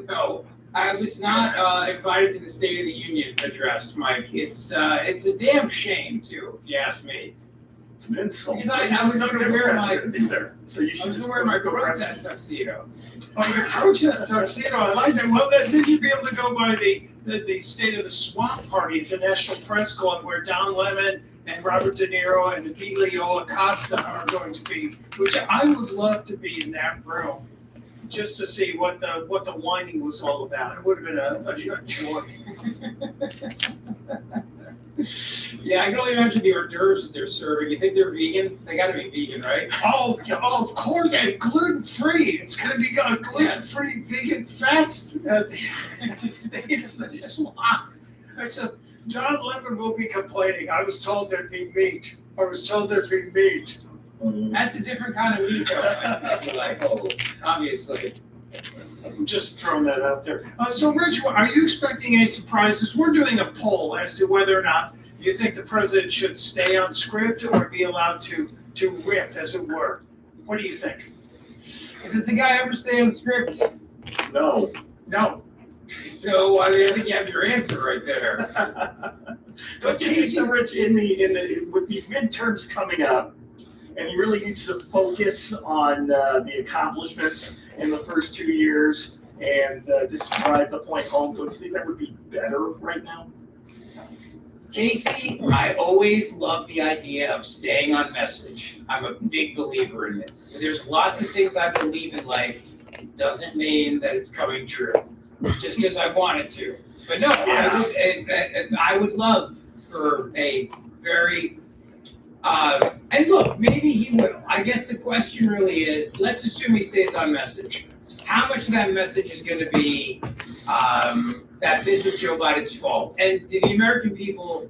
No, I was not invited to the State of the Union address, Mike. It's a damn shame, too, if you ask me. It's an insult. Because I was going to wear my So you should wear my protest tuxedo. Oh, your protest tuxedo. I like that. Well, then you'd be able to go by the State of the Swamp Party at the National Press Club, where Don Lemon and Robert De Niro and Emilio Acosta are going to be, which I would love to be in that room just to see what the whining was all about. It would have been a joy. Yeah, I can only imagine the hors d'oeuvres that they're serving. You think they're vegan? They got to be vegan, right? Oh, of course, gluten-free. It's going to be a gluten-free vegan fest at the State of the Swamp. Except John Lemon will be complaining. I was told there'd be meat. That's a different kind of meat, though. Obviously. I'm just throwing that out there. So, Rich, are you expecting any surprises? We're doing a poll as to whether or not you think the president should stay on script or be allowed to riff, as it were. What do you think? Does the guy ever stay on script? No. So I think you have your answer right there. But Casey, Rich, with the midterms coming up, and he really needs to focus on the accomplishments in the first 2 years and just drive the point home. Don't you think that would be better right now? Casey, I always love the idea of staying on message. I'm a big believer in it. There's lots of things I believe in life. It doesn't mean that it's coming true just because I want it to. But no, I would love for a very and look, maybe he will. I guess the question really is, let's assume he stays on message. How much of that message is going to be that this was Joe Biden's fault? And do the American people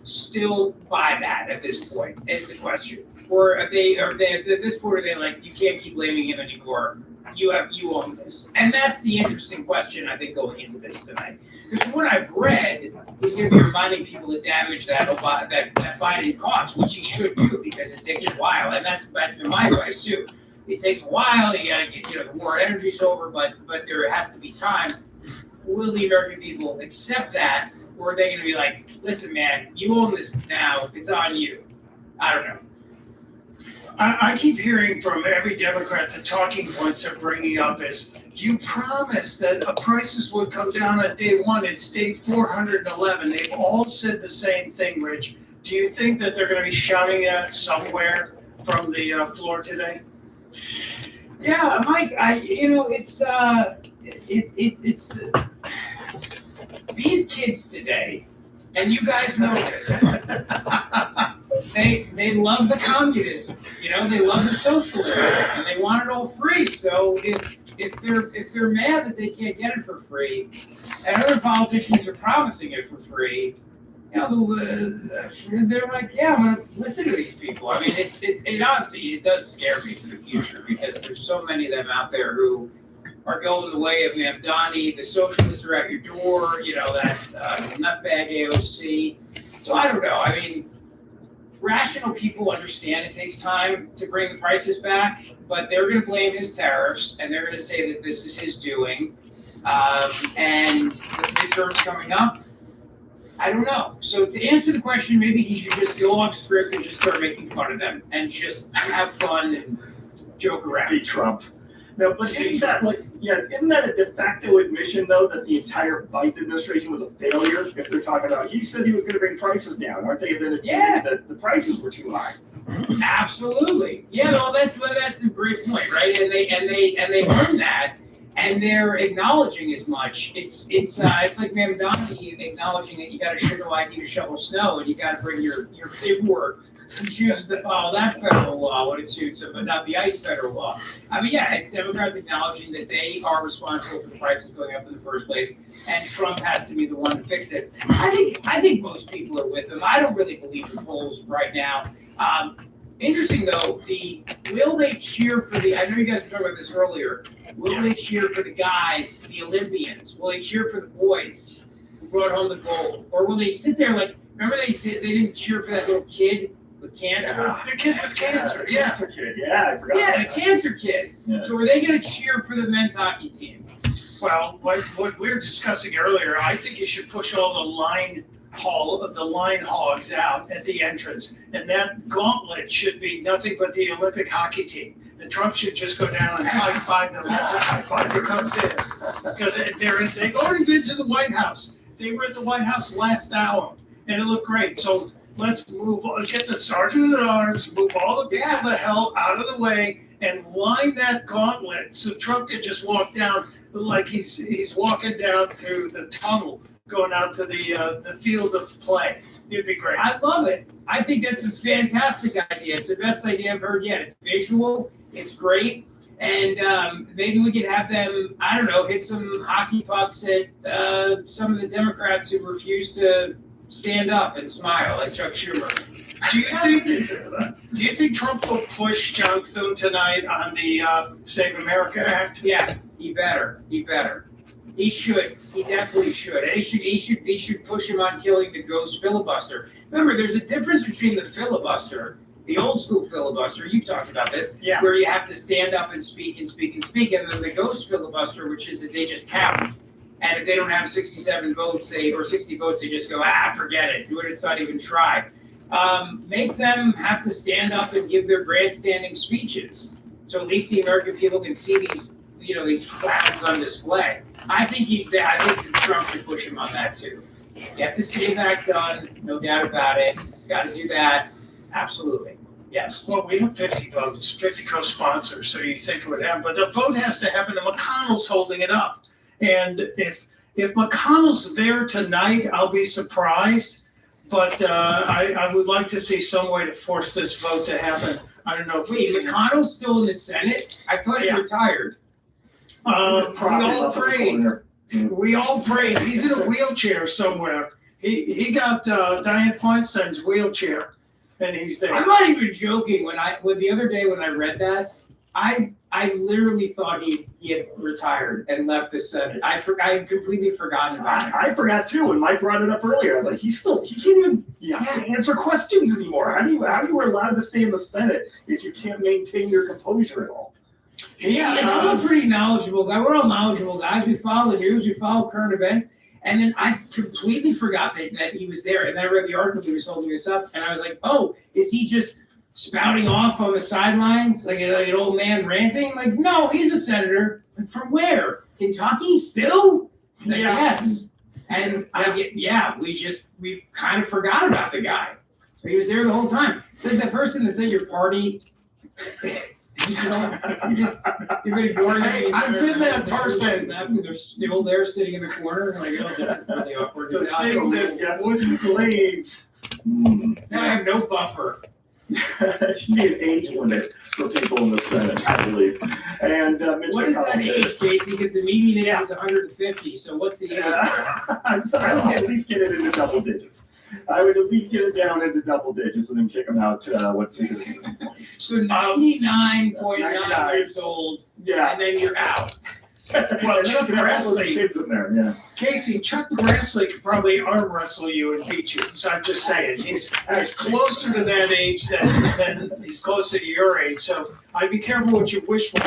still buy that at this point? Is the question. Or are they at this point, are they like, you can't keep blaming him anymore? You own this. And that's the interesting question, I think, going into this tonight. Because from what I've read, he's going to be reminding people the damage that Biden caused, which he should do because it takes a while. And that's been my advice, too. It takes a while. You got to get, the war energy's over, but there has to be time. Will the American people accept that? Or are they going to be like, listen, man, you own this now. It's on you. I don't know. I keep hearing from every Democrat the talking points they're bringing up is, you promised that prices would come down on day one. It's day 411. They've all said the same thing, Rich. Do you think that they're going to be shouting that somewhere from the floor today? Yeah, Mike. It's these kids today, and you guys know this. They love the communism, they love the socialism, and they want it all free. So if they're mad that they can't get it for free, and other politicians are promising it for free, they're like, yeah, I'm gonna listen to these people. I mean, it honestly, it does scare me for the future because there's so many of them out there who are going the way of Mamdani. The socialists are at your door. That nutbag AOC. So I don't know. I mean, rational people understand it takes time to bring the prices back, but they're going to blame his tariffs, and they're going to say that this is his doing. And the midterms coming up, I don't know. So to answer the question, maybe he should just go off script and just start making fun of them and just have fun and joke around. Be Trump. No, but isn't that a de facto admission though that the entire Biden administration was a failure? If they're talking about, he said he was going to bring prices down, aren't they? Then the prices were too high. Absolutely. Yeah, no, that's a great point, right? And they learned that, and they're acknowledging as much. It's like Mamdani acknowledging that you got to sugar ID to shovel snow, and you got to bring your paperwork. He chooses to follow that federal law when it suits him, but not the ICE federal law. I mean, yeah, it's Democrats acknowledging that they are responsible for the prices going up in the first place, and Trump has to be the one to fix it. I think most people are with him. I don't really believe the polls right now. Interesting though, will they cheer for I know you guys were talking about this earlier. Will they cheer for the guys, the Olympians? Will they cheer for the boys who brought home the gold? Or will they sit there like, remember they didn't cheer for that little kid with cancer? The kid with cancer, yeah. The kid, yeah, I forgot. Yeah, the cancer kid. Yeah. So are they going to cheer for the men's hockey team? Well, like what we were discussing earlier, I think you should push all the line hogs out at the entrance, and that gauntlet should be nothing but the Olympic hockey team. And Trump should just go down and high five them as it comes in, because they've already been to the White House. They were at the White House last hour, and it looked great. So let's get the sergeant at arms, move all the people the hell out of the way, and line that gauntlet so Trump can just walk down like he's walking down through the tunnel going out to the field of play. It'd be great. I love it. I think that's a fantastic idea. It's the best idea I've heard yet. It's visual. It's great. And maybe we could have them, I don't know, hit some hockey pucks at some of the Democrats who refuse to stand up and smile, like Chuck Schumer. Do you think Trump will push John Thune tonight on the Save America Act? Yeah, he better. He should. He definitely should. And he should push him on killing the ghost filibuster. Remember, there's a difference between the filibuster, the old school filibuster, you've talked about this, where you have to stand up and speak, and then the ghost filibuster, which is that they just count. And if they don't have 67 votes, or 60 votes, they just go, forget it. Do it, it's not even try. Make them have to stand up and give their grandstanding speeches. So at least the American people can see these clowns on display. I think Trump should push him on that too. Get the Save Act done, no doubt about it. Got to do that. Absolutely. Yes. Well, we have 50 votes, 50 co-sponsors, so you think it would happen. But the vote has to happen, and McConnell's holding it up. And if McConnell's there tonight, I'll be surprised. But I would like to see some way to force this vote to happen. I don't know if McConnell's still in the Senate? I thought he retired. We all prayed. He's in a wheelchair somewhere. He got Dianne Feinstein's wheelchair, and he's there. I'm not even joking. When the other day when I read that, I literally thought he had retired and left the Senate. I had completely forgotten about it. I forgot too. When Mike brought it up earlier, I was like, he can't even answer questions anymore. How are you allowed to stay in the Senate if you can't maintain your composure at all? Yeah, and I'm a pretty knowledgeable guy. We're all knowledgeable guys. We follow the news, we follow current events. And then I completely forgot that he was there. And then I read the article he was holding this up, and I was like, oh, is he just spouting off on the sidelines like an old man ranting? Like, no, he's a senator. From where? Kentucky still? Like, yes. And we kind of forgot about the guy. He was there the whole time. It's like the person that's at your party. You're ignoring me. I've been that person. They're still there sitting in the corner. Like, that's really awkward. The thing that you wouldn't believe. I have no buffer. There should be an age limit for people in the Senate, I believe. And what is that age, Casey? Because the median age is 150. So what's the age? I would at least get it into double digits. I would at least get it down into double digits and then kick them out. What's the So 99.9 years old. Yeah, and then you're out. Well, Chuck Grassley, kids in there, Casey, Chuck Grassley could probably arm wrestle you and beat you. So I'm just saying, he's closer to that age than he's closer to your age. So I'd be careful what you wish for.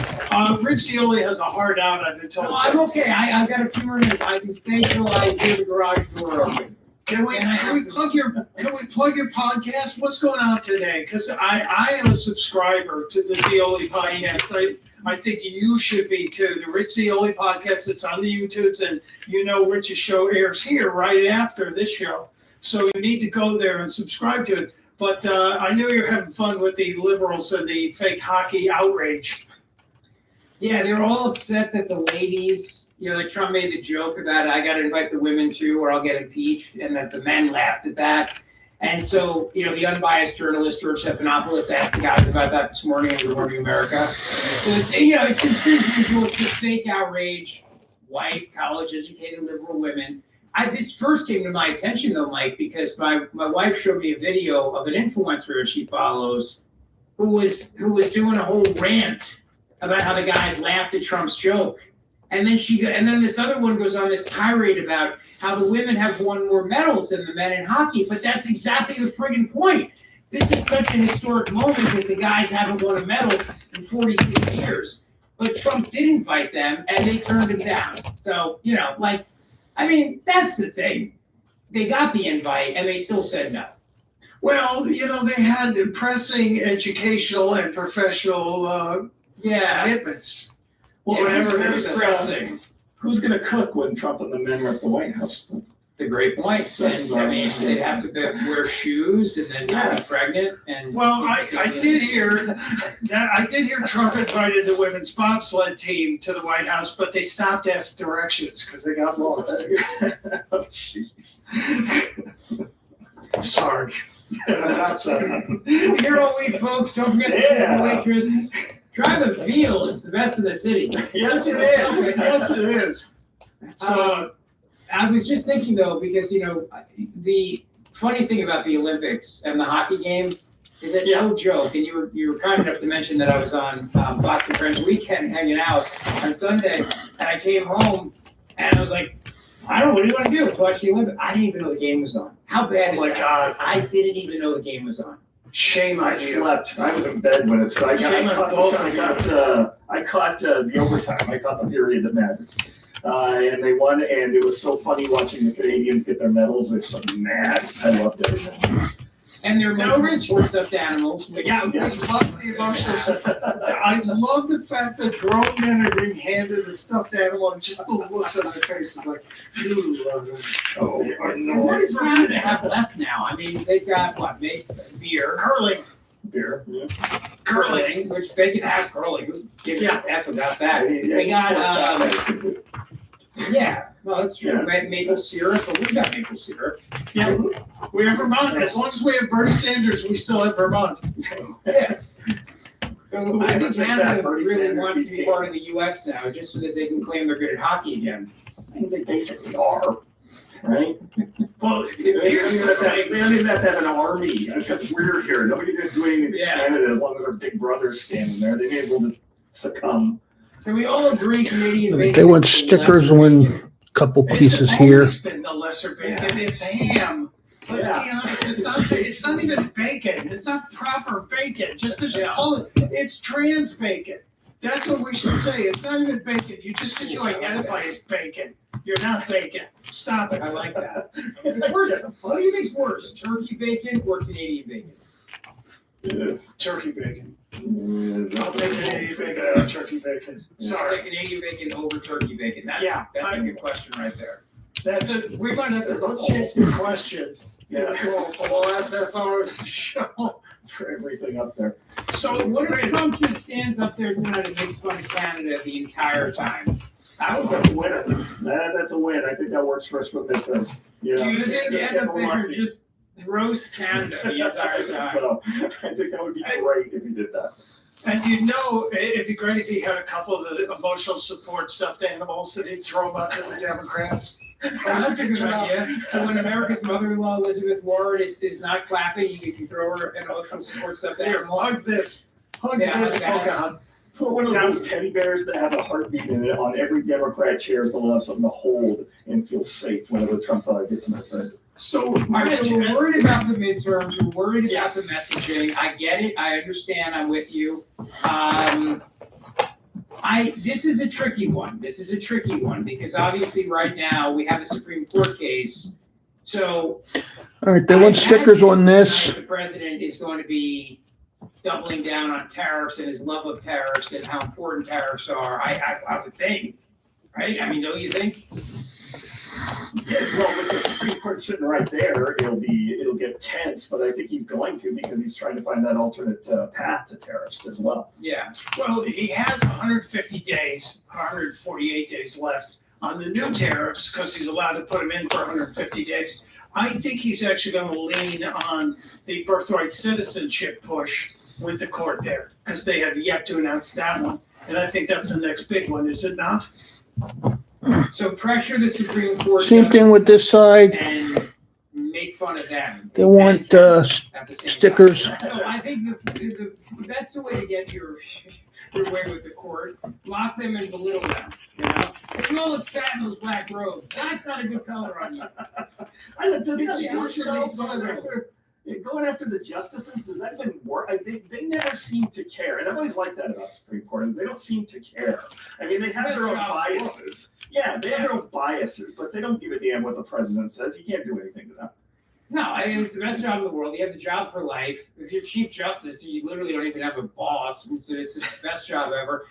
Rich Cioli has a hard out, I've been told. No, I'm okay. I've got a few more minutes. I can stay till I hear the garage door open. Can we plug your podcast? What's going on today? Because I am a subscriber to the Cioli podcast. I think you should be too. The Rich the Only podcast that's on the YouTubes, and Rich's show airs here right after this show. So you need to go there and subscribe to it. But I know you're having fun with the liberals and the fake hockey outrage. Yeah, they're all upset that the ladies, like Trump made the joke about I got to invite the women too, or I'll get impeached, and that the men laughed at that. And so, the unbiased journalist George Stephanopoulos asked the guys about that this morning in Good Morning America. So it's considerable to fake outrage, white, college-educated liberal women. This first came to my attention though, Mike, because my wife showed me a video of an influencer she follows who was doing a whole rant about how the guys laughed at Trump's joke. And then this other one goes on this tirade about how the women have won more medals than the men in hockey, but that's exactly the friggin' point. This is such an historic moment because the guys haven't won a medal in 46 years. But Trump did invite them, and they turned him down. So, that's the thing. They got the invite, and they still said no. Well, they had pressing educational and professional commitments. Well, whatever it is pressing. Who's going to cook when Trump and the men are at the White House? The great point. And they'd have to wear shoes and then not be pregnant. And I did hear Trump invited the women's bobsled team to the White House, but they stopped to ask directions because they got lost. Oh, jeez. I'm sorry. I'm not sorry. You're all week, folks. Don't forget to tip the waitress. Try the veal. It's the best in the city. Yes, it is. Yes, it is. So I was just thinking, though, because, the funny thing about the Olympics and the hockey game is that no joke, and you were kind enough to mention that I was on Fox and Friends weekend hanging out on Sunday, and I came home, and I was like, I don't know, what do you want to do? Watch the Olympics. I didn't even know the game was on. How bad is that? God. I didn't even know the game was on. Shame on you. Slept. I was in bed when it started. I caught the overtime. I caught the period that mattered. And they won, and it was so funny watching the Canadians get their medals. They're so mad. I loved everything. And they're emotional stuffed animals. Yeah, I love the emotional stuff. I love the fact that grown men are being handed a stuffed animal and just the looks on their faces like, What is Canada have left now? I mean, they've got beer, curling. Beer, yeah. Curling, which they can have curling. Who gives a F about that? They got, well, that's true. Maple syrup, but we've got maple syrup. Yeah, we have Vermont. As long as we have Bernie Sanders, we still have Vermont. Yeah. So I think Canada really wants to be part of the U.S. now, just so that they can claim they're good at hockey again. I think they basically are, right? Well, they don't even have to have an army. It's weird here. Nobody can do anything in Canada as long as their big brother's standing there. They'd be able to succumb. Can we all agree Canadian They want stickers on a couple pieces here. It's been the lesser bacon. It's ham. Let's be honest. It's not even bacon. It's not proper bacon. Just because you call it, it's trans bacon. That's what we should say. It's not even bacon. Just because you identify as bacon, you're not bacon. Stop it. I like that. What do you think's worse, turkey bacon or Canadian bacon? Turkey bacon. I'll take Canadian bacon over turkey bacon. Sorry. I'll take Canadian bacon over turkey bacon. That's a good question right there. That's it. We might have to change the question. Yeah, for the last half hour of the show. For everything up there. So what if Trump just stands up there tonight and makes fun of Canada the entire time? That's a win. That's a win. I think that works for us for midterms. Do you think end up there just roast Canada the entire time? So I think that would be great if he did that. And it'd be great if he had a couple of the emotional support stuffed animals that he'd throw out to the Democrats. That's a good idea. So when America's mother-in-law Elizabeth Warren is not clapping, you can throw her an emotional support stuffed animal. Hug this. Hug this. Oh God. Put one of those teddy bears that have a heartbeat in it on every Democrat chair, so they'll have something to hold and feel safe whenever Trump gets in their face. So we're worried about the midterms. We're worried about the messaging. I get it. I understand. I'm with you. This is a tricky one. Because obviously right now we have a Supreme Court case. So all right, they want stickers on this. The president is going to be doubling down on tariffs and his love of tariffs and how important tariffs are. I would think, right? I mean, don't you think? Yeah, well, with the Supreme Court sitting right there, it'll get tense, but I think he's going to because he's trying to find that alternate path to tariffs as well. Yeah. Well, he has 150 days, 148 days left on the new tariffs because he's allowed to put them in for 150 days. I think he's actually going to lean on the birthright citizenship push with the court there because they have yet to announce that one. And I think that's the next big one, is it not? So pressure the Supreme Court. Same thing with this side. And make fun of them. They want stickers. No, I think that's the way to get your way with the court. Lock them and belittle them. You know, if you all look fat in those black robes, that's not a good color on you. Going after the justices, does that even work? They never seem to care, and I've always liked that about the Supreme Court. They don't seem to care. I mean, they have their own biases. Yeah, they have their own biases, but they don't give a damn what the president says. You can't do anything to them. No, I mean, it's the best job in the world. You have the job for life. If you're Chief Justice, you literally don't even have a boss. It's the best job ever.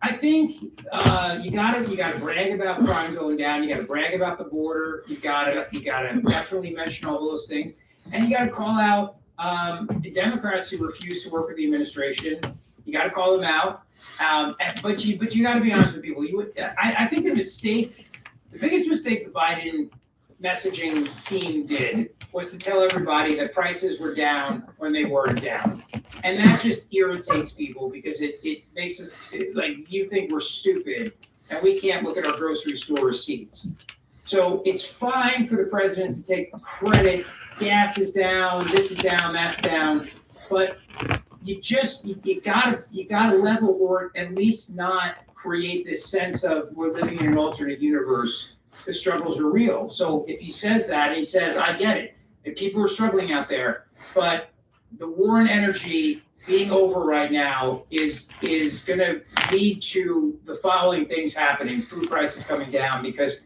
I think you gotta brag about crime going down. You gotta brag about the border. You gotta definitely mention all those things, and you gotta call out the Democrats who refuse to work with the administration. You gotta call them out, but you gotta be honest with people. I think the biggest mistake the Biden messaging team did was to tell everybody that prices were down when they weren't down. And that just irritates people because it makes us like you think we're stupid and we can't look at our grocery store receipts. So it's fine for the president to take credit. Gas is down, this is down, that's down, but you gotta level or at least not create this sense of we're living in an alternate universe. The struggles are real. So if he says that, he says, I get it. If people are struggling out there, but the war on energy being over right now is going to lead to the following things happening: food prices coming down because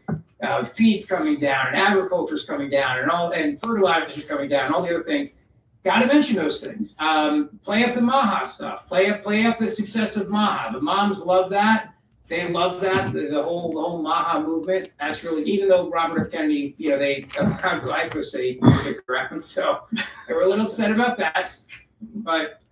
feed's coming down, and agriculture's coming down, and fertilizers are coming down, and all the other things. Got to mention those things. Play up the Maha stuff. Play up the success of Maha. The moms love that. They love that, the whole Maha movement. That's really, even though Robert F. Kennedy, they kind of like to say stick around, so they were a little upset about that. But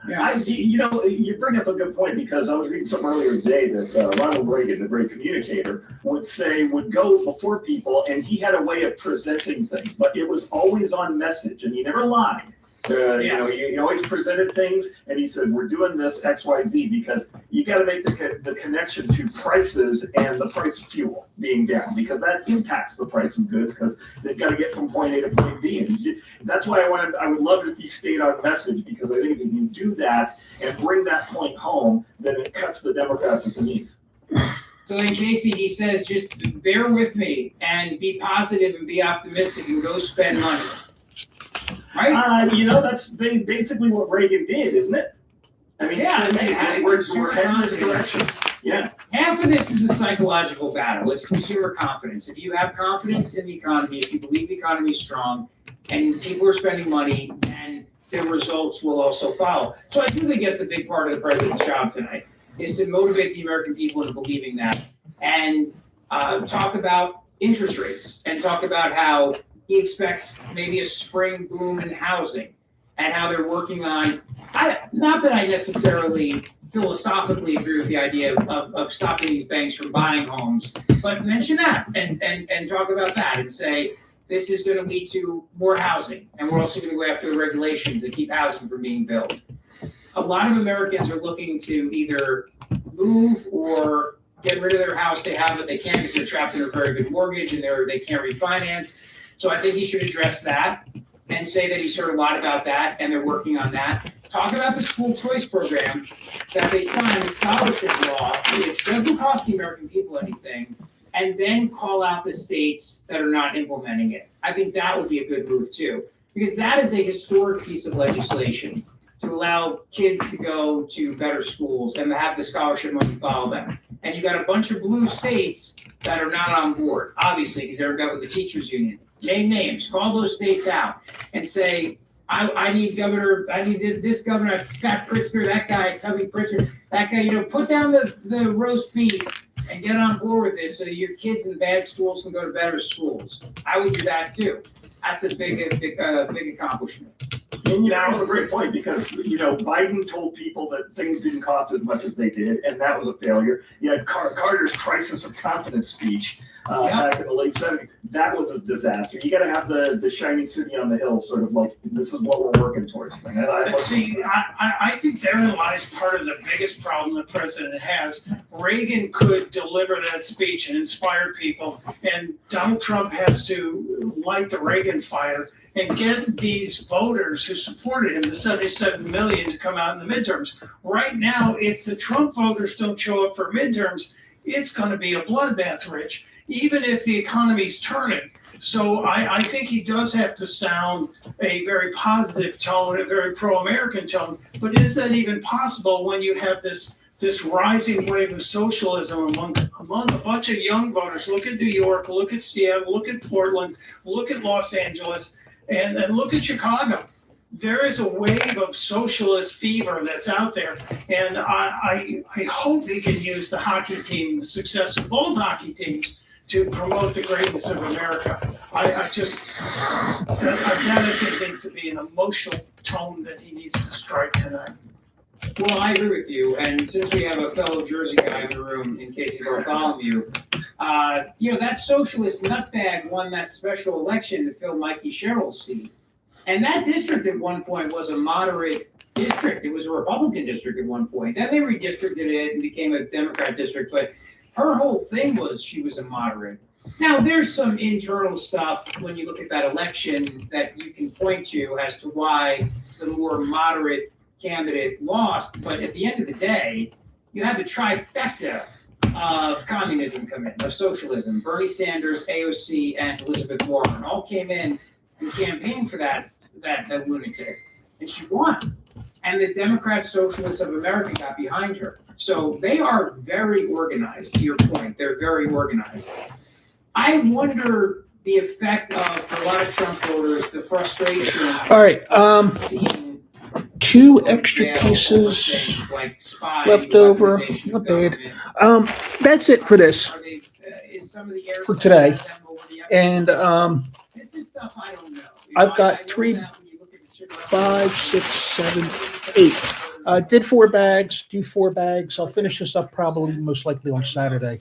yeah, you bring up a good point because I was reading something earlier today that Ronald Reagan, the great communicator, would go before people, and he had a way of presenting things, but it was always on message, and he never lied. He always presented things, and he said, "We're doing this X, Y, Z because you got to make the connection to prices and the price of fuel being down because that impacts the price of goods because they've got to get from point A to point B." And that's why I would love it if he stayed on message because I think if he can do that and bring that point home, then it cuts the Democrats at the knees. So in Casey, he says, just bear with me and be positive and be optimistic and go spend money. Right? That's basically what Reagan did, isn't it? I mean, we're heading this direction. Yeah. Half of this is a psychological battle. It's consumer confidence. If you have confidence in the economy, if you believe the economy is strong, and people are spending money, then the results will also follow. So I do think that's a big part of the president's job tonight, is to motivate the American people into believing that, and talk about interest rates, and talk about how he expects maybe a spring boom in housing and how they're working on, not that I necessarily philosophically agree with the idea of stopping these banks from buying homes, but mention that and talk about that and say, this is going to lead to more housing. And we're also going to go after the regulations that keep housing from being built. A lot of Americans are looking to either move or get rid of their house they have, but they can't because they're trapped in a very good mortgage and they can't refinance. So I think he should address that and say that he's heard a lot about that and they're working on that. Talk about the school choice program that they signed, the scholarship law, which doesn't cost the American people anything, and then call out the states that are not implementing it. I think that would be a good move too, because that is a historic piece of legislation to allow kids to go to better schools and to have the scholarship money follow them. And you got a bunch of blue states that are not on board, obviously, because they're got with the teachers union. Name names, call those states out and say, I need this governor, Scott Pritzker, that guy, Tubby Pritzker, that guy, put down the roast beef and get on board with this so that your kids in bad schools can go to better schools. I would do that too. That's a big accomplishment. And you have a great point because, Biden told people that things didn't cost as much as they did, and that was a failure. You had Carter's crisis of confidence speech back in the late 70s. That was a disaster. You got to have the shining city on the hill, sort of like, this is what we're working towards. I think therein lies part of the biggest problem the president has. Reagan could deliver that speech and inspire people, and Donald Trump has to light the Reagan fire and get these voters who supported him, the 77 million, to come out in the midterms. Right now, if the Trump voters don't show up for midterms, it's going to be a bloodbath, Rich, even if the economy's turning. So I think he does have to sound a very positive tone, a very pro-American tone. But is that even possible when you have this rising wave of socialism among a bunch of young voters? Look at New York, look at Seattle, look at Portland, look at Los Angeles, and look at Chicago. There is a wave of socialist fever that's out there, and I hope he can use the hockey team, the success of both hockey teams, to promote the greatness of America. I think there needs to be an emotional tone that he needs to strike tonight. Well, I agree with you, and since we have a fellow Jersey guy in the room, in Casey Bartholomew, that socialist nutbag won that special election to fill Mikey Sherrill's seat. And that district at one point was a moderate district. It was a Republican district at one point. Then they redistricted it and became a Democrat district, but her whole thing was she was a moderate. Now, there's some internal stuff when you look at that election that you can point to as to why the more moderate candidate lost, but at the end of the day, you have the trifecta of communism come in, of socialism. Bernie Sanders, AOC, and Elizabeth Warren all came in and campaigned for that lunatic, and she won. And the Democrat Socialists of America got behind her. So they are very organized, to your point. They're very organized. I wonder the effect of, for a lot of Trump voters, the frustration. All right. 2 extra pieces left over. Not bad. That's it for this for today. And I've got 3, 5, 6, 7, 8. Did 4 bags. Do 4 bags. I'll finish this up probably most likely on Saturday.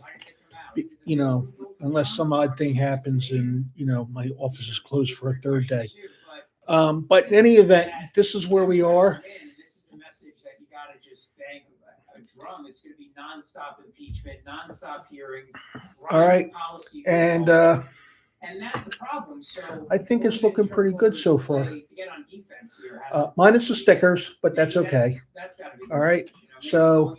Unless some odd thing happens and my office is closed for a 3rd day. But in any event, this is where we are. This is the message that you got to just bang a drum. It's going to be nonstop impeachment, nonstop hearings. All right. And that's the problem. So I think it's looking pretty good so far. Minus the stickers, but that's okay. All right. So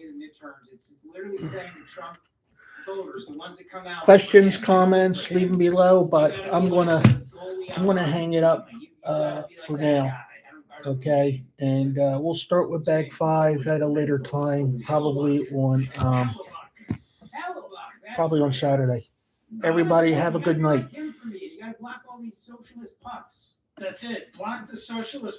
questions, comments, leave them below, but I'm gonna hang it up for now. Okay, and we'll start with bag 5 at a later time, probably on Saturday. Everybody have a good night. That's it. Block the socialist